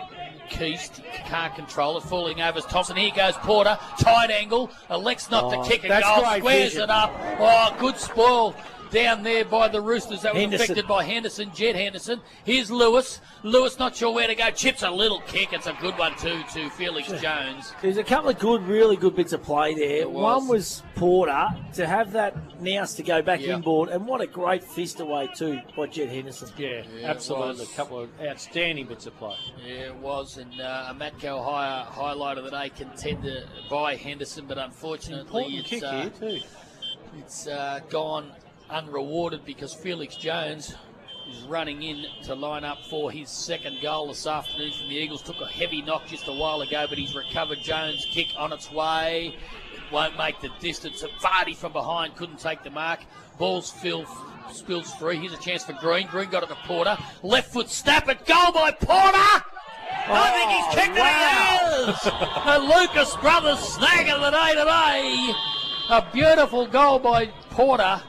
Keast. Can't control it. Falling over is Thompson. Here goes Porter. Tight angle. Elects not to kick a goal. Squares it up. Oh, good spoil down there by the Roosters. That was affected by Henderson. Jed Henderson. Here's Lewis. Lewis not sure where to go. Chips a little kick. It's a good one too to Felix Jones. There's a couple of really good bits of play there. One was Porter to have that nous to go back inboard, and what a great fist away too by Jed Henderson. Yeah, absolutely. A couple of outstanding bits of play. Yeah, it was, and a Matco highlight of the day contended by Henderson, but unfortunately it's gone unrewarded because Felix Jones is running in to line up for his second goal this afternoon from the Eagles. Took a heavy knock just a while ago, but he's recovered. Jones' kick on its way. Won't make the distance. Vardy from behind couldn't take the mark. Ball spills free. Here's a chance for Green. Green got it to Porter. Left foot snap at goal by Porter. I think he's kicked it. He has. The Lucas brothers snagging the day today. A beautiful goal by Porter.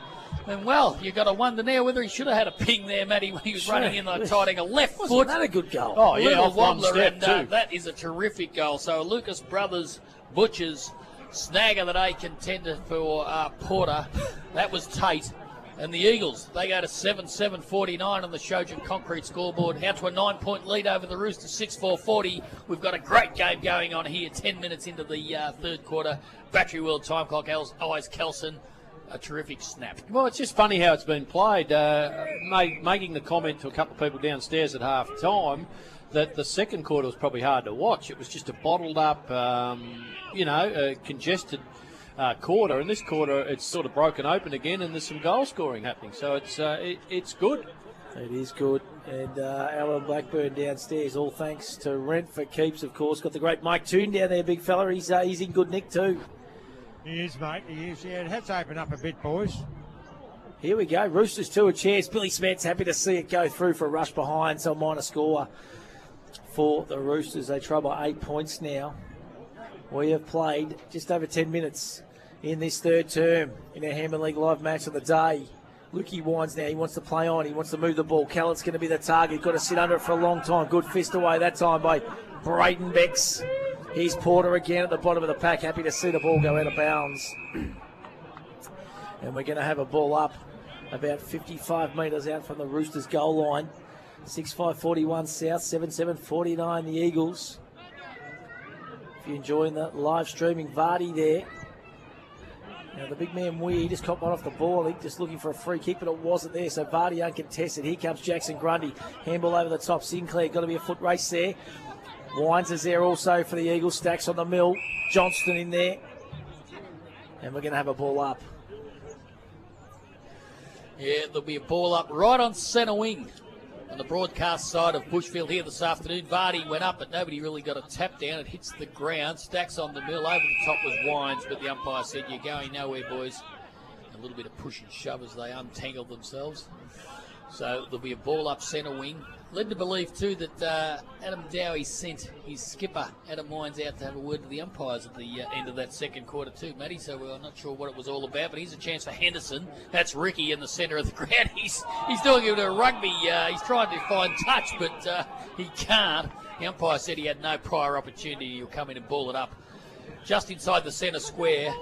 And well, you got to wonder now whether he should have had a ping there, Matty, when he was running in the tight angle. Left foot. Wasn't that a good goal? Oh, yeah, Little off one wobbler, step and too. that is a terrific goal. So Lucas Brothers Butchers snag of the day contender for Porter. That was Tate. And the Eagles, they go to 7-7-49 on the Shojin Concrete scoreboard. Out to a 9-point lead over the Roosters, 6-4-40. We've got a great game going on here, 10 minutes into the third quarter. Battery World time clock, Eyes Kelson. A terrific snap. Well, it's just funny how it's been played. Making the comment to a couple of people downstairs at half time that the second quarter was probably hard to watch. It was just a bottled up, congested quarter. And this quarter, it's sort of broken open again, and there's some goal scoring happening. So it's good. It is good. And Alan Blackburn downstairs, all thanks to Rent for Keeps, of course. Got the great Mike Toon down there, big fella. He's in good nick too. He is, mate. He is. Yeah, it has opened up a bit, boys. Here we go. Roosters to a chance. Billy Smets happy to see it go through for a rush behind. So a minor score for the Roosters. They trail by 8 points now. We have played just over 10 minutes in this third term in our Hampden League live match of the day. Lukey Wines now. He wants to play on. He wants to move the ball. Callett's going to be the target. Got to sit under it for a long time. Good fist away that time by Brayden Becks. Here's Porter again at the bottom of the pack. Happy to see the ball go out of bounds. And we're going to have a ball up about 55 metres out from the Roosters goal line. 6-5-41 South, 7-7-49 the Eagles. If you're enjoying the live streaming, Vardy there. Now the big man Weir just caught one off the ball. I think just looking for a free kick, but it wasn't there. So Vardy uncontested. Here comes Jackson Grundy. Handball over the top. Sinclair, got to be a foot race there. Wines is there also for the Eagles. Stacks on the mill. Johnston in there. And we're going to have a ball up. Yeah, there'll be a ball up right on centre wing on the broadcast side of Bushfield here this afternoon. Vardy went up, but nobody really got a tap down. It hits the ground. Stacks on the mill. Over the top was Wines, but the umpire said, "You're going nowhere, boys." A little bit of push and shove as they untangled themselves. So there'll be a ball up centre wing. Led to believe, too, that Adam Dowie sent his skipper, Adam Wines, out to have a word with the umpires at the end of that second quarter, too, Matty. So we're not sure what it was all about, but here's a chance for Henderson. That's Ricky in the centre of the ground. He's doing it a rugby. He's trying to find touch, but he can't. The umpire said he had no prior opportunity. He'll come in and ball it up just inside the centre square.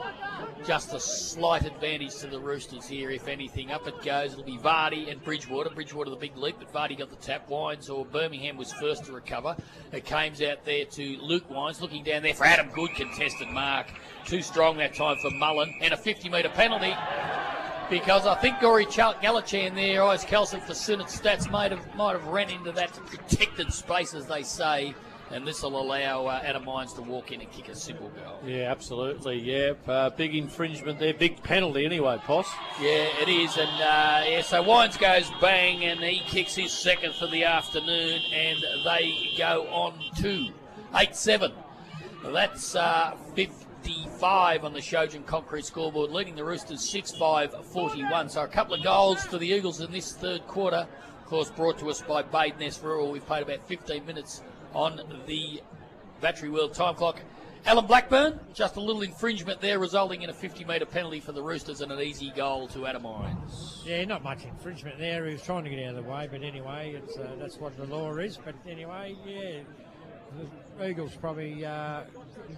Just a slight advantage to the Roosters here, if anything. Up it goes. It'll be Vardy and Bridgewater. Bridgewater the big leap, but Vardy got the tap. Wines or Birmingham was first to recover. It comes out there to Luke Wines, looking down there for Adam Good, contested mark. Too strong that time for Mullen, and a 50-metre penalty. Because I think Gory Galachan there, Ice Kelson for Synod Stats might have ran into that protected space, as they say. And this will allow Adam Wines to walk in and kick a simple goal. Yeah, absolutely. Yeah, big infringement there. Big penalty anyway, Poss. Yeah, it is. And so Wines goes bang, and he kicks his second for the afternoon, and they go on to 8-7. That's 55 on the Shojin Concrete scoreboard, leading the Roosters 6-5-41. So a couple of goals for the Eagles in this third quarter. Of course, brought to us by Badeness Rural. We've played about 15 minutes on the Battery World time clock. Alan Blackburn, just a little infringement there, resulting in a 50-metre penalty for the Roosters and an easy goal to Adam Wines. Yeah, not much infringement there. He was trying to get out of the way, but anyway, it's that's what the law is. But anyway, yeah, the Eagles probably a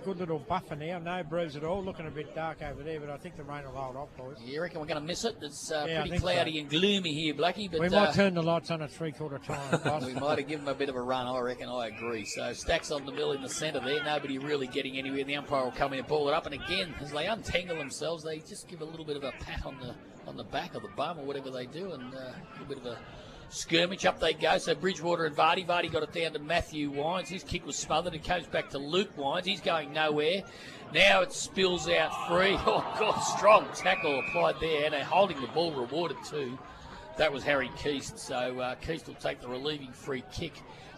good little buffer now. No breeze at all. Looking a bit dark over there, but I think the rain will hold off, boys. You reckon we're going to miss it? It's pretty cloudy and gloomy here, Blackie. But we might turn the lights on at three-quarter time. We might have given them a bit of a run, I reckon. I agree. So Stacks on the mill in the centre there. Nobody really getting anywhere. The umpire will come in and ball it up. And again, as they untangle themselves, they just give a little bit of a pat on the back of the bum or whatever they do, and a little bit of a skirmish. Up they go. So Bridgewater and Vardy. Vardy got it down to Matthew Wines. His kick was smothered. It comes back to Luke Wines. He's going nowhere. Now it spills out free. Oh, God, strong tackle applied there. And holding the ball rewarded too. That was Harry Keast. So Keast will take the relieving free kick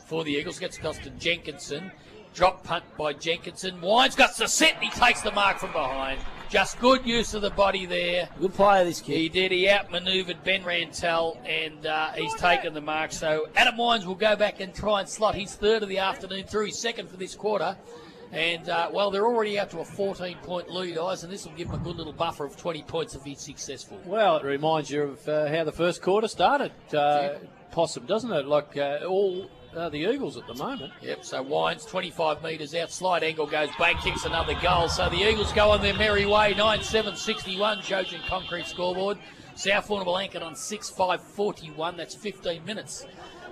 for the Eagles. Gets across to Jenkinson. Drop punt by Jenkinson. Wines got to sit. He takes the mark from behind. Just good use of the body there. Good player, this kid. He did. He outmanoeuvred Ben Rantel, and he's taken the mark. So Adam Wines will go back and try and slot his third of the afternoon through, his second for this quarter. And, well, they're already out to a 14-point lead, Eyes, and this will give them a good little buffer of 20 points if he's successful. Well, it reminds you of how the first quarter started, Possum, doesn't it? Like all the Eagles at the moment. Yep, so Wines 25 metres out, slide angle goes bang, kicks another goal. So the Eagles go on their merry way, 9-7-61, Shojin Concrete scoreboard. South Warrnambool anchored on 6-5-41, that's 15 minutes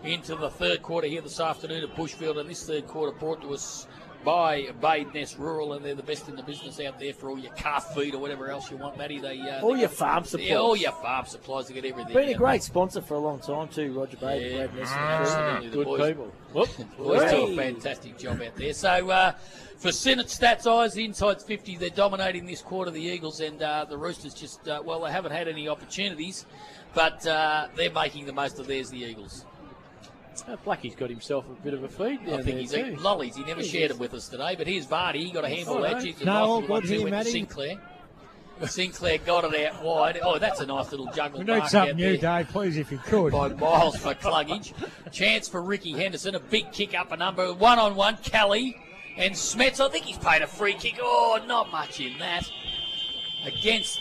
into the third quarter here this afternoon at Bushfield, and this third quarter brought to us by Badeness Rural, and they're the best in the business out there for all your calf feed or whatever else you want, Matty. All your farm supplies. Yeah, all your farm supplies to get everything. Been a great sponsor for a long time too, Roger Baden. Absolutely. Good boys, people. Boys do a fantastic job out there. So for Synod Stats Eyes, the inside's 50. They're dominating this quarter, the Eagles, and the Roosters just, well, they haven't had any opportunities, but they're making the most of theirs, the Eagles. Blackie's got himself a bit of a feed down I think he's eating lollies. He never shared them with us today, but here's Vardy. He got a handball out. No, good here, Matty. Sinclair got it out wide. Oh, that's a nice little juggle. We need something new, Dave, please, if you could. By Miles for Cluggage. Chance for Ricky Henderson. A big kick up a number. 1-on-1. Kelly and Smets. I think he's paid a free kick. Oh, not much in that. Against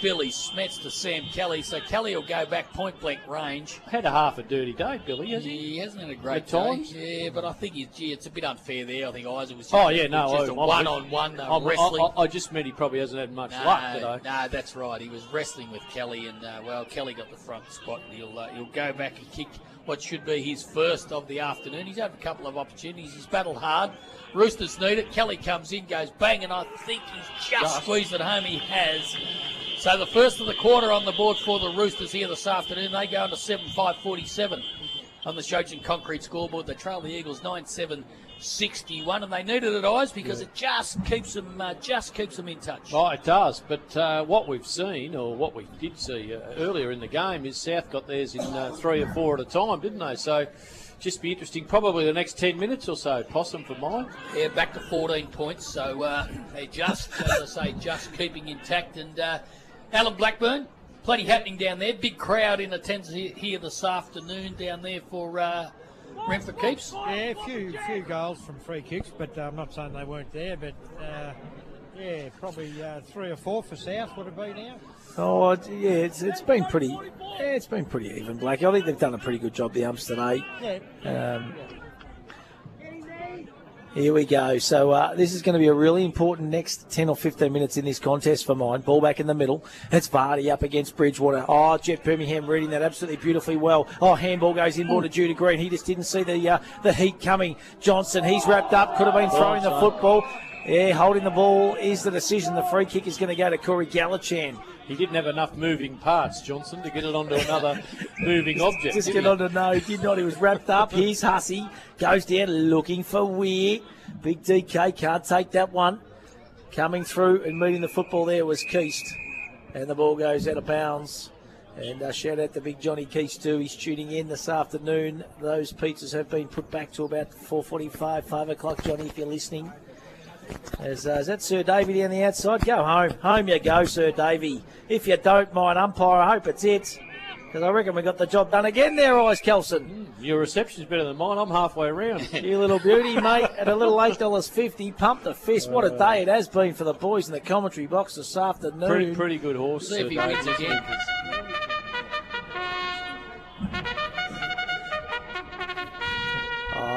Billy Smets to Sam Kelly. So Kelly will go back point blank range. Had a half a dirty day, Billy, hasn't he? He hasn't had a great At times? day. Yeah, but I think it's a bit unfair there. I think Isaac was just, just a one-on-one wrestling. I just meant he probably hasn't had much luck today. No, that's right. He was wrestling with Kelly, and well, Kelly got the front spot, and he'll go back and kick what should be his first of the afternoon. He's had a couple of opportunities. He's battled hard. Roosters need it. Kelly comes in, goes bang, and I think he's just squeezed it home. He has. So the first of the quarter on the board for the Roosters here this afternoon. They go into 7-5-47 on the Shojin Concrete scoreboard. They trail the Eagles 9-7-61, and they needed it, Eyes, because it just keeps them in touch. Oh, it does. But what we've seen, or what we did see earlier in the game, is South got theirs in 3 or 4 at a time, didn't they? So just be interesting, probably the next 10 minutes or so, Possum for mine. Yeah, back to 14 points. So they just, as I say, just keeping intact. And Alan Blackburn, plenty happening down there. Big crowd in attendance here this afternoon down there for Renfrew Keeps. Yeah, a few goals from free kicks, but I'm not saying they weren't there. But yeah, probably 3 or 4 for South would have been out. Oh yeah, it's been pretty. Yeah, it's been pretty even, Blake. I think they've done a pretty good job, the umps today. Here we go. So this is going to be a really important next 10 or 15 minutes in this contest for mine. Ball back in the middle. It's Vardy up against Bridgewater. Oh, Jet Birmingham reading that absolutely beautifully well. Oh, handball goes inboard to Judah Green. He just didn't see the heat coming. Johnson, he's wrapped up. Could have been throwing the football. Yeah, holding the ball is the decision. The free kick is going to go to Corey Gallichan. He didn't have enough moving parts, Johnson, to get it onto another moving object. Just get on to no, he did not. He was wrapped up. Here's Hussey. Goes down looking for Weir. Big DK can't take that one. Coming through and meeting the football there was Keast. And the ball goes out of bounds. And shout out to big Johnny Keast too. He's tuning in this afternoon. Those pizzas have been put back to about 4:45, 5 o'clock, Johnny, if you're listening. Is that Sir Davey down the outside? Go home. Home you go, Sir Davey. If you don't mind, umpire, I hope it's it. Because I reckon we got the job done again there, Ice Kelson. Your reception's better than mine. I'm halfway around. You little beauty, mate. At a little $8.50. Pump the fist. What a day it has been for the boys in the commentary box this afternoon. Pretty good horse. See if he wins again.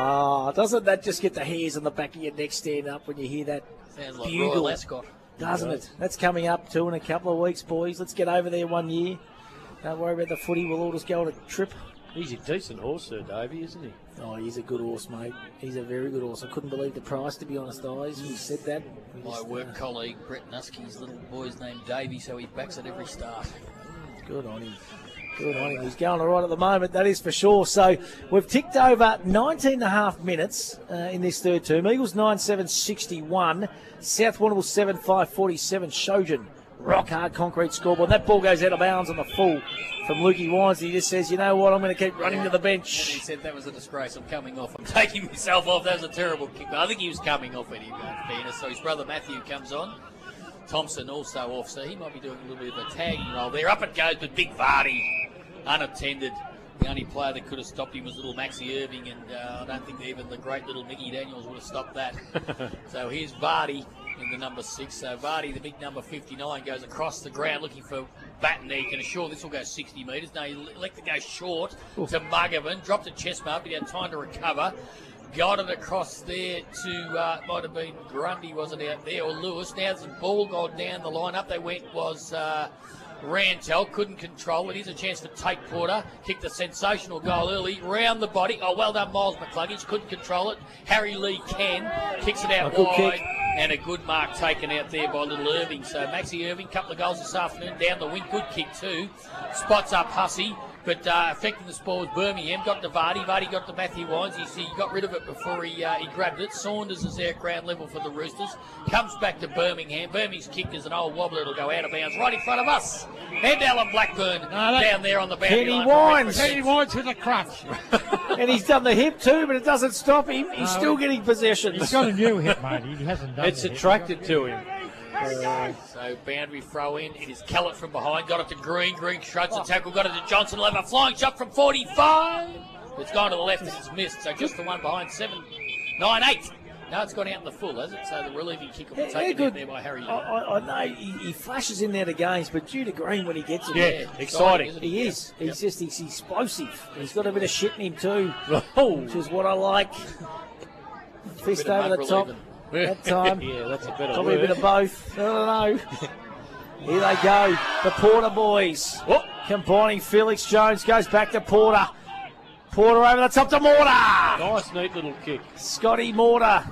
Oh, doesn't that just get the hairs on the back of your neck stand up when you hear that Sounds like bugle? Royal Ascot. Doesn't it? That's coming up too in a couple of weeks, boys. Let's get over there 1 year. Don't worry about the footy. We'll all just go on a trip. He's a decent horse, Sir Davey, isn't he? Oh, he's a good horse, mate. He's a very good horse. I couldn't believe the price, to be honest, Eyes. We said that. My work colleague, Brett Nusky's little boy's named Davey, so he backs at every start. Good on him. Good on him. He's going all right at the moment, that is for sure. So we've ticked over 19 and a half minutes in this third term. Eagles 9-7-61. South Warrnambool 7-5-47. Shojin, rock hard concrete scoreboard. That ball goes out of bounds on the full from Lukey Wines. He just says, you know what, I'm going to keep running to the bench. He said that was a disgrace. I'm coming off. I'm taking myself off. That was a terrible kick. But I think he was coming off anyway, in fairness. So his brother Matthew comes on. Thompson also off, so he might be doing a little bit of a tagging role there. Up it goes, but big Vardy, unattended. The only player that could have stopped him was little Maxie Irving, and I don't think even the great little Mickey Daniels would have stopped that. So here's Vardy in the number 6. So Vardy, the big number 59, goes across the ground looking for Batten there. You can assure this will go 60 metres. No, he elected to go short to Muggerman, dropped a chest mark, but he had time to recover. Got it across there to, might have been Grundy, wasn't out there, or Lewis. Now there's a ball gone down the line. Up they went was Rantel, couldn't control it. Here's a chance for Tate Porter. Kicked a sensational goal early. Round the body. Oh, well done, Miles McCluggage. Couldn't control it. Harry Lee can. Kicks it out wide. Kick. And a good mark taken out there by little Irving. So Maxie Irving, couple of goals this afternoon. Down the wing. Good kick too. Spots up Hussey. But affecting the spoil was Birmingham. Got to Vardy. Vardy got to Matthew Wines. He got rid of it before he grabbed it. Saunders is there at ground level for the Roosters. Comes back to Birmingham. Birmingham's kick is an old wobbler. It'll go out of bounds right in front of us. And Alan Blackburn down there on the boundary Kenny line. Wines. Wines with a crutch. And he's done the hip too, but it doesn't stop him. He's still getting possession. He's got a new hip, mate. He hasn't done It's the hip. attracted to him. So boundary throw in. It is Kellett from behind. Got it to Green. Green shrugs the tackle. Got it to Johnson. Will have a flying shot from 45. It's gone to the left and it's missed. So just the one behind 7-9-8. No, it's gone out in the full, has it? So the relieving kick will be taken out there by Harry. I know he flashes in there to games, but Judah Green when he gets it, exciting. He is. He's just he's explosive. He's got a bit of shit in him too, which is what I like. Fist over the top. That time. Yeah, that's a better Probably word. a bit of both. I don't know. Here they go. The Porter boys. Combining Felix Jones goes back to Porter. Porter over the top to Mortar. Nice, neat little kick. Scotty Mortar,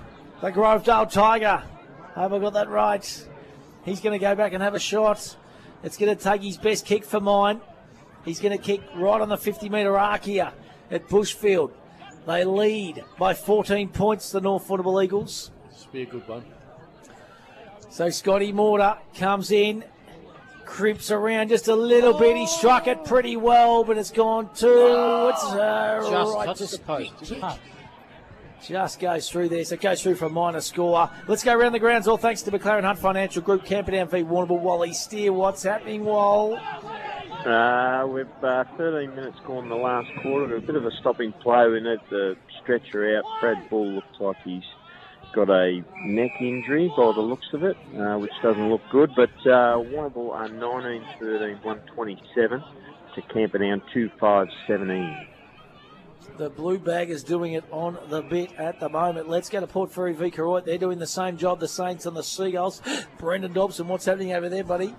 the Grovedale Tiger. Hope I got that right. He's going to go back and have a shot. It's going to take his best kick for mine. He's going to kick right on the 50-metre arc here at Bushfield. They lead by 14 points, the North Warrnambool Eagles. This will be a good one. So Scotty Mortar comes in, crimps around just a little bit. He struck it pretty well, but it's gone to Just touched the post. Just goes through there. So it goes through for a minor score. Let's go around the grounds. All thanks to McLaren Hunt Financial Group, Camperdown v Warrnambool. Wally Steer, what's happening, Wall? We've 13 minutes gone in the last quarter. A bit of a stopping play. We need the stretcher out. Brad Bull looks like he's got a neck injury by the looks of it, which doesn't look good. But Warrnambool are 19-13, 127 to Camperdown 2-5-17. The Blue Baggers doing it on the bit at the moment. Let's go to Port Fairy v. Koroit. They're doing the same job, the Saints and the Seagulls. Brendan Dobson, what's happening over there, buddy?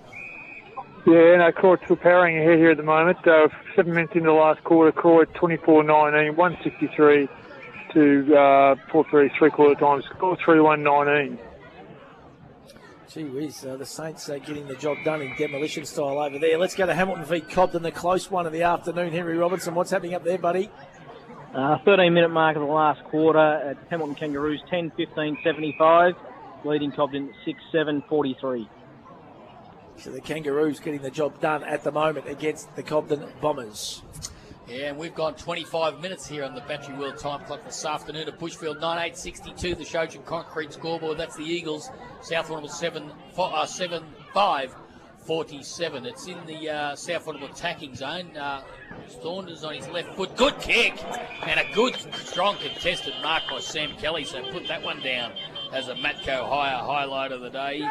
Yeah, no, Croyd's still powering ahead here at the moment. 7 minutes into the last quarter, Croyd 24-19, 163 to Port Fairy's three-quarter time score, 3-1-19. Gee whiz, the Saints are getting the job done in demolition style over there. Let's go to Hamilton v. Cobden, the close one of the afternoon. Henry Robinson, what's happening up there, buddy? 13-minute mark of the last quarter at Hamilton Kangaroos 10-15-75, leading Cobden 6-7-43. So the Kangaroos getting the job done at the moment against the Cobden Bombers. Yeah, and we've gone 25 minutes here on the Battery World Time Clock this afternoon at Bushfield. 9-8-62, the Shojan Concrete scoreboard. That's the Eagles. South Warrnambool 7-5-47. It's in the South Warrnambool attacking zone. Saunders on his left foot. Good kick. And a good, strong contested mark by Sam Kelly. So put that one down as a Matco highlight of the day.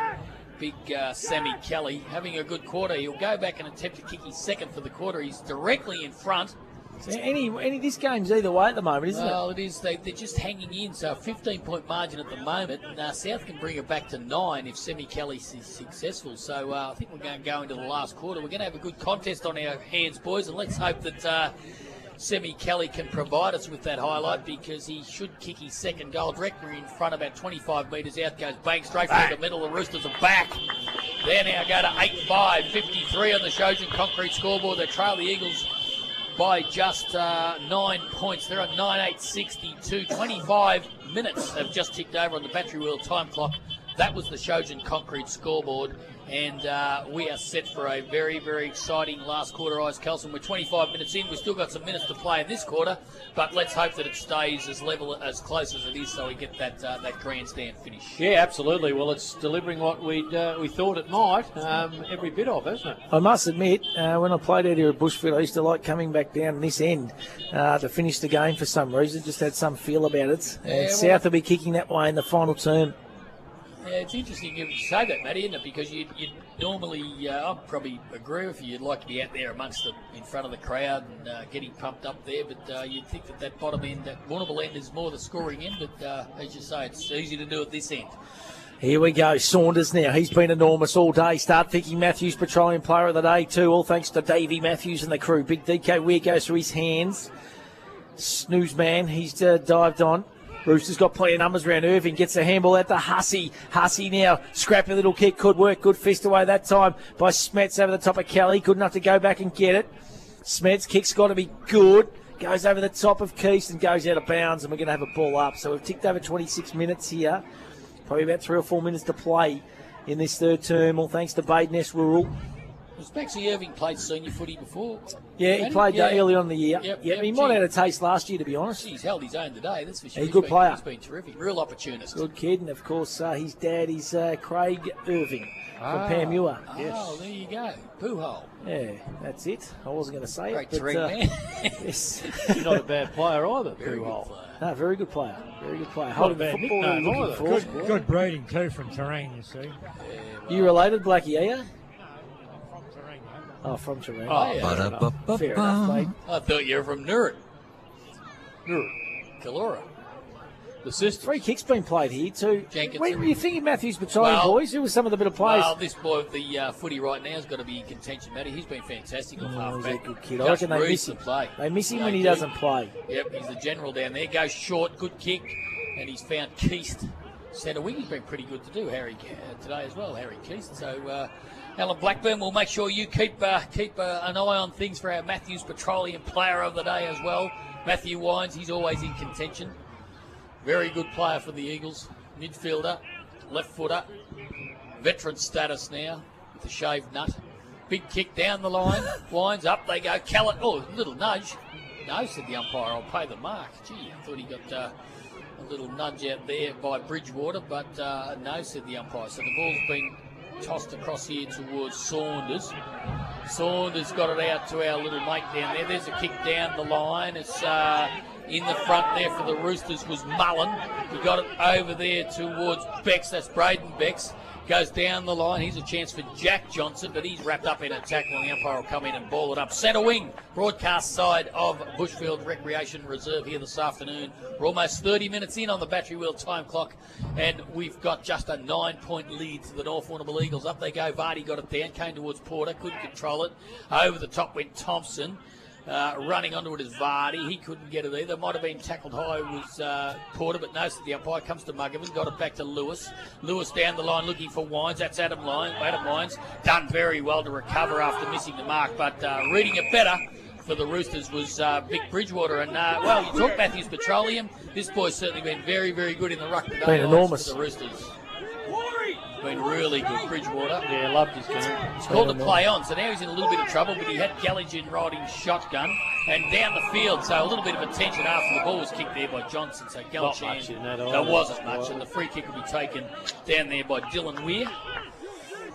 Big Sammy Kelly having a good quarter. He'll go back and attempt to kick his second for the quarter. He's directly in front. So this game's either way at the moment, isn't it? Well, it is. They're just hanging in. So a 15-point margin at the moment. South can bring it back to 9 if Sammy Kelly is successful. So I think we're going to go into the last quarter. We're going to have a good contest on our hands, boys, and let's hope that Sammy Kelly can provide us with that highlight, because he should kick his second goal directly in front, about 25 metres out, goes bang straight through the middle. The Roosters are back. They now go to 8-5, 53 on the Shojan Concrete scoreboard. They trail the Eagles by just 9 points. They're on 9-8-62. 25 minutes have just ticked over on the Battery World Time Clock. That was the Shojan Concrete scoreboard. And we are set for a very, very exciting last quarter, Ice Kelson. We're 25 minutes in. We've still got some minutes to play in this quarter, but let's hope that it stays as level, as close as it is, so we get that grandstand finish. Yeah, absolutely. Well, it's delivering what we thought it might, every bit of, isn't it? I must admit, when I played out here at Bushfield, I used to like coming back down this end to finish the game for some reason. Just had some feel about it. And South will be kicking that way in the final term. Yeah, it's interesting you say that, Matty, isn't it? Because you'd normally, I'd probably agree with you, you'd like to be out there in front of the crowd and getting pumped up there, but you'd think that bottom end, that Warrnambool end is more the scoring end, but as you say, it's easy to do at this end. Here we go, Saunders now. He's been enormous all day. Start thinking Matthews, Petroleum Player of the Day too, all thanks to Davey Matthews and the crew. Big DK Weir goes through his hands. Snooze man, he's dived on. Roosters got plenty of numbers around. Irving gets a handball at the Hussey. Hussey now, scrappy little kick, could work. Good fist away that time by Smets over the top of Kelly. Good enough to go back and get it. Smets' kick's got to be good. Goes over the top of Keast and goes out of bounds, and we're going to have a ball up. So we've ticked over 26 minutes here. Probably about 3 or 4 minutes to play in this third term, all thanks to Badeness Rural. Was Maxie Irving played senior footy before? Yeah, he played early on in the year. Yep, he might have had a taste last year, to be honest. He's held his own today, that's for sure. He's a good player. He's been terrific. Real opportunist. Good kid, and of course his dad is Craig Irving from Panmure. Oh, there you go. Poo hole. Yeah, that's it. I wasn't going to say Great it. But, man. Yes. You're not a bad player either, Very Poo good hole. player. No, very good player. Very good player. Not a Holding bad football nickname looking either. for us. Good breeding too from Terrain, you see. You related, Blackie, are you? Oh, from Terrain. Oh, yeah. Fair enough, mate. I thought you were from Nurut. Kalora. The sister. 3 kicks been played here too. Jenkins. When were you thinking Matthews Petroleum boys? Who were some of the better players? Well, this boy of the footy right now has got to be in contention, Matty. He's been fantastic off He's half-back. a good kid. I reckon they miss him. Play. They miss him They when he do. doesn't play. Yep, he's the general down there. Goes short, good kick, and he's found Keast. Centre wing, he's been pretty good to do, Harry, today as well, Harry Keast. So, Alan Blackburn, will make sure you keep an eye on things for our Matthews Petroleum Player of the Day as well. Matthew Wines, he's always in contention. Very good player for the Eagles. Midfielder, left footer, veteran status now with the shaved nut. Big kick down the line. Wines up, they go. Callett, oh, little nudge. No, said the umpire, I'll pay the mark. Gee, I thought he got a little nudge out there by Bridgewater, but no, said the umpire. So the ball's been tossed across here towards Saunders. Saunders got it out to our little mate down there. There's a kick down the line. It's in the front there for the Roosters was Mullen. He got it over there towards Becks. That's Braden Becks. goes down the line. Here's a chance for Jack Johnson, but he's wrapped up in a tackle, and the umpire will come in and ball it up. Centre wing, broadcast side of Bushfield Recreation Reserve here this afternoon. We're almost 30 minutes in on the battery wheel time clock, and we've got just a 9-point lead to the North Warrnambool Eagles. Up they go. Vardy got it down, came towards Porter, couldn't control it. Over the top went Thompson. Running onto it is Vardy. He couldn't get it either. Might have been tackled high was Porter, but no, the umpire comes to Muggerman. Got it back to Lewis. Lewis down the line looking for Wines. That's Adam Wines. Done very well to recover after missing the mark, but reading it better for the Roosters was Vic Bridgewater. And, well, you talk Matthews Petroleum. This boy's certainly been very, very good in the ruck today. Been enormous for the Roosters. Been really good, Bridgewater. Yeah, loved his game. He's called to play on, so now he's in a little bit of trouble, but he had Gallagher riding shotgun and down the field, so a little bit of attention after the ball was kicked there by Johnson. So Gallagher, there wasn't much, and the free kick will be taken down there by Dylan Weir.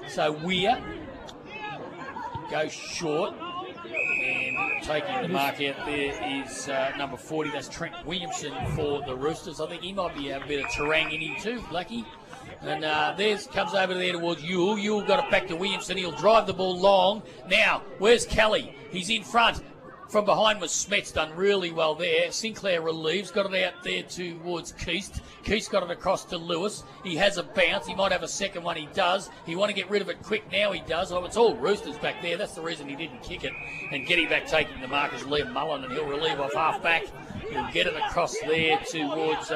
So Weir goes short, and taking the mark out there is number 40. That's Trent Williamson for the Roosters. I think he might be a bit of terrain in him too, Blackie. And comes over there towards Ewell. Ewell got it back to Williamson. He'll drive the ball long. Now, where's Kelly? He's in front. From behind was Smets, done really well there. Sinclair relieves, got it out there towards Keast. Keast got it across to Lewis. He has a bounce. He might have a second one. He does. He want to get rid of it quick now. He does. Oh, it's all Roosters back there. That's the reason he didn't kick it. And Getty back taking the mark is Liam Mullen, and he'll relieve off half back. He'll get it across there towards,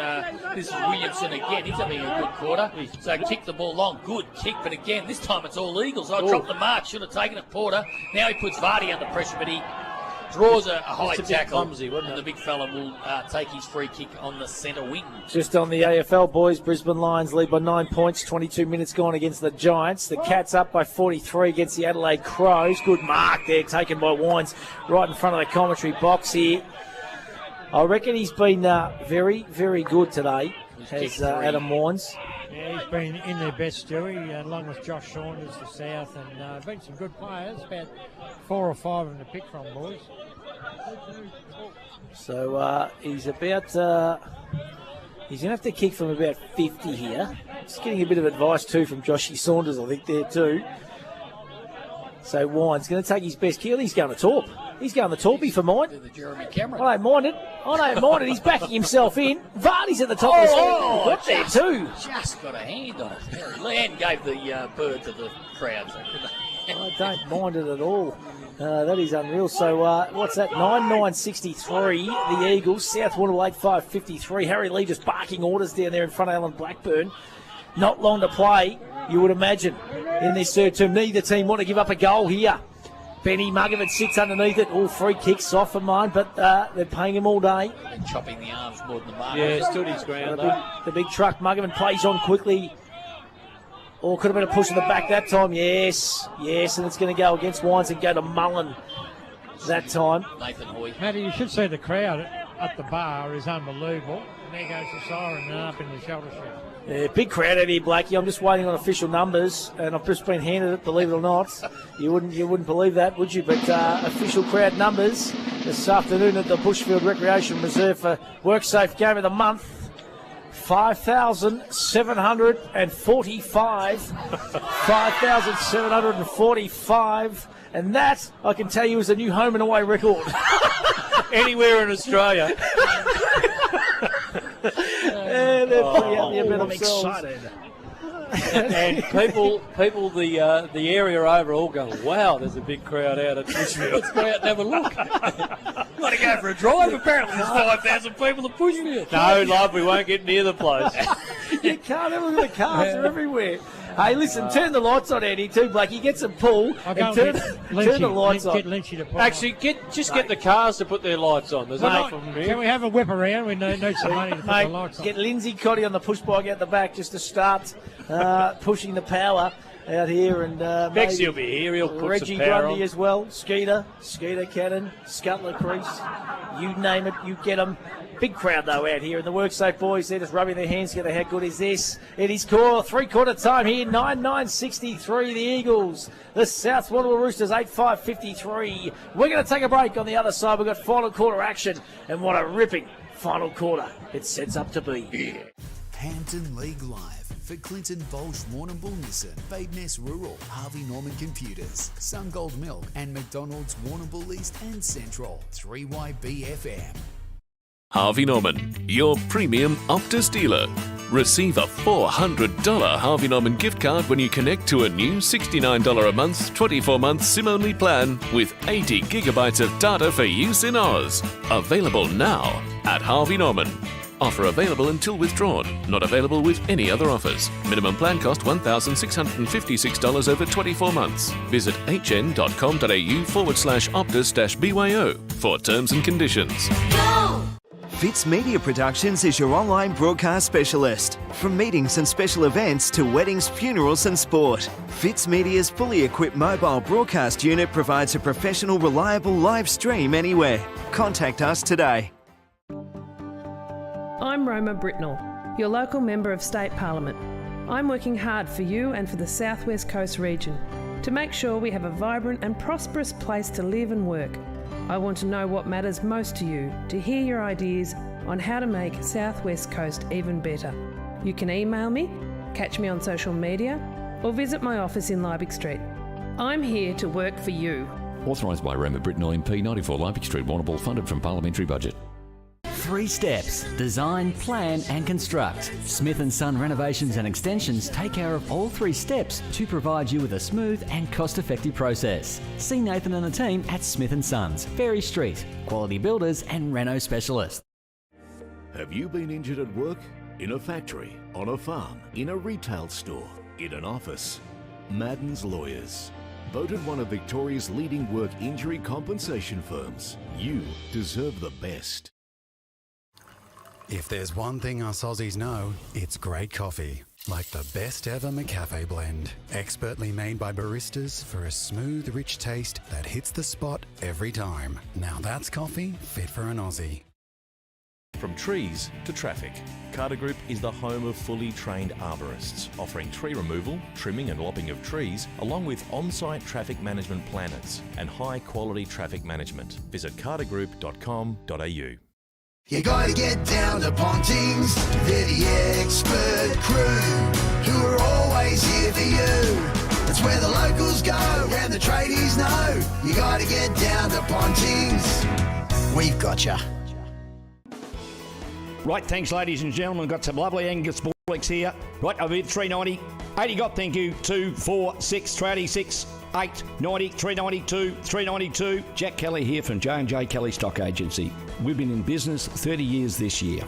this is Williamson again. He's having a good quarter. So kick the ball long. Good kick, but again, this time it's all Eagles. I dropped the mark. Should have taken it, Porter. Now he puts Vardy under pressure, but he draws a high tackle. Clumsy, and the big fella will take his free kick on the centre wing. Just on the AFL, boys, Brisbane Lions lead by 9 points, 22 minutes gone against the Giants. The Cats up by 43 against the Adelaide Crows. Good mark there, taken by Wines right in front of the commentary box here. I reckon he's been very, very good today, as Adam Wines. Yeah, he's been in their best, Stewie, along with Josh Saunders, the South, and been some good players. About 4 or 5 of them to pick from, boys. So he's about, he's going to have to kick from about 50 here. Just getting a bit of advice too from Joshy Saunders, I think, there too. So Wine's going to take his best kill. He's going to Torp. He's going to Torpy for mine. The Jeremy Cameron. I don't mind it. He's backing himself in. Vardy's at the top of the screen. Got there too. Just got a hand on it. Leanne gave the bird to the crowd. So I don't mind it at all. That is unreal. So what's that? 9-9-63. The Eagles. South Warrnambool 8-5-53. Harry Lee just barking orders down there in front of Alan Blackburn. Not long to play, you would imagine, in this third term. Neither team want to give up a goal here. Benny Muggerman sits underneath it. All free kicks off for mine, but they're paying him all day. And chopping the arms more than the mark. Yeah, stood his ground. The big truck. Muggerman plays on quickly. Or could have been a push in the back that time. Yes, and it's going to go against Wines and go to Mullen that time. Nathan Hoy. Matty, you should see the crowd at the bar is unbelievable. And there goes the siren and up in the shoulder strap. Yeah, big crowd out here, Blakey. I'm just waiting on official numbers, and I've just been handed it, believe it or not. You wouldn't believe that, would you? But official crowd numbers this afternoon at the Bushfield Recreation Reserve for WorkSafe Game of the Month. 5,745. 5,745. And that, I can tell you, is a new home and away record. Anywhere in Australia. Yeah, they're pretty happy about I'm themselves. excited. And people, the area over all going, wow, there's a big crowd out at Bushfield. Let's go out and have a look. Got to go for a drive. Apparently there's 5,000 people at Bushfield. No, love, we won't get near the place. You can't have a look at the cars, they're everywhere. Hey, listen, turn the lights on, Andy, too, Blakey. Get some pull and turn the lights on. Get Lynchy to put Actually, get the cars to put their lights on. There's enough of them here. Can we have a whip around? We need some money to put the lights on. Get Lindsay Cotty on the push bike out the back just to start pushing the power out here. And Bexy will be here. He'll put Reggie some power Grundy on. as well. Skeeter Cannon, Scuttler Crease. You name it, you get them. Big crowd, though, out here. And the WorkSafe boys, they're just rubbing their hands together. How good is this? It is three-quarter time here. 9-9-63, the Eagles. The South Warrnambool Roosters, 8-5-53. We're going to take a break. On the other side, we've got final quarter action. And what a ripping final quarter it sets up to be. Hampden League Live. for Clinton Bolsch Warrnambool Nissan, Badeness Rural, Harvey Norman Computers, Sungold Milk and McDonald's Warrnambool East and Central. 3YBFM. Harvey Norman, your premium Optus dealer. Receive a $400 Harvey Norman gift card when you connect to a new $69 a month, 24-month SIM-only plan with 80 gigabytes of data for use in Oz. Available now at Harvey Norman. Offer available until withdrawn. Not available with any other offers. Minimum plan cost $1,656 over 24 months. Visit hn.com.au/Optus-BYO for terms and conditions. Fitz Media Productions is your online broadcast specialist. From meetings and special events to weddings, funerals and sport, Fitz Media's fully equipped mobile broadcast unit provides a professional, reliable live stream anywhere. Contact us today. I'm Roma Britnell, your local Member of State Parliament. I'm working hard for you and for the South West Coast region to make sure we have a vibrant and prosperous place to live and work. I want to know what matters most to you, to hear your ideas on how to make South West Coast even better. You can email me, catch me on social media, or visit my office in Liebig Street. I'm here to work for you. Authorised by Roma Britnell MP, 94 Liebig Street, Warrnambool, funded from parliamentary budget. 3 steps: design, plan and construct. Smith & Son Renovations and Extensions take care of all 3 steps to provide you with a smooth and cost-effective process. See Nathan and the team at Smith & Sons, Ferry Street, quality builders and reno specialists. Have you been injured at work? In a factory, on a farm, in a retail store, in an office? Madden's Lawyers. Voted one of Victoria's leading work injury compensation firms. You deserve the best. If there's one thing us Aussies know, it's great coffee. Like the best ever McCafe blend. Expertly made by baristas for a smooth, rich taste that hits the spot every time. Now that's coffee fit for an Aussie. From trees to traffic, Carter Group is the home of fully trained arborists, offering tree removal, trimming and lopping of trees, along with on-site traffic management planners and high-quality traffic management. Visit cartergroup.com.au. You gotta get down to Pontings, they're the expert crew, who are always here for you. That's where the locals go, and the tradies know. You gotta get down to Pontings, we've got ya. Right, thanks ladies and gentlemen, got some lovely Angus Bullocks here. Right, I've bid 390, 80 got, thank you, 2, 4, 6, 36, 8, 90, 392, 392. Jack Kelly here from J&J Kelly Stock Agency. We've been in business 30 years this year.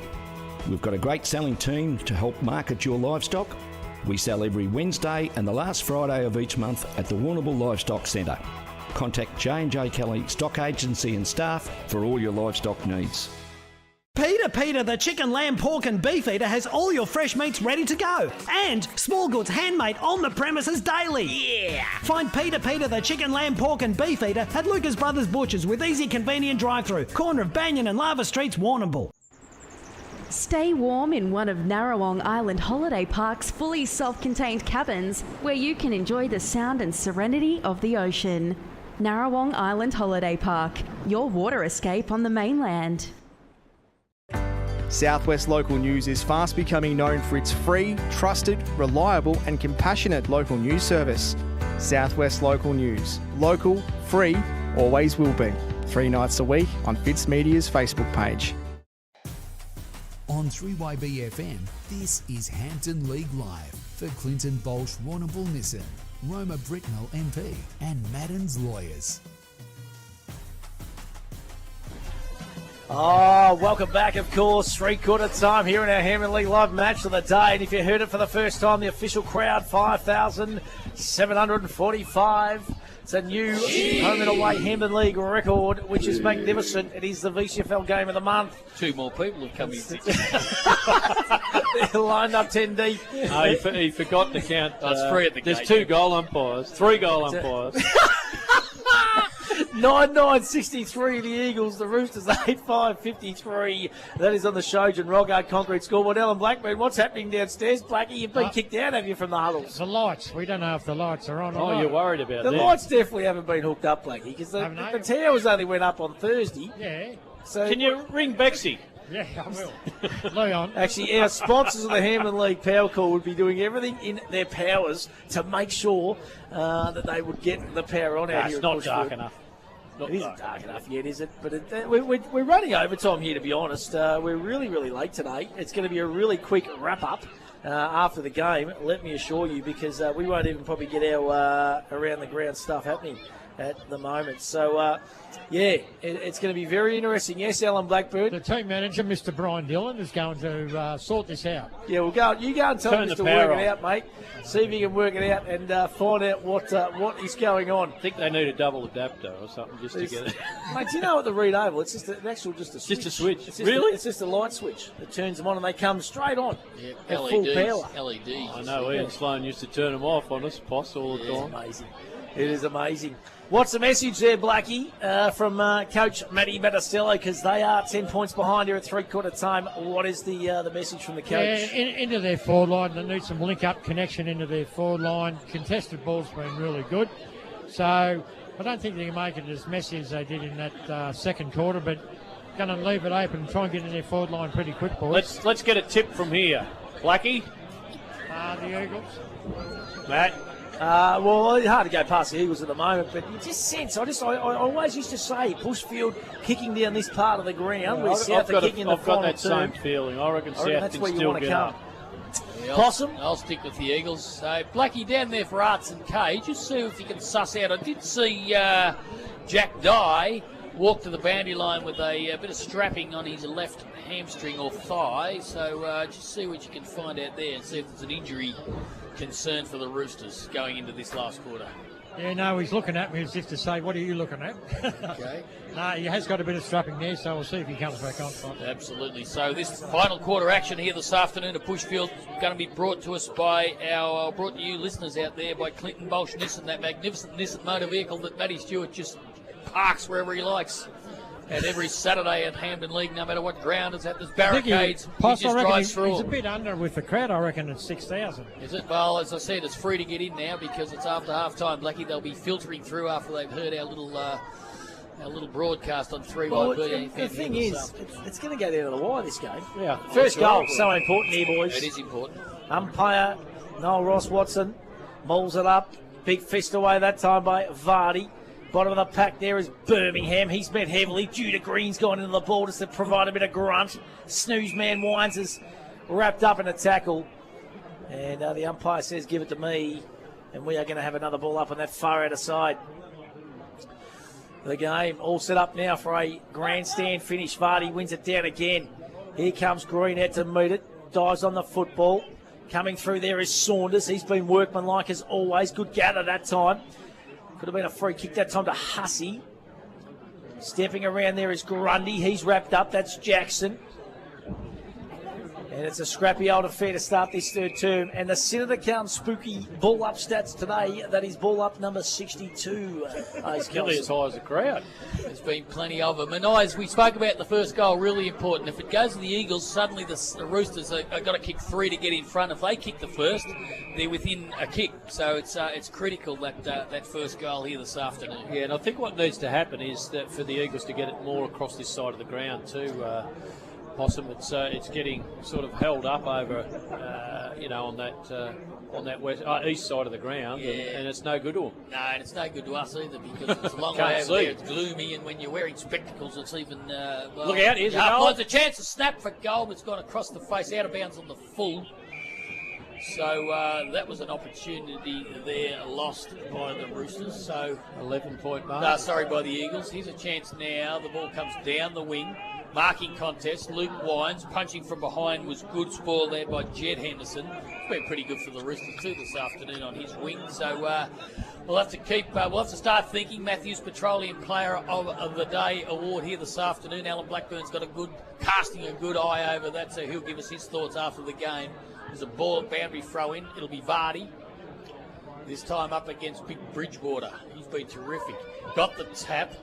We've got a great selling team to help market your livestock. We sell every Wednesday and the last Friday of each month at the Warrnambool Livestock Centre. Contact J&J Kelly Stock Agency and staff for all your livestock needs. Peter, the chicken, lamb, pork and beef eater has all your fresh meats ready to go. And small goods handmade on the premises daily. Yeah! Find Peter, the chicken, lamb, pork and beef eater at Lucas Brothers Butchers with easy, convenient drive-through. Corner of Banyan and Lava Streets, Warrnambool. Stay warm in one of Narrawong Island Holiday Park's fully self-contained cabins where you can enjoy the sound and serenity of the ocean. Narrawong Island Holiday Park, your water escape on the mainland. Southwest Local News is fast becoming known for its free, trusted, reliable and compassionate local news service. Southwest Local News. Local, free, always will be. 3 nights a week on Fitz Media's Facebook page. On 3YBFM, this is Hampden League Live for Clinton Bolsch Warrnambool Nissan, Roma Britnell MP and Madden's Lawyers. Oh, welcome back, of course. 3/4 time here in our Hampden League Live match of the day. And if you heard it for the first time, the official crowd, 5,745. It's a new home and away Hampden League record, which is magnificent. It is the VCFL game of the month. 2 more people have come in. They're lined up 10 deep. No, he forgot to count. That's 3 at the There's gate. 2 goal umpires, 3 goal umpires. 9-9-63 the Eagles, the Roosters 8-5-53. That is on the Shojan Rogard Concrete scoreboard. Alan Blackburn, what's happening downstairs? Blackie, you've been kicked out, have you, from the huddles? The lights. We don't know if the lights are on or Oh, not. you're worried about The that. lights definitely haven't been hooked up, Blackie, because the towers only went up on Thursday. Yeah. So Can you ring Bexy? Yeah, I will. Leon. Actually, our sponsors of the Hampden League Power Call would be doing everything in their powers to make sure that they would get the power on out here. It's not at dark Bushfield. enough. It isn't dark enough yet, is it? But we're running overtime here, to be honest. We're really, really late today. It's going to be a really quick wrap-up after the game, let me assure you, because we won't even probably get our around-the-ground stuff happening at the moment. So, it's going to be very interesting. Yes, Alan Blackburn. The team manager, Mr. Brian Dillon, is going to sort this out. Yeah, well, you go and tell him to work it out, mate. See if you can work it out and find out what is going on. I think they need a double adapter or something just to get it. Mate, do you know what the Reed Oval? It's just a switch. Just a switch. It's just a light switch that turns them on and they come straight on. Yeah, at full power. LEDs. I know, Ian Sloan used to turn them off on us, Poss, all the time. It's amazing. It is amazing. What's the message there, Blackie, from Coach Matty Battistello? Because they are 10 points behind here at three-quarter time. What is the message from the coach? Yeah, into their forward line. They need some link-up connection into their forward line. Contested ball's been really good. So I don't think they can make it as messy as they did in that second quarter, but going to leave it open and try and get in their forward line pretty quick, boys. Let's get a tip from here. Blackie? The Eagles. Matt? Well, it's hard to go past the Eagles at the moment, but you just sense, I always used to say, Bushfield kicking down this part of the ground, where South are kicking in the I've got final that term. same feeling. I reckon South that's can where you still want to get come. up. Yeah, Possum? I'll stick with the Eagles. So, Blackie down there for Arts and K. Just see if you can suss out. I did see Jack Dye walk to the boundary line with a bit of strapping on his left hamstring or thigh. So, just see what you can find out there and see if there's an injury concern for the Roosters going into this last quarter. Yeah, no, he's looking at me as if to say, what are you looking at? Okay. No, he has got a bit of strapping there, so we'll see if he comes back on. Absolutely. So this final quarter action here this afternoon at Bushfield going to be brought to us by brought to you listeners out there by Clinton Bolsh Nissan, that magnificent Nissan motor vehicle that Matty Stewart just parks wherever he likes. And every Saturday at Hampden League, no matter what ground it's at, there's barricades. He just drives through. He's a bit under with the crowd, I reckon, at 6,000. Is it? Well, as I said, it's free to get in now because it's after half-time, Blackie. They'll be filtering through after they've heard our little broadcast on 3YB. Well, the thing is, it's going to go down to the wire, this game. Yeah. First goal, so important here, boys. It is important. Umpire Noel Ross Watson mauls it up. Big fist away that time by Vardy. Bottom of the pack there is Birmingham. He's met heavily. Judah Green's gone into the ball just to provide a bit of grunt. Snooze man Wines is wrapped up in a tackle. And the umpire says, give it to me. And we are going to have another ball up on that far outer side. The game all set up now for a grandstand finish. Vardy wins it down again. Here comes Green out to meet it. Dives on the football. Coming through there is Saunders. He's been workmanlike as always. Good gather that time. Could have been a free kick that time to Hussey. Stepping around there is Grundy. He's wrapped up. That's Jackson. And it's a scrappy old affair to start this third term. And the Senator Carlton spooky ball up stats today. That is ball up number 62. Nearly as high as the crowd. There's been plenty of them. And as we spoke about the first goal, really important. If it goes to the Eagles, suddenly the Roosters are got to kick 3 to get in front. If they kick the first, they're within a kick. So it's critical that first goal here this afternoon. Yeah, and I think what needs to happen is that for the Eagles to get it more across this side of the ground too. Possum, it's getting sort of held up over, on that east side of the ground, and it's no good to them. No, and it's no good to us either because it's a long way over there. It's gloomy, and when you're wearing spectacles, it's even. Look out! Here's a goal. There's a chance to snap for goal, but it's gone across the face, out of bounds on the full. So that was an opportunity there lost by the Roosters. So 11-point mark. By the Eagles. Here's a chance now. The ball comes down the wing. Marking contest. Luke Wines punching from behind was good. Spoil there by Jed Henderson. It's been pretty good for the Roosters too this afternoon on his wing. So we'll have to start thinking. Matthews Petroleum Player of the Day award here this afternoon. Alan Blackburn's got casting a good eye over that, so he'll give us his thoughts after the game. There's a ball boundary throw in. It'll be Vardy. This time up against Big Bridgewater. He's been terrific. Got the tap.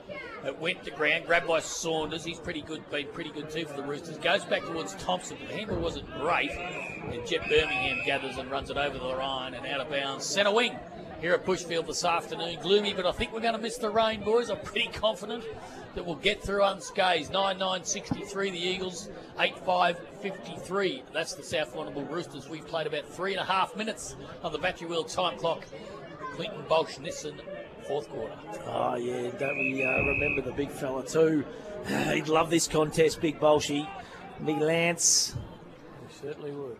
It went to ground. Grabbed by Saunders. He's been pretty good too for the Roosters. Goes back towards Thompson, but the handle wasn't great. And Jet Birmingham gathers and runs it over the line and out of bounds. Centre wing. here at Bushfield this afternoon. Gloomy, but I think we're going to miss the rain, boys. I'm pretty confident that we'll get through unscathed. 9-9-63, the Eagles. 8-5-53. That's the South Warrnambool Roosters. We've played about 3.5 minutes on the Battery Wheel time clock. Clinton Bolsh, Nissen, fourth quarter. Oh, yeah, don't we remember the big fella too? He'd love this contest, Big Bolshy. Big Lance. He certainly would.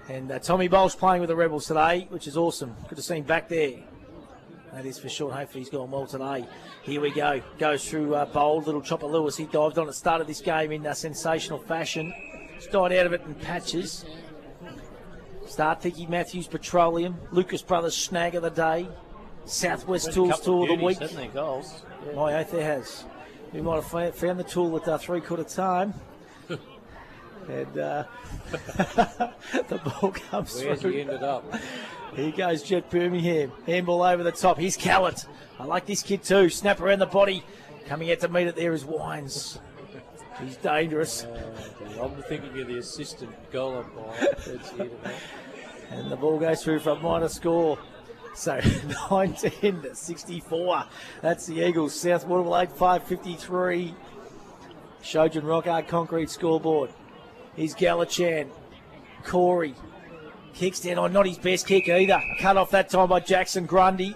And Tommy Bolsh playing with the Rebels today, which is awesome. Good to see him back there. That is for sure. Hopefully he's gone well today. Here we go. Goes through Bold, little Chopper Lewis. He dived on at the start of this game in sensational fashion. Just died out of it in patches. Start Thicky Matthews Petroleum. Lucas Brothers Snag of the day. Southwest Tools Tool of the week. Goals. Yeah. My oath there has. We might have found the tool at 3/4 time. And the ball comes Where's through. he ended up? Here goes Jet Birmingham. Handball over the top. Here's Callett. I like this kid too. Snap around the body. Coming out to meet it there is Wines. He's dangerous. I'm thinking of the assistant goal umpire. That's here today. And the ball goes through for a minor score. So 19-64. That's the Eagles. South Warrnambool 8-5-53. Shojan Rockard Concrete scoreboard. Here's Galachan. Corey. Kicks down on not his best kick either. Cut off that time by Jackson Grundy.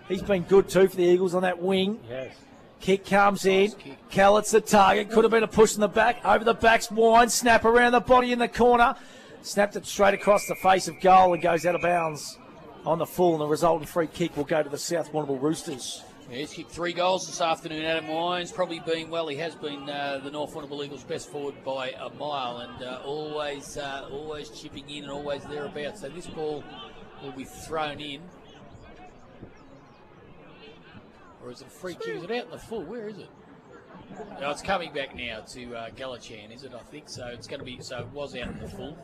He's been good too for the Eagles on that wing. Yes. Kick comes in. Callett's the target. Could have been a push in the back. Over the back's Wine. Snap around the body in the corner. Snapped it straight across the face of goal and goes out of bounds on the full. And the resulting free kick will go to the South Warrnambool Roosters. Yeah, he's kicked 3 goals this afternoon. Adam Wines probably been, well, he has been the North Warrnambool Eagles' best forward by a mile, and always chipping in and always thereabouts. So this ball will be thrown in. Or is it a free kick? Is it out in the full? Where is it? No, it's coming back now to Galachan, is it? I think so. It's going to be, so it was out in the full.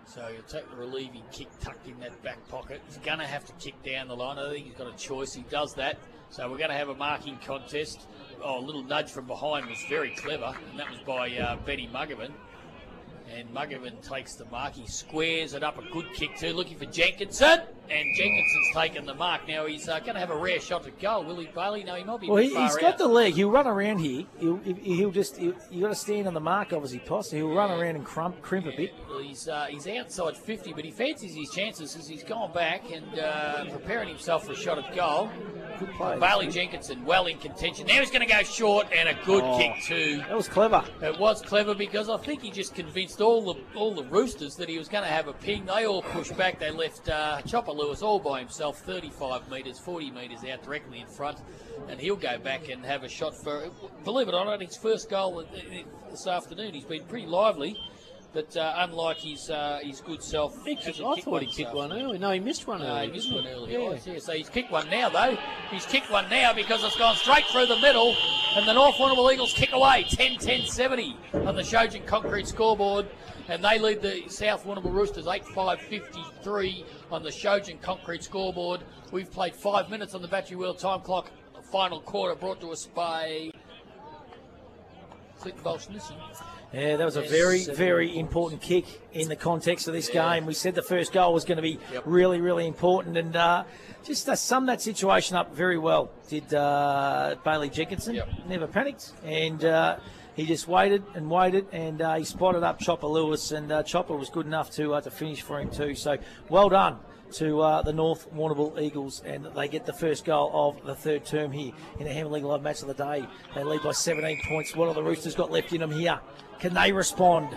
So he'll take the relieving kick tucked in that back pocket. He's going to have to kick down the line. I think he's got a choice. He does that. So we're going to have a marking contest. Oh, a little nudge from behind was very clever. And that was by Benny Muggerman. And Muggerman takes the mark. He squares it up. A good kick too. Looking for Jenkinson. And Jenkinson's taken the mark. Now he's going to have a rare shot at goal. Will he, Bailey? No, he might be a bit far he's got the leg. He'll run around here. He'll just you got to stand on the mark, obviously, Poss. He'll run around and crimp a bit. Well, he's outside 50, but he fancies his chances as he's gone back and preparing himself for a shot at goal. Good play. Bailey Jenkinson well in contention. Now he's going to go short and a good kick too. That was clever. It was clever because I think he just convinced all the Roosters that he was going to have a ping. They all pushed back. They left Chopper Lewis all by himself, 35 metres, 40 metres out directly in front, and he'll go back and have a shot for, believe it or not, his first goal this afternoon. He's been pretty lively, but unlike his good self. I thought he kicked one early. No, he missed one early. He missed one early. Yeah. So he's kicked one now, though. He's kicked one now because it's gone straight through the middle, and the North Warrnambool Eagles kick away 10-10-70 on the Shojan Concrete scoreboard. And they lead the South Warrnambool Roosters 8-5-53 on the Shojan Concrete scoreboard. We've played 5 minutes on the Battery Wheel time clock. Final quarter brought to us by Clinton Bolsh. Yeah, that was a very, very important kick in the context of this game. We said the first goal was going to be really, really important, and just summed that situation up very well. Did Bailey Jenkinson. Never panicked, and he just waited, and he spotted up Chopper Lewis, and Chopper was good enough to finish for him too. So well done to the North Warrnambool Eagles, and they get the first goal of the third term here in the Hampden League Live match of the day. They lead by 17 points. What have the Roosters got left in them here? Can they respond?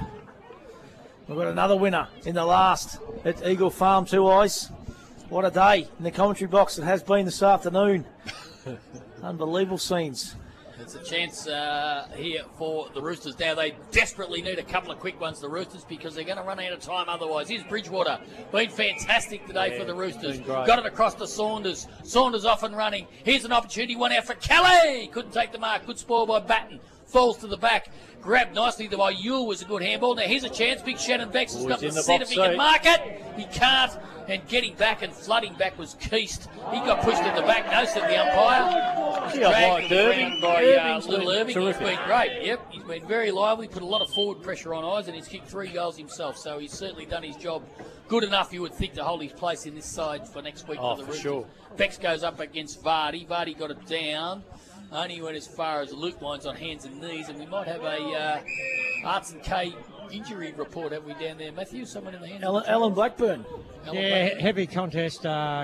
We've got another winner in the last at Eagle Farm, 2 Eyes. What a day in the commentary box it has been this afternoon. Unbelievable scenes. It's a chance here for the Roosters. Now they desperately need a couple of quick ones, the Roosters, because they're going to run out of time otherwise. Here's Bridgewater. Been fantastic today for the Roosters. Got it across to Saunders. Saunders off and running. Here's an opportunity. One out for Kelly. Couldn't take the mark. Good spoil by Batten. falls to the back. Grabbed nicely by Ewell was a good handball. Now here's a chance. Big Shannon Bex has got the set if he can mark it. He can't. And getting back and flooding back was Keast. He got pushed in the back. No, said the umpire. Dragged around by Little Irving. Terrific. He's been great. Yep, he's been very lively. Put a lot of forward pressure on Eyes, and he's kicked 3 goals himself. So he's certainly done his job good enough, you would think, to hold his place in this side for next week for the Roosters. Sure. Bex goes up against Vardy. Vardy got it down. Only went as far as Luke lines on hands and knees, and we might have a Arts and K injury report, have we, down there, Matthew? Someone in the hand? Alan Blackburn. Yeah, heavy contest.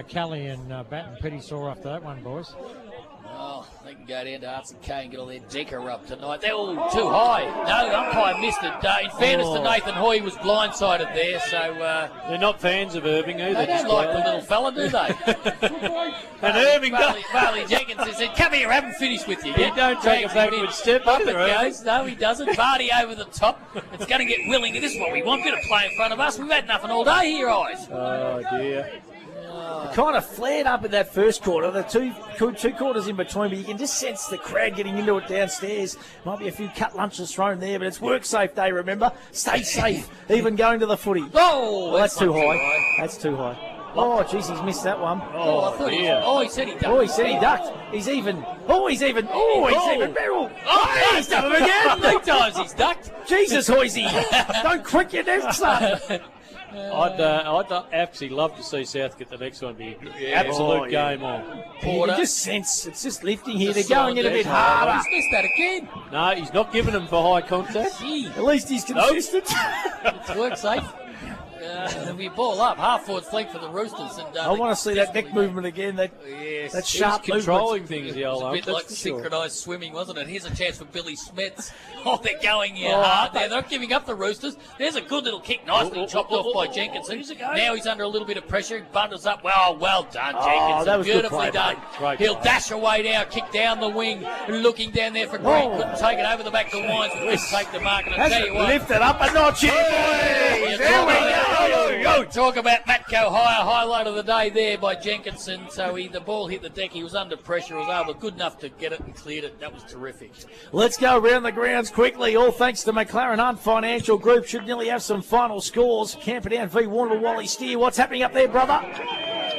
Kelly and Batten pretty sore after that one, boys. Oh, they can go down to Arts and K and get all their decker up tonight. They're all too high. No, the umpire missed it. In fairness to Nathan Hoy, he was blindsided there. So they're not fans of Irving either. They don't like the little fella, do they? And Irving Barley Jenkins said, "Come here, I haven't finished with you." He don't take a backward step. Up it goes. No, he doesn't. Vardy over the top. It's going to get willing. This is what we want. Bit of play in front of us. We've had nothing all day here, Eyes. Oh dear. Kind of flared up in that first quarter. The two quarters in between, but you can just sense the crowd getting into it downstairs. Might be a few cut lunches thrown there, but it's work safe day, remember? Stay safe, even going to the footy. Oh, that's too high. That's too high. Oh, jeez, he's missed that one. Oh, I thought he said he ducked. Oh, he said he ducked. He's even barrel. Oh, he's done it again. 3 times he's ducked. Jesus, Hoisey. Don't quick your neck, son. I'd actually love to see South get the next one be absolute game on. You can just sense it's just lifting here. They're going in a bit harder. He's missed that again. No, he's not giving them for high contact. At least he's consistent. It's work safe. We ball up, half forward flank for the Roosters. And, I want to see that neck movement again. That sharp controlling things. It was a bit like synchronised swimming, wasn't it? Here's a chance for Billy Smets. Oh, they're going hard there. They're not giving up the Roosters. There's a good little kick, nicely chopped off by Jenkinson. Now he's under a little bit of pressure. He bundles up. Well done, Jenkinson. That was beautifully done. He'll dash away now, kick down the wing, looking down there for Green. Couldn't take it over the back to Wines. Couldn't take the mark. And I tell you what, lift it up a notch here, boys. There we go. Talk about Matco highlight of the day there by Jenkinson. So the ball hit the deck. He was under pressure. He was able, good enough to get it and cleared it. That was terrific. Let's go around the grounds quickly. All thanks to McLaren Hunt Financial Group. Should nearly have some final scores. Camperdown v Warrnambool, Wally Steer. What's happening up there, brother?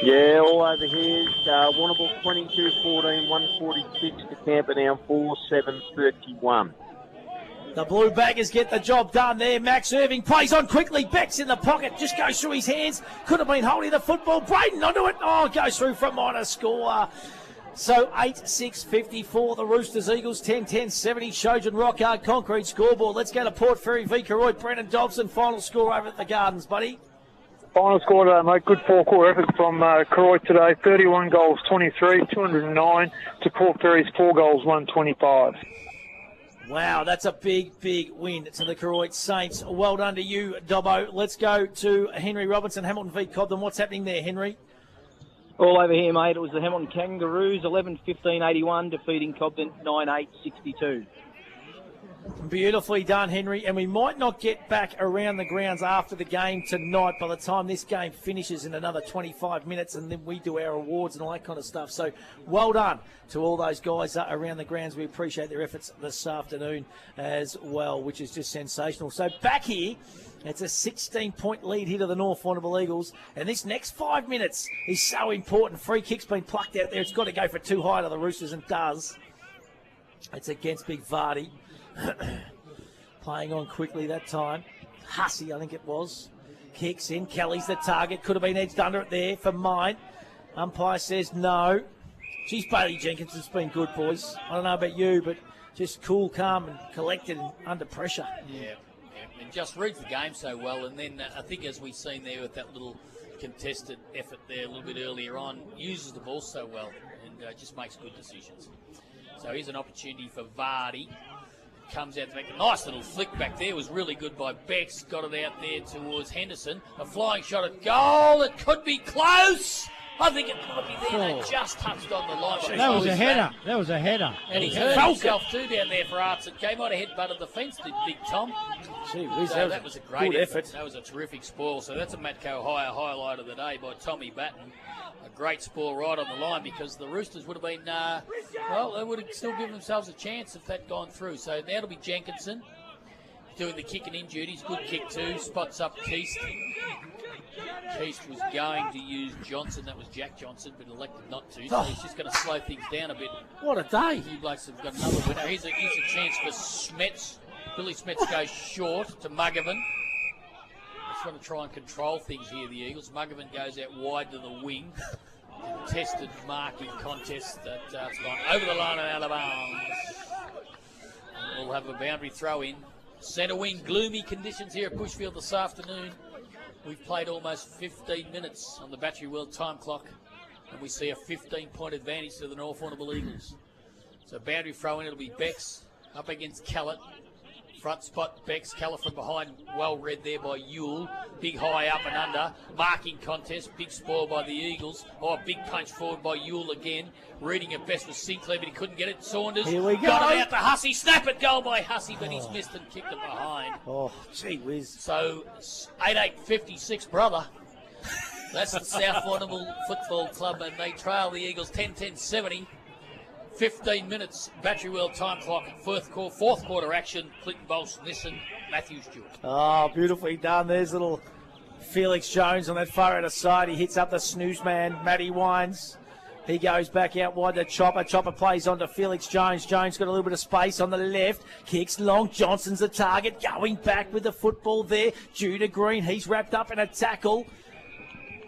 Yeah, all over here. Warrnambool 22-14, 146 to Camperdown 4-7-31. The Blue Baggers get the job done there. Max Irving plays on quickly. Beck's in the pocket. Just goes through his hands. Could have been holding the football. Braden onto it. Oh, goes through for a minor score. So 8-6-54. The Roosters Eagles 10-10-70. Shojan Rockhard Concrete scoreboard. Let's go to Port Fairy v Karoy. Brendan Dobson, final score over at the Gardens, buddy. Final score today, mate. Good four-quarter effort from Karoy today. 31 goals, 23, 209 to Port Fairy's 4 goals, 125. Wow, that's a big, big win to the Karoy Saints. Well done to you, Dobbo. Let's go to Henry Robinson, Hamilton v Cobden. What's happening there, Henry? All over here, mate. It was the Hamilton Kangaroos, 11-15-81, defeating Cobden 9-8-62. Beautifully done, Henry. And we might not get back around the grounds after the game tonight by the time this game finishes in another 25 minutes, and then we do our awards and all that kind of stuff. So well done to all those guys around the grounds. We appreciate their efforts this afternoon as well, which is just sensational. So back here, it's a 16-point lead here to the North Warrnambool Eagles. And this next 5 minutes is so important. Free kick's been plucked out there. It's got to go for too high to the Roosters, and does. It's against Big Vardy. Playing on quickly that time. Hussey, I think it was. Kicks in. Kelly's the target. Could have been edged under it there for mine. Umpire says no. Geez, Bailey Jenkins has been good, boys. I don't know about you, but just cool, calm and collected and under pressure. Yeah. And just reads the game so well. And then I think as we've seen there with that little contested effort there a little bit earlier on, uses the ball so well and just makes good decisions. So here's an opportunity for Vardy. Comes out to make a nice little flick back there. Was really good by Bex. Got it out there towards Henderson. A flying shot at goal. It could be close. I think it might be there. They just touched on the line. That was a header. That was a header. And he hurt himself too down there for Arts and K. Might have headbutted the fence, did Big Tom. Gee whiz, So that was a great good effort. That was a terrific spoil. So that's a Matco Hire highlight of the day by Tommy Batten. A great spoil right on the line because the Roosters would have been, they would have still given themselves a chance if that gone through. So now it'll be Jenkinson doing the kicking in duties. Good kick too. Spots up Keast. Keast was going to use Johnson. That was Jack Johnson, but elected not to. So he's just going to slow things down a bit. What a day. You blokes have got another winner. Here's a chance for Smets. Billy Smets goes short to Muggerman. Just want to try and control things here, the Eagles. Muggerman goes out wide to the wing. Contested marking contest that it's gone over the line and out of bounds. We'll have a boundary throw in. Centre wing, gloomy conditions here at Bushfield this afternoon. We've played almost 15 minutes on the Battery World time clock, and we see a 15-point advantage to the North Warrnambool Eagles. So boundary throw in, it'll be Becks up against Callett. Front spot, Becks, Callett from behind, well read there by Ewell. Big high up and under. Marking contest, big spoil by the Eagles. Oh, big punch forward by Ewell again. Reading it best was Sinclair, but he couldn't get it. Saunders Here we go. got it out to Hussey. Snap it, goal by Hussey, but he's missed and kicked it behind. Oh, gee whiz. So 8-8-56, brother. That's the South Warrnambool Football Club, and they trail the Eagles 10-10-70. 15 minutes, Battery World time clock, fourth quarter action. Clinton Bolsh, Nissan, Matthew Stewart. Oh, beautifully done. There's little Felix Jones on that far out side. He hits up the snooze man, Matty Wines. He goes back out wide to Chopper. Chopper plays on to Felix Jones. Jones got a little bit of space on the left. Kicks long. Johnson's the target. Going back with the football there. Judah Green, he's wrapped up in a tackle.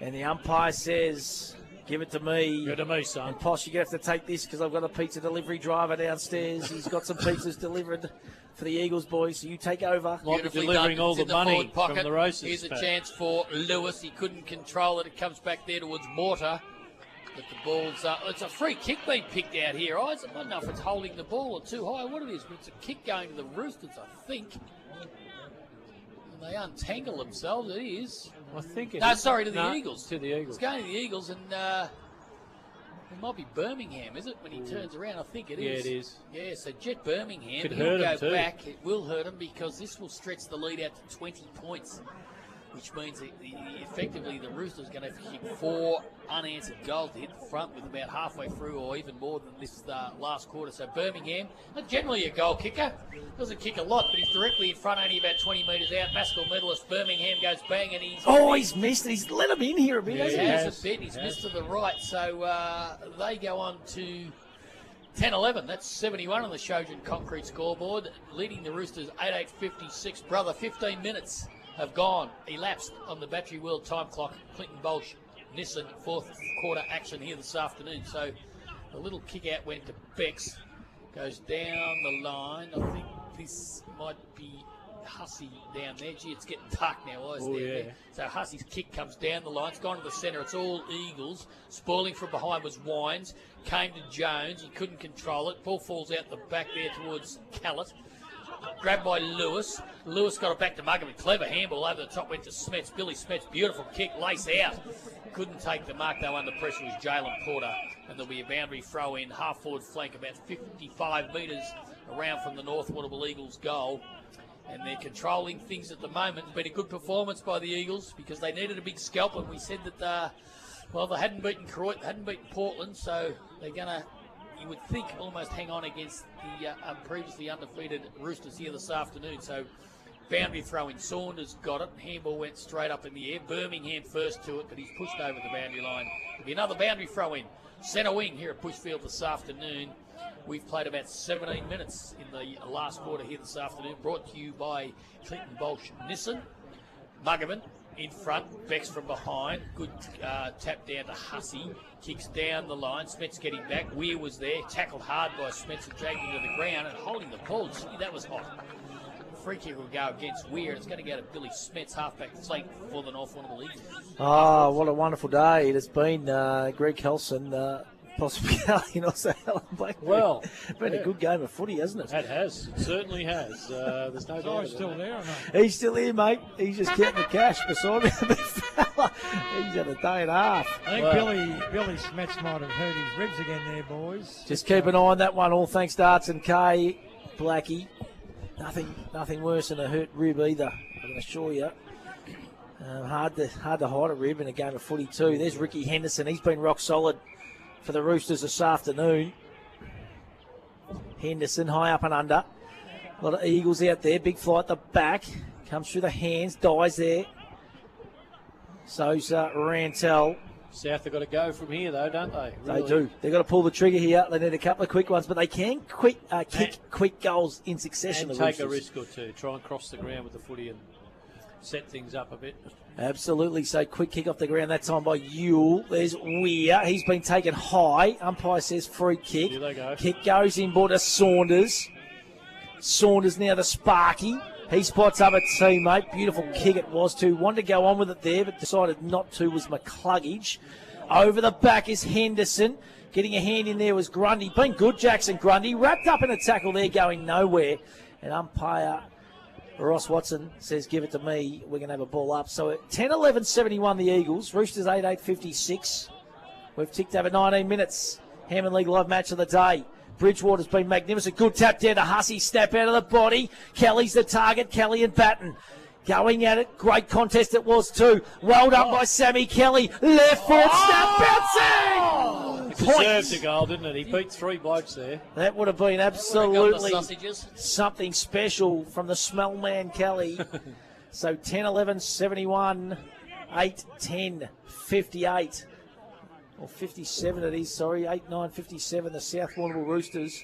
And the umpire says, give it to me. Give it to me, son. And Posh, you're going to have to take this because I've got a pizza delivery driver downstairs. He's got some pizzas delivered for the Eagles, boys. So you take over. Beautifully delivering done. all It's the in money forward from the Roosters. Here's a but chance for Lewis. He couldn't control it. It comes back there towards Mortar. But the ball's up. It's a free kick being picked out here. I don't know if it's holding the ball or too high. What it is, but it's a kick going to the Roosters, I think. And they untangle themselves. It is. I think it No, is. sorry, to the No, Eagles. To the Eagles. It's going to the Eagles, and it might be Birmingham, is it, when he turns around? I think it is. Yeah, it is. Yeah, so Jet Birmingham, Could he'll hurt go him too. back. It will hurt him because this will stretch the lead out to 20 points, which means that effectively the Roosters are going to have to kick 4 unanswered goals to hit the front with about halfway through or even more than this last quarter. So Birmingham, not generally a goal kicker, doesn't kick a lot, but he's directly in front, only about 20 metres out. Maskell medalist Birmingham goes bang and He's missed it. He's let him in here a bit, hasn't he? he has a bit. He's missed to the right. So they go on to 10-11. That's 71 on the Shojin Concrete scoreboard, leading the Roosters 8-8-56. Brother, 15 minutes have gone, elapsed on the Battery World time clock. Clinton Bolsh, Nissan, fourth quarter action here this afternoon. So a little kick out went to Becks, goes down the line. I think this might be Hussey down there. Gee, it's getting dark now. Eyes down there. So Hussey's kick comes down the line. It's gone to the centre. It's all Eagles. Spoiling from behind was Wines. Came to Jones. He couldn't control it. Ball falls out the back there towards Callett. Grabbed by Lewis. Lewis got it back to Muggerman. Clever handball over the top. Went to Smets. Billy Smets. Beautiful kick. Lace out. Couldn't take the mark though under pressure was Jalen Porter. And there'll be a boundary throw in. Half forward flank about 55 metres around from the North Warrnambool Eagles goal. And they're controlling things at the moment. It's been a good performance by the Eagles because they needed a big scalp. And we said that, they hadn't beaten Croydon, hadn't beaten Portland. So they're going to, you would think, almost hang on against the previously undefeated Roosters here this afternoon. So boundary throw in. Saunders got it. Handball went straight up in the air. Birmingham first to it, but he's pushed over the boundary line. There'll be another boundary throw in. Centre wing here at Bushfield this afternoon. We've played about 17 minutes in the last quarter here this afternoon. Brought to you by Clinton Bolsh Nissan. Muggerman in front. Becks from behind. Good tap down to Hussey. Kicks down the line. Smets getting back. Weir was there. Tackled hard by Smets and taking to the ground and holding the ball. Gee, that was hot. Free kick will go against Weir. It's going to go to Billy Smets, halfback flank for the North Warrnambool Eagles. Oh, what a wonderful day it has been. Greg Kelson possibly Kelly and also Alan Blackburn. Well, been a good game of footy, hasn't it? It has. It certainly has. There's no doubt. He's still there or not? He's still here, mate. He's just counting the cash beside me. The big fella. He's had a day and a half. I think Billy Smets might have hurt his ribs again there, boys. Just keep an eye on that one. All thanks to Arts and K, Blackie. Nothing worse than a hurt rib either, I can assure you. Hard to hide a rib in a game of footy too. There's Ricky Henderson. He's been rock solid for the Roosters this afternoon. Henderson high up and under. A lot of Eagles out there. Big fly at the back. Comes through the hands. Dies there. So's Rantel. South have got to go from here, though, don't they? Really? They do. They've got to pull the trigger here. They need a couple of quick ones, but they can kick quick goals in succession. And take a risk or two. Try and cross the ground with the footy and set things up a bit. Absolutely. So quick kick off the ground that time by Yule. There's Weir. He's been taken high. Umpire says free kick. Here they go. Kick goes inboard to Saunders. Saunders now the Sparky. He spots up a teammate. Beautiful kick it was too. Wanted to go on with it there, but decided not to, was McCluggage. Over the back is Henderson. Getting a hand in there was Grundy. Been good, Jackson Grundy. Wrapped up in a tackle there, going nowhere. And umpire Ross Watson says, give it to me. We're going to have a ball up. So at 10-11-71 the Eagles. Roosters 8-8-56. We've ticked over 19 minutes. Hampden League live match of the day. Bridgewater's been magnificent. Good tap down to Hussey. Snap out of the body. Kelly's the target. Kelly and Batten going at it. Great contest it was too. Well done by Sammy Kelly. Left foot snap bouncing. It deserved a goal, didn't it? He beat three blokes there. That would have been absolutely sausages. something special from the smell man Kelly. So 10-11-71, 8-10-58. Or 57 it is, sorry. 8-9-57, the South Warrnambool Roosters.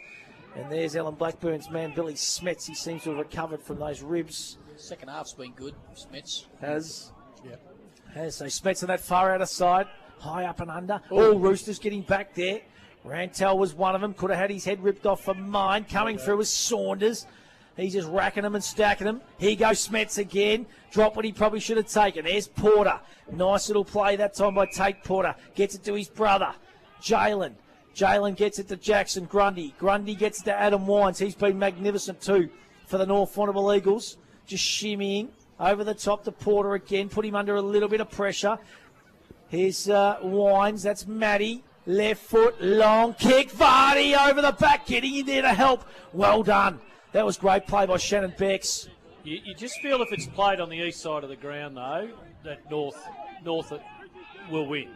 And there's Alan Blackburn's man, Billy Smets. He seems to have recovered from those ribs. Second half's been good, Smets. Has. Yep. Has. So Smets on that far outer side. High up and under. All Roosters getting back there. Rantel was one of them. Could have had his head ripped off for mine. Coming through was Saunders. He's just racking them and stacking them. Here goes Smets again. Drop what he probably should have taken. There's Porter. Nice little play that time by Tate Porter. Gets it to his brother, Jalen. Jalen gets it to Jackson Grundy. Grundy gets it to Adam Wines. He's been magnificent too for the North Warrnambool Eagles. Just shimmying over the top to Porter again. Put him under a little bit of pressure. Here's Wines. That's Matty. Left foot, long kick. Vardy over the back, getting in there to help. Well done. That was great play by Shannon Becks. You just feel if it's played on the east side of the ground, though, that North will win.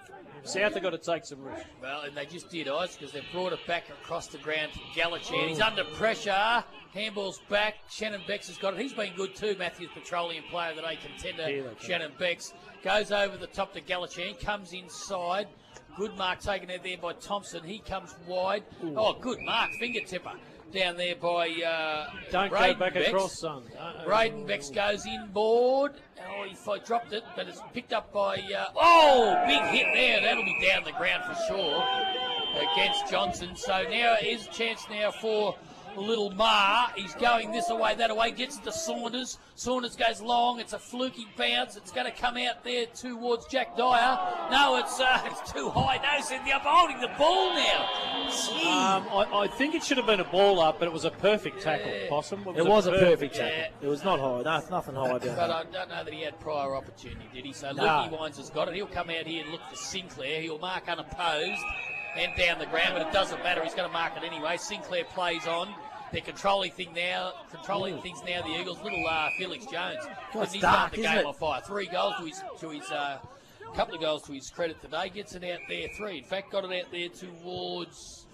South have got to take some risk. Well, and they just did, Oz, because they've brought it back across the ground to Galachan. He's under pressure. Handball's back. Shannon Becks has got it. He's been good too, Matthews, Petroleum Player of the Day contender. Shannon Becks goes over the top to Galachan, comes inside. Good mark taken out there by Thompson. He comes wide. Ooh. Oh, good mark. Fingertipper down there by Don't Braden go back Becks. across, son. Braden Becks goes inboard. Oh, he dropped it, but it's picked up by... big hit there. That'll be down the ground for sure against Johnson. So now is a chance now for little Ma. He's going this away, that away, gets it to Saunders. Saunders goes long. It's a fluky bounce. It's going to come out there towards Jack Dyer. No, it's too high. No, they're holding the ball now. I think it should have been a ball up, but it was a perfect tackle, Possum. It was a perfect tackle. It was not high. Nothing high about it. But I don't know that he had prior opportunity, did he? So Lukey Wines has got it. He'll come out here and look for Sinclair. He'll mark unopposed and down the ground, but it doesn't matter. He's going to mark it anyway. Sinclair plays on. They're controlling things now, the Eagles. Little Felix Jones. He's got the game on fire. 3 goals to his couple of goals to his credit today. Gets it out there, 3. In fact, got it out there towards,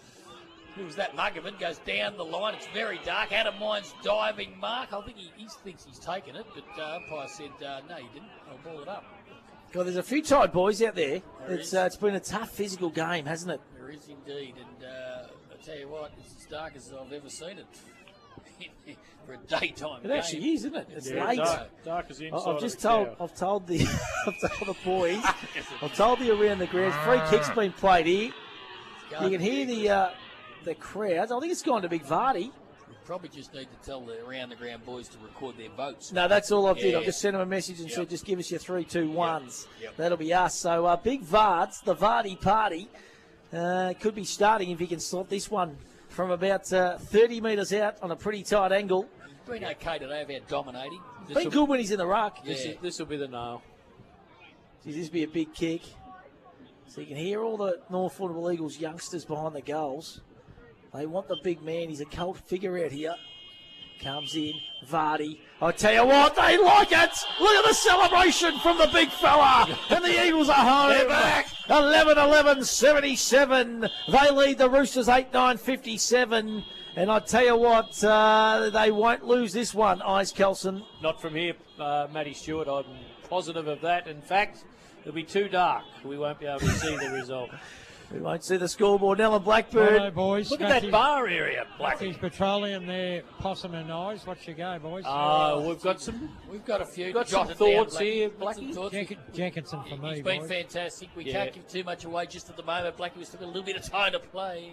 who was that? Muggerman goes down the line. It's very dark. Adam Wines diving mark. I think he thinks he's taken it, but umpire said, no, you didn't. I'll ball it up. God, there's a few tired boys out there. It's been a tough physical game, hasn't it? There is indeed, and I tell you what, it's as dark as I've ever seen it for a daytime It game. actually is, isn't it? It's late. Dark as the inside I've told the boys. I've told the around the grounds. Free kicks been played here. You can hear the crowds. I think it's gone to Big Vardy. We probably just need to tell the around the ground boys to record their votes. No, that's all I've did. I've just sent them a message and said, just give us your 3, 2, 1s. That'll be us. So Big Vards, the Vardy party. Could be starting if he can slot this one from about 30 metres out on a pretty tight angle. Been okay today about dominating. Been good when he's in the ruck. This will be the nail. Geez, this will be a big kick. So you can hear all the North Warrnambool Eagles youngsters behind the goals. They want the big man. He's a cult figure out here. Comes in, Vardy. I tell you what, they like it. Look at the celebration from the big fella. And the Eagles are home. They're back. 11-11-77. They lead the Roosters 8-9-57. And I tell you what, they won't lose this one, Ice Kelson. Not from here, Matty Stewart. I'm positive of that. In fact, it'll be too dark. We won't be able to see the result. We won't see the scoreboard. Ellen Blackbird. Hello, boys. Look at that bar area, Blackie. Matthew's Petroleum there, Possum and Eyes. Watch you go, boys. We've got a few. Got some jotted thoughts down, here, Blackie. Blackie. Jenkinson for me, He's been boys. fantastic. We Yeah. can't give too much away just at the moment. Blackie was still got a little bit of time to play.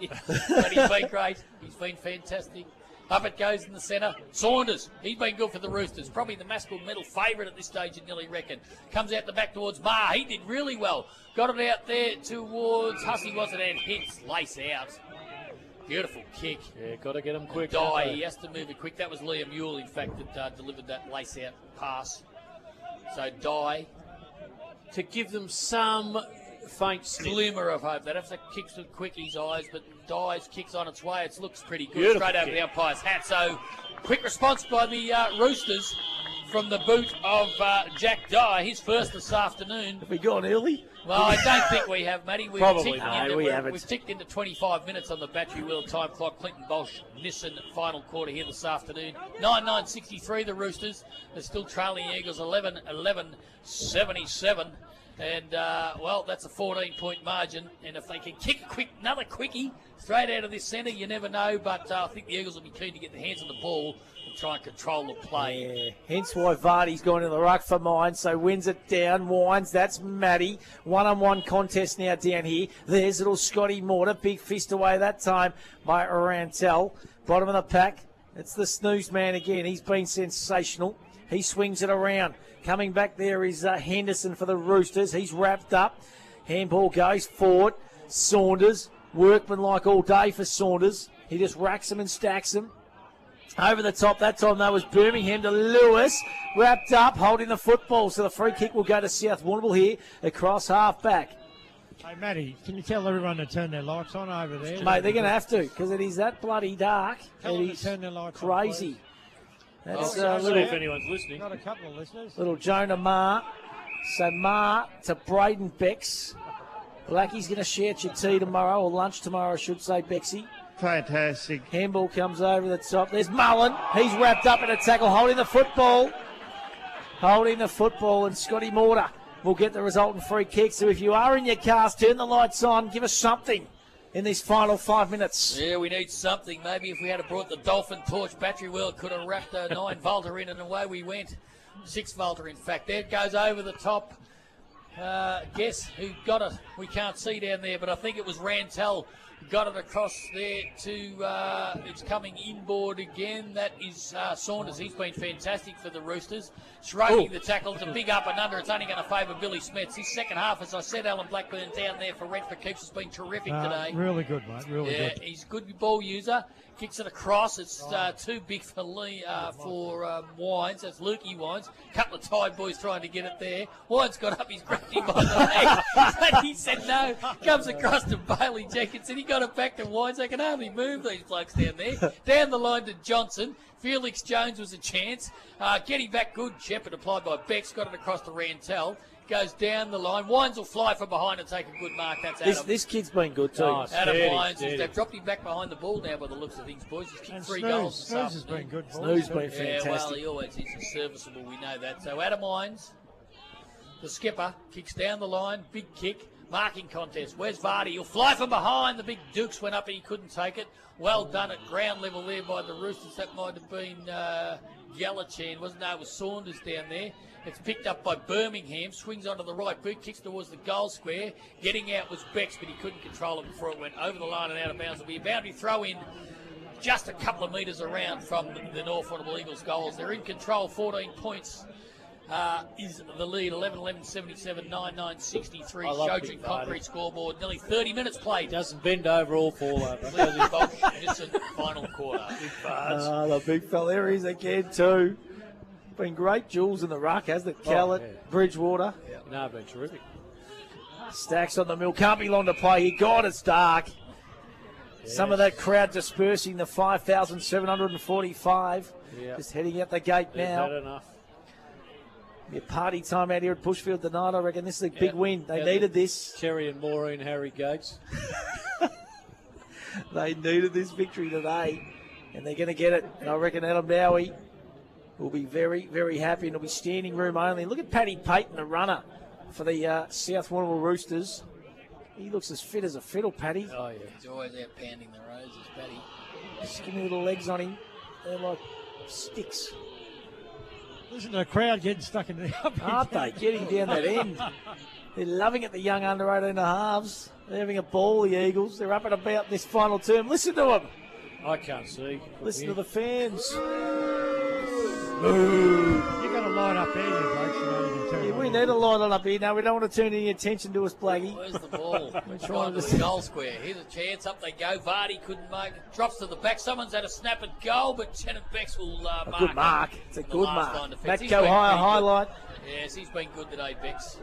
But he's been great. He's been fantastic. Up it goes in the centre. Saunders, he's been good for the Roosters. Probably the Maskell medal favourite at this stage, you nearly reckon. Comes out the back towards Marr. He did really well. Got it out there towards Hussey, wasn't it? And hits Lace out. Beautiful kick. Yeah, got to get him quick. Die. He has to move it quick. That was Liam Ewell, in fact, that delivered that Lace out pass. So Die. To give them some faint glimmer of hope. They'd have to kick some quick his eyes, but Dye's kicks on its way. It looks pretty good. Beautiful Straight over kick. the umpire's hat. So quick response by the Roosters from the boot of Jack Dye. His first this afternoon. Have we gone early? Well, I don't think we have, Matty. Probably not. We haven't. We've ticked into 25 minutes on the battery wheel time clock. Clinton Bosch, Nissan, final quarter here this afternoon. 9-9-63, the Roosters. They're still trailing the Eagles 11-11-77. And, well, that's a 14-point margin. And if they can kick another quickie straight out of this centre, you never know. But I think the Eagles will be keen to get their hands on the ball and try and control the play. Yeah, hence why Vardy's gone in the ruck for mine. So wins it down, winds. That's Matty. One-on-one contest now down here. There's little Scotty Mortar. Big fist away that time by Orantel. Bottom of the pack. It's the snooze man again. He's been sensational. He swings it around. Coming back there is Henderson for the Roosters. He's wrapped up. Handball goes forward. Saunders. Workman-like all day for Saunders. He just racks them and stacks them. Over the top that time, though, was Birmingham to Lewis. Wrapped up, holding the football. So the free kick will go to South Warrnambool here across half-back. Hey, Matty, can you tell everyone to turn their lights on over there? Mate, they're going to have to because it is that bloody dark. Tell It them to is turn their lights crazy. on, That's Oh, a see little, if anyone's listening. Got a couple of listeners. little Jonah Marr. So Marr to Braden Becks. Blackie's going to shout your tea tomorrow, or lunch tomorrow, I should say, Bexy. Fantastic. Handball comes over the top. There's Mullen. He's wrapped up in a tackle, holding the football. Holding the football, and Scotty Mortar will get the resultant free kick. So if you are in your cars, turn the lights on. Give us something in this final 5 minutes. Yeah, we need something. Maybe if we had brought the Dolphin Torch battery wheel, could have wrapped a 9-volter in, and away we went. 6-volter, in fact. There it goes over the top. Guess who got it? We can't see down there, but I think it was Rantel. Got it across there to, it's coming inboard again. That is Saunders. He's been fantastic for the Roosters. Schroeding the tackle. It's a big up and under. It's only going to favour Billy Smets. His second half, as I said, Alan Blackburn down there for Redford Keeps has been terrific today. Really good, mate. Really Yeah, good. he's a good ball user. Kicks it across. It's too big for Wines. That's Lukey Wines. Couple of Tide boys trying to get it there. Wines got up. He's grabbed him by the leg. But he said no. Comes across to Bailey Jenkinson. He got it back to Wines. They can hardly move these blokes down there. Down the line to Johnson. Felix Jones was a chance. Getting back good. Shepherd applied by Bex. Got it across to Rantel. Goes down the line. Wines will fly from behind and take a good mark. That's Adam. This kid's been good too. Adam Wines. They've dropped him back behind the ball now by the looks of things, boys. He's kicked And 3 Snooze. goals this Snooze has afternoon. been good, boys. Snooze been Yeah, fantastic. well, he always is. He's serviceable. We know that. So Adam Wines, the skipper, kicks down the line. Big kick. Marking contest. Where's Vardy? He'll fly from behind. The big Dukes went up and he couldn't take it. Well done at ground level there by the Roosters. That might have been Galachan, wasn't it? It was Saunders down there. It's picked up by Birmingham. Swings onto the right boot. Kicks towards the goal square. Getting out was Bex, but he couldn't control it before it went over the line and out of bounds. It'll be a boundary throw in just a couple of metres around from the North Warrnambool Eagles goals. They're in control, 14 points. is the lead. 11-11-77, 9-9-63. I love Shojin Big concrete Vardy. scoreboard. Nearly 30 minutes played. Doesn't bend over or fall over. Clearly Bosch, just in the final quarter. The big fella. There he is again, too. Been great duels in the ruck, hasn't it? Callett, Bridgewater. No, been terrific. Stacks on the mill. Can't be long to play here. God, it's dark. Some of that crowd dispersing, the 5,745. Yeah. Just heading out the gate now. Bad enough. Be party time out here at Bushfield tonight. I reckon this is a big win. They needed this. Terry and Maureen Harry Gates. They needed this victory today, and they're going to get it. And I reckon Adam Dowie will be very, very happy, and it'll be standing room only. Look at Paddy Payton, the runner for the South Warrnambool Roosters. He looks as fit as a fiddle, Paddy. Oh, yeah. He's always out pounding the roses, Paddy. Skinny little legs on him. They're like sticks. Listen to the crowd getting stuck in the up. Aren't they? Getting down that end. They're loving it, the young under 18 and a halves. They're having a ball, the Eagles. They're up and about this final term. Listen to them. I can't see. Listen to the fans. You've got to line up there, you blokes. You know, you can turn Yeah, on. we need a line on up here. No, we don't want to turn any attention to us, Blaggy. Where's the ball? We're Trying trying to to the goal square. Here's a chance. Up they go. Vardy couldn't make it. Drops to the back. Someone's had a snap at goal, but Shannon Becks will mark. A good mark. It's a the good last mark. line defence. That He's go been higher pretty good. highlight. Yes, he's been good today, Becks.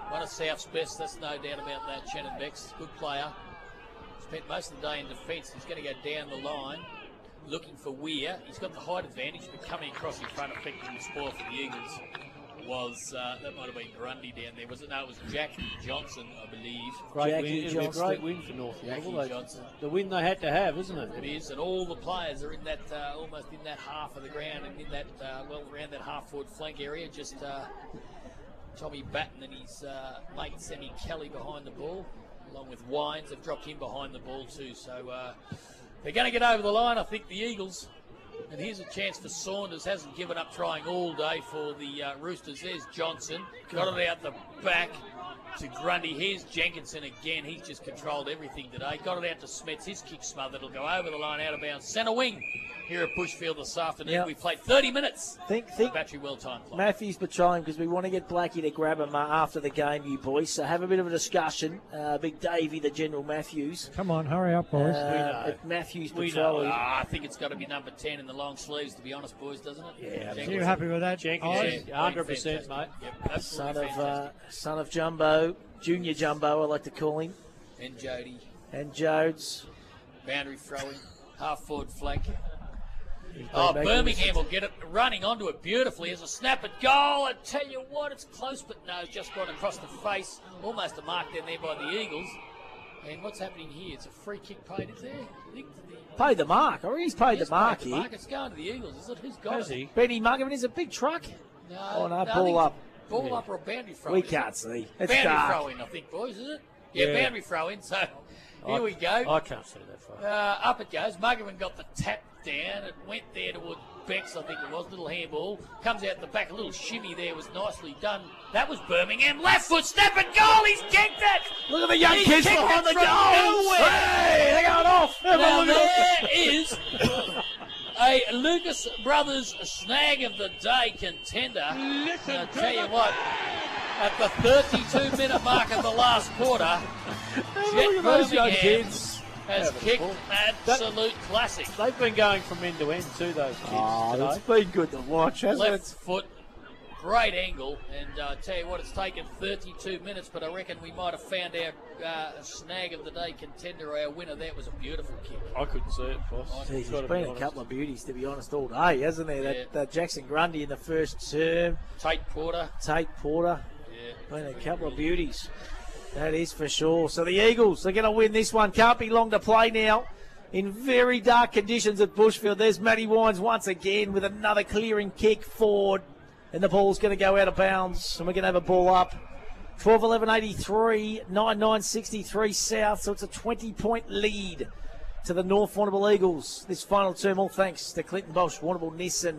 One of South's best. That's no doubt about that. Shannon Becks, good player. Spent most of the day in defence. He's going to go down the line, looking for Weir. He's got the height advantage, but coming across in front, affecting the spoil for the Eagles. Was that might have been Grundy down there? Was it? No, it was Jackie Johnson, I believe. Great Jackie win. It'll be a Johnson. great win for North Jackie Warrnambool. Johnson. The win they had to have, isn't it? It is, and all the players are in that almost in that half of the ground and in that around that half-forward flank area. Just Tommy Batten and his mate Sammy Kelly behind the ball, along with Wines. They've dropped him behind the ball too. So they're going to get over the line, I think, the Eagles. And here's a chance for Saunders. Hasn't given up trying all day for the Roosters. There's Johnson. Got it out the back to Grundy. Here's Jenkinson again. He's just controlled everything today. Got it out to Smets. His kick smothered. It'll go over the line, out of bounds. Centre wing here at Bushfield this afternoon. Yep. We played 30 minutes. Think Battery well-timed play. Matthews patrolling because we want to get Blackie to grab him after the game, you boys. So have a bit of a discussion. Big Davey, the General Matthews. Come on, hurry up, boys. Matthews We know. patrolling. I think it's got to be number 10 in the long sleeves, to be honest, boys, doesn't it? Yeah. Are you happy with that? Jenkins, Eyes? 100%, mate. Yep, absolutely Son of Jumbo, Junior Jumbo, I like to call him. And Jody. And Jodes. Boundary throwing. Half-forward flank. He's Oh, been Birmingham will get it, running onto it beautifully as a snap at goal. I tell you what, it's close, but no, it's just gone across the face. Almost a mark down there by the Eagles. And what's happening here? It's a free kick paid, is there? I think Paid the mark. I reckon he's paid the mark paid the here. mark. It's going to the Eagles, is it? Who's got Has it? he? Benny Muggerman is a big truck. No, Oh, no, I ball think up. Ball up or a boundary throw. We is can't it? see. It's Boundary dark. throw in, I think, boys, is it? Yeah, Yeah. boundary throw in. So here we go. I can't see that far. Up it goes. Muggerman got the tap down. It went there towards Becks, I think it was. Little handball. Comes out the back. A little shimmy there was nicely done. That was Birmingham. Left foot snap and goal. He's kicked it. Look at the young He's kids kicked behind it the from goal. nowhere. Hey, they're going off. Have a Now look at there is a Lucas Brothers snag of the day contender. And I'll tell you what, at the 32-minute mark of the last quarter, Look at those young Birmingham kids. has kicked absolute classic. They've been going from end to end too, those kids. Oh, today. it's been good to watch, hasn't Left it? foot, great angle, and tell you what, it's taken 32 minutes, but I reckon we might have found our snag of the day contender, our winner. That was a beautiful kick. I couldn't see it, boss. Jeez, Gotta there's be been a honest. couple of beauties, to be honest, all day, hasn't there? Yeah. That Jackson Grundy in the first term, Tate Porter. Tate Porter, Yeah. been a couple of beauties. That is for sure. So the Eagles are going to win this one. Can't be long to play now. In very dark conditions at Bushfield. There's Matty Wines once again with another clearing kick forward. And the ball's going to go out of bounds. And we're going to have a ball up. 12-11-83, 9-9-63 South. So it's a 20-point lead to the North Warrnambool Eagles. This final term, all thanks to Clinton Bosch, Warrnambool Nissan.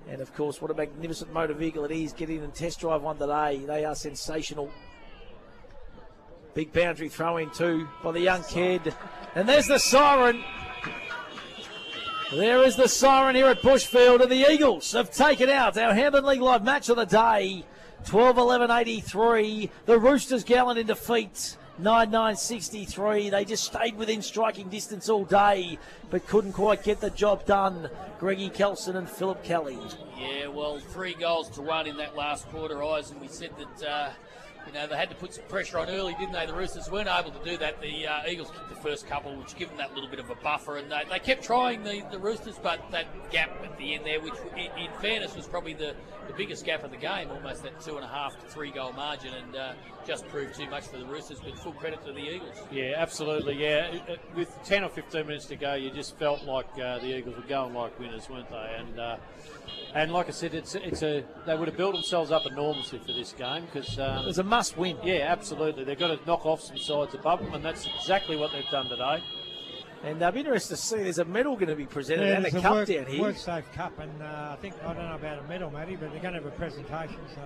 And, of course, what a magnificent motor vehicle it is. Get in and test drive one today. They are sensational. Big boundary throw in too by the young kid. And there's the siren. There is the siren here at Bushfield, and the Eagles have taken out our Hampden League Live match of the day. 12-11-83. The Roosters gallant in defeat. 9-9-63. They just stayed within striking distance all day, but couldn't quite get the job done. Greggy Kelson and Philip Kelly. Yeah, well, 3 goals to 1 in that last quarter, Eyes, and we said that they had to put some pressure on early, didn't they? The Roosters weren't able to do that. The Eagles kicked the first couple, which gave them that little bit of a buffer, and they kept trying, the Roosters, but that gap at the end there, which in fairness was probably the biggest gap of the game, almost that 2.5 to 3 goal margin, and just proved too much for the Roosters, but full credit to the Eagles. Yeah, absolutely, yeah. With 10 or 15 minutes to go, you just felt like the Eagles were going like winners, weren't they? And like I said, they would have built themselves up enormously for this game, because it was a must-win. Yeah, absolutely. They've got to knock off some sides above them, and that's exactly what they've done today. And I'm interested to see, there's a medal going to be presented and a cup down here. WorkSafe Cup, and I don't know about a medal, Matty, but they're going to have a presentation, so...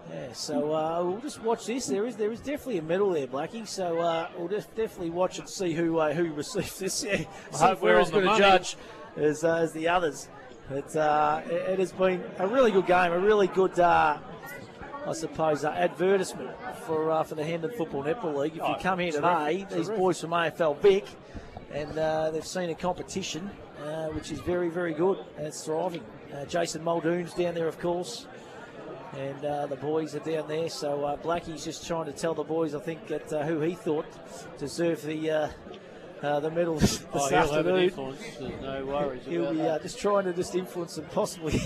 Yeah, so we'll just watch this. There is definitely a medal there, Blackie. So we'll just definitely watch and see who receives this. Yeah, I hope we're as good a judge as the others. But it has been a really good game, a really good, I suppose, advertisement for the Hampden Football Netball League. If you come here today, these boys from AFL Vic, and they've seen a competition which is very, very good, and it's thriving. Jason Muldoon's down there, of course. And the boys are down there, so Blackie's just trying to tell the boys, I think, that who he thought deserved the medal this afternoon. He'll have an influence. There's no worries. He'll be just trying to just influence them possibly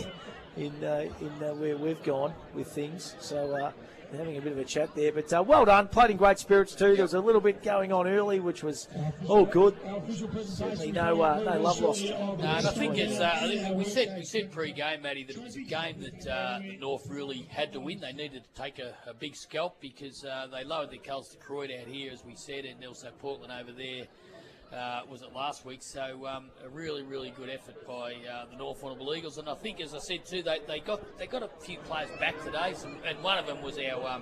in where we've gone with things. So they're having a bit of a chat there, but well done. Played in great spirits too. There was a little bit going on early, which was all good. Certainly no love lost. No, and I think we said pre-game, Matty, that it was a game that North really had to win. They needed to take a big scalp because they lowered their colours to Croyd out here, as we said, and also Portland over there. Was it last week? So a really, really good effort by the North Warrnambool Eagles, and I think, as I said too, they got a few players back today, and one of them was our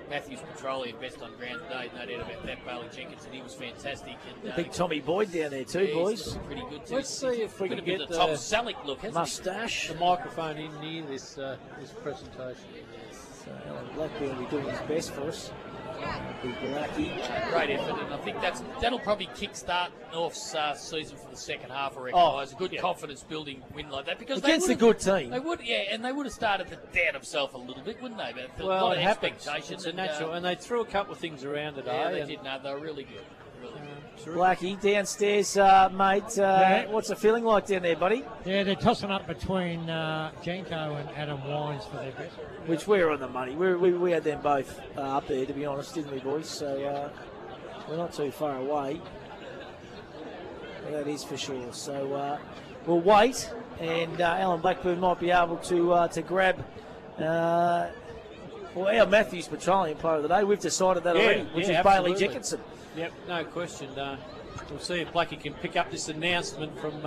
Matthews Petroleum best on ground today. No doubt about that. Bailey Jenkins, and he was fantastic. And big Tommy Boyd down there too, boys. Pretty good too. Let's see if we can get the Tom Selleck look. Moustache, the microphone in near this presentation. So Alan Blackburn will be doing his best for us. Great effort, and I think that'll probably kick-start North's season for the second half. I reckon. It's a good confidence-building win like that because against a good team. They would, and they would have started to doubt themselves a little bit, wouldn't they? But well, it happens. It's a natural, and they threw a couple of things around today. Yeah, they did. No, they were really good. Blackie, downstairs, mate. What's the feeling like down there, buddy? Yeah, they're tossing up between Jenko and Adam Wines for their best. Which we're on the money. We had them both up there, to be honest, didn't we, boys? So we're not too far away. That is for sure. So we'll wait, and Alan Blackburn might be able to grab. Our Matthews Petroleum Player of the Day. We've decided that already, which is absolutely. Bailey Jenkinson. Yep, no question. We'll see if Blackie can pick up this announcement from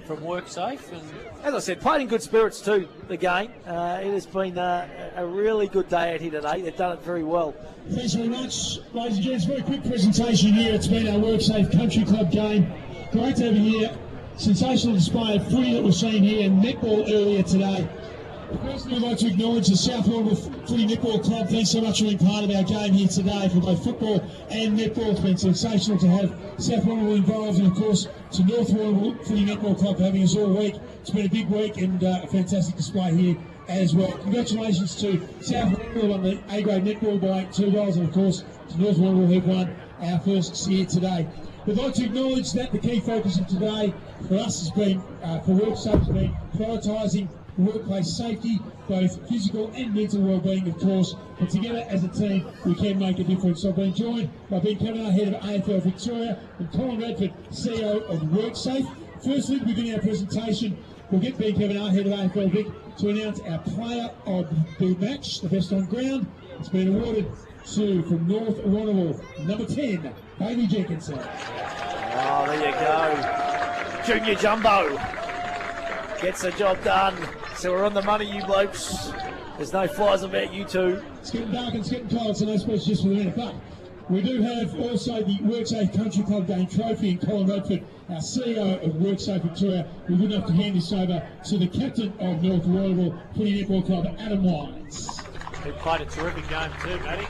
WorkSafe. And as I said, played in good spirits too, the game. It has been a really good day out here today. They've done it very well. Thanks very much, ladies and gents. Very quick presentation here. It's been our WorkSafe Country Club game. Great to have you here. Sensational display of footy that we're seeing here and netball earlier today. Firstly, I'd like to acknowledge the South Warrnambool Footy Netball Club. Thanks so much for being part of our game here today for both football and netball. It's been sensational to have South Warrnambool involved, and of course to North Warrnambool Footy Netball Club having us all week. It's been a big week and a fantastic display here as well. Congratulations to South Warrnambool on the A-grade netball by 2 goals, and of course to North Warrnambool who've won our first here today. We'd like to acknowledge that the key focus of today for us has been, for WorkSafe, has been prioritising workplace safety, both physical and mental well-being, of course, but together as a team we can make a difference. So I've been joined by Ben Kavanagh, head of AFL Victoria, and Colin Radford, CEO of WorkSafe. Firstly, to begin our presentation, we'll get Ben Kavanagh, head of AFL Vic, to announce our player of the match, the best on ground. It's been awarded to, from North Warrnambool, number 10, Bailey Jenkinson. Oh, there you go. Junior Jumbo gets the job done. So we're on the money, you blokes. There's no flies about you two. It's getting dark and it's getting cold, so no space just for the minute. But We do have also the WorkSafe Country Club Game Trophy in Colin Redford, our CEO of WorkSafe Victoria. We're good enough to hand this over to the captain of North Warrnambool Footy Netball Club, Adam Wines. He played a terrific game too, Matty.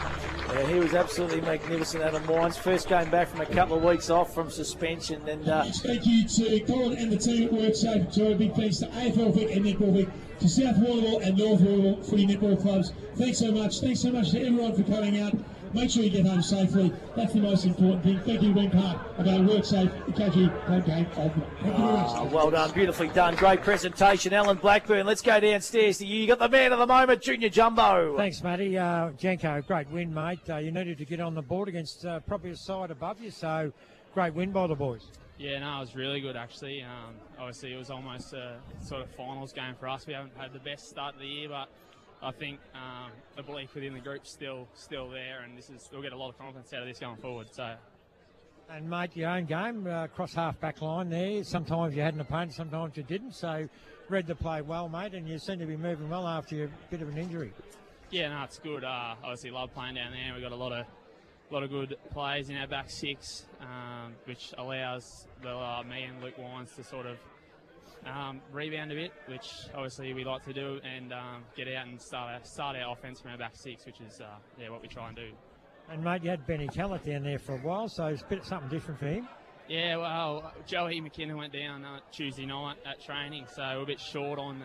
Yeah, he was absolutely magnificent, Adam Wines. First game back from a couple of weeks off from suspension. And thank you to Colin and the team at WorkSafe Victoria. Big thanks to AFL Vic and Netball Vic, to South Warrnambool and North Warrnambool Footy Netball Clubs. Thanks so much. Thanks so much to everyone for coming out. Make sure you get home safely. That's the most important thing. Thank you, being part of our WorkSafe Country Club Game of the Thank you very much. Well done, beautifully done. Great presentation, Alan Blackburn. Let's go downstairs to you. You got the man of the moment, Junior Jumbo. Thanks, Matty. Jenko, great win, mate. You needed to get on the board against probably a side above you, so great win by the boys. Yeah, no, it was really good actually. Obviously, it was almost a sort of finals game for us. We haven't had the best start of the year, but I think the belief within the group's still there, and we'll get a lot of confidence out of this going forward. So. And mate, your own game, cross half back line there. Sometimes you had an opponent, sometimes you didn't. So read the play well, mate, and you seem to be moving well after your bit of an injury. Yeah, no, it's good. Obviously, love playing down there. We've got a lot of good players in our back six, which allows me and Luke Wines to sort of rebound a bit, which obviously we like to do, and get out and start our offence from our back six, which is what we try and do. And mate, you had Benny Callett down there for a while, so it's a bit something different for him. Yeah, well, Joey McKinnon went down Tuesday night at training, so we're a bit short on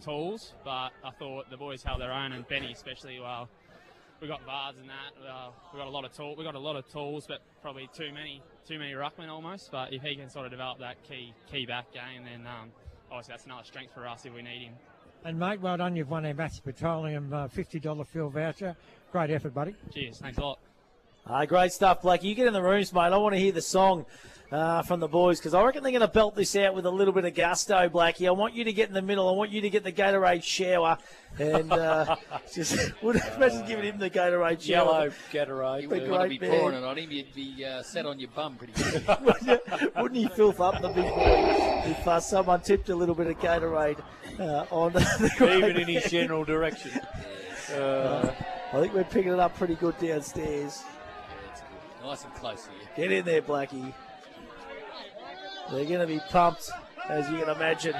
tools, but I thought the boys held their own, and Benny especially. Well, we got Vards and that. We got a lot of tools. We got a lot of tools, but probably too many ruckmen almost. But if he can sort of develop that key back game, then obviously that's another strength for us if we need him. And mate, well done. You've won our Massey Petroleum $50 fuel voucher. Great effort, buddy. Cheers. Thanks a lot. Great stuff, Blake. You get in the rooms, mate. I want to hear the song from the boys, because I reckon they're going to belt this out with a little bit of gusto, Blakey. I want you to get in the middle. I want you to get the Gatorade shower. And imagine giving him the Gatorade shower. Yellow Gatorade. You wouldn't want to be pouring it on him. You'd be sat on your bum pretty good. Wouldn't he filth up the big boy if someone tipped a little bit of Gatorade on the even in his general direction? I think we're picking it up pretty good downstairs. Nice and close here. Get in there, Blackie. They're going to be pumped, as you can imagine.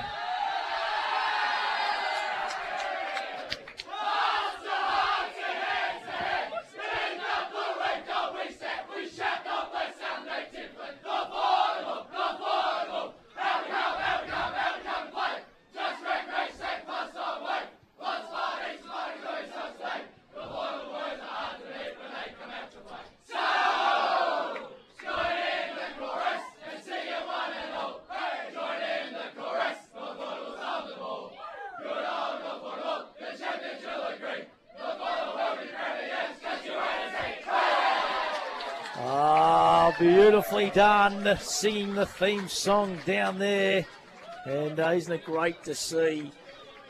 Beautifully done, singing the theme song down there, and isn't it great to see?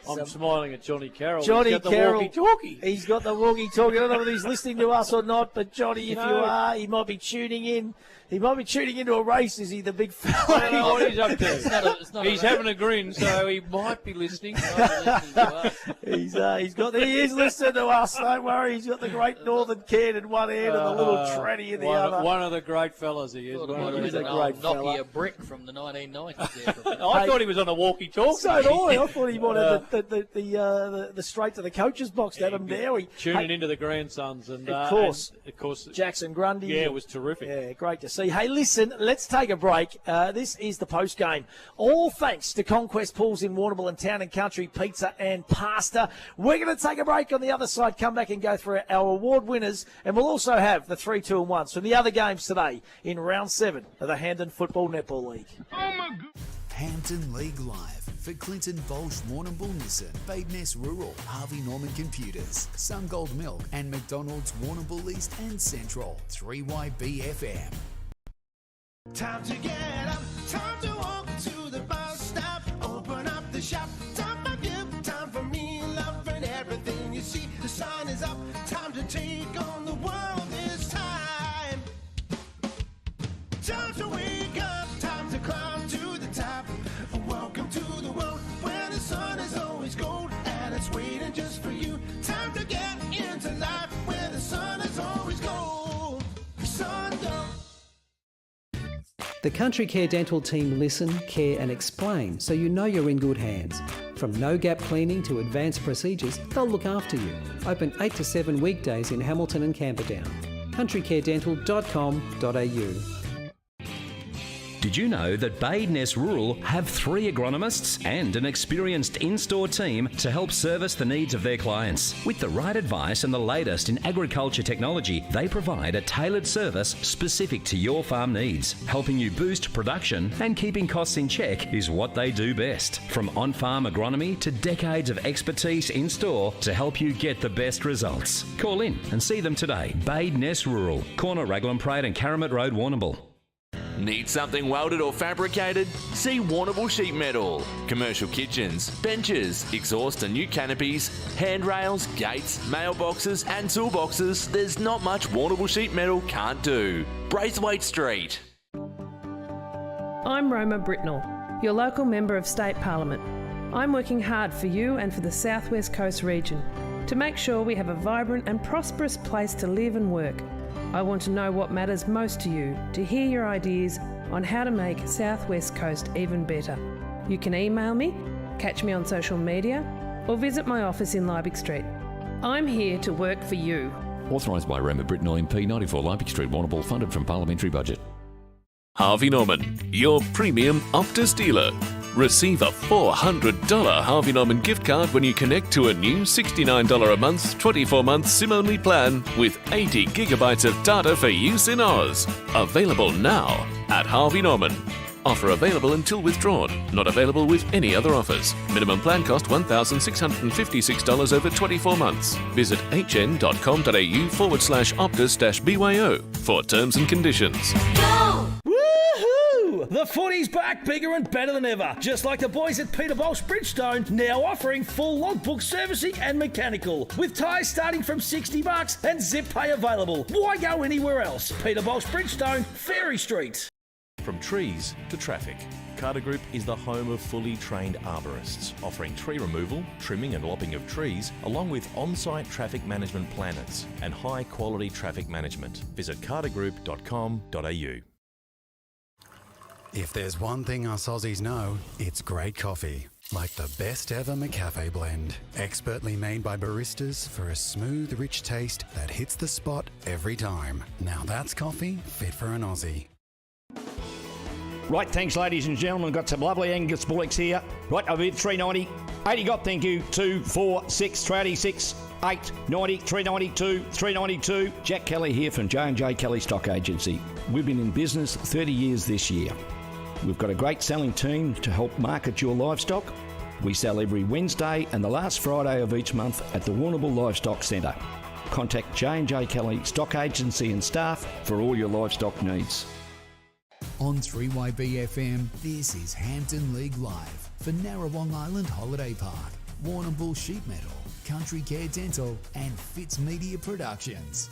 I'm smiling at Johnny Carroll. Johnny He's got Carroll, the walkie-talkie. He's got the walkie-talkie. I don't know whether he's listening to us or not, but Johnny, if you are, he might be tuning in. He might be tuning into a race. Is he the big fella? I don't know what he's up to. He's having a grin, so he might be listening. He is listening to us. Don't worry. He's got the Great Northern can in one hand and the little tranny in the other. One of the great fellas he is. He's a great fella. Nokia brick from the 1990s there. I thought he was on a walkie-talkie. So did I. I thought he might have the straight to the coach's box, Adam Dowie. Tuning into the grandsons. And of course, Jackson Grundy. Yeah, it was terrific. Yeah, great to see. Hey, listen, let's take a break. This is the post game. All thanks to Conquest Pools in Warrnambool and Town and Country Pizza and Pasta. We're going to take a break. On the other side, come back and go through our award winners, and we'll also have the 3, 2 and 1s from the other games today in round 7 of the Hampden Football Netball League. Hampden League Live for Clinton Bolsh, Warrnambool Nissan, Badeness Rural, Harvey Norman Computers, Sungold Milk, and McDonald's Warrnambool East and Central. 3YBFM. Time to get up, time to walk to the bus stop, open up the shop, time for you, time for me, loving everything you see. The sun is up, time to take on the world this time. Time to wake up, time to climb to the top. Welcome to the world where the sun is always gold and it's waiting just for you. Time to get into life where the sun is always gold. The Country Care Dental team listen, care and explain so you know you're in good hands. From no-gap cleaning to advanced procedures, they'll look after you. Open 8 to 7 weekdays in Hamilton and Camperdown. countrycaredental.com.au. Did you know that Badeness Rural have 3 agronomists and an experienced in-store team to help service the needs of their clients? With the right advice and the latest in agriculture technology, they provide a tailored service specific to your farm needs. Helping you boost production and keeping costs in check is what they do best. From on-farm agronomy to decades of expertise in-store to help you get the best results. Call in and see them today. Badeness Rural, corner Raglan Parade and Karamat Road, Warrnambool. Need something welded or fabricated? See Warrnambool Sheet Metal. Commercial kitchens, benches, exhaust and new canopies, handrails, gates, mailboxes and toolboxes. There's not much Warrnambool Sheet Metal can't do. Braithwaite Street. I'm Roma Britnell, your local Member of State Parliament. I'm working hard for you and for the South West Coast region to make sure we have a vibrant and prosperous place to live and work. I want to know what matters most to you, to hear your ideas on how to make South West Coast even better. You can email me, catch me on social media, or visit my office in Liebig Street. I'm here to work for you. Authorised by Roma Britnell MP, 94 Liebig Street, Warrnambool, funded from parliamentary budget. Harvey Norman, your premium Optus dealer. Receive a $400 Harvey Norman gift card when you connect to a new $69 a month, 24-month SIM-only plan with 80 gigabytes of data for use in Oz. Available now at Harvey Norman. Offer available until withdrawn. Not available with any other offers. Minimum plan cost $1,656 over 24 months. Visit hn.com.au/Optus-BYO for terms and conditions. Woohoo! The footy's back, bigger and better than ever. Just like the boys at Peterbosch Bridgestone, now offering full logbook servicing and mechanical. With tyres starting from $60 and zip pay available. Why go anywhere else? Peterbosch Bridgestone, Ferry Street. From trees to traffic, Carter Group is the home of fully trained arborists, offering tree removal, trimming and lopping of trees, along with on-site traffic management planners and high-quality traffic management. Visit cartergroup.com.au. If there's one thing us Aussies know, it's great coffee. Like the best ever McCafe blend. Expertly made by baristas for a smooth, rich taste that hits the spot every time. Now that's coffee fit for an Aussie. Right, thanks, ladies and gentlemen. Got some lovely Angus bullocks here. Right, over here, $3.90. 80 got, thank you. 2, 4, 6, 386, 8, 90, 392, 392. Jack Kelly here from J&J Kelly Stock Agency. We've been in business 30 years this year. We've got a great selling team to help market your livestock. We sell every Wednesday and the last Friday of each month at the Warrnambool Livestock Centre. Contact J&J Kelly Stock Agency and staff for all your livestock needs. On 3YB-FM, this is Hampden League Live for Narrawong Island Holiday Park, Warrnambool Sheet Metal, Country Care Dental and Fitz Media Productions.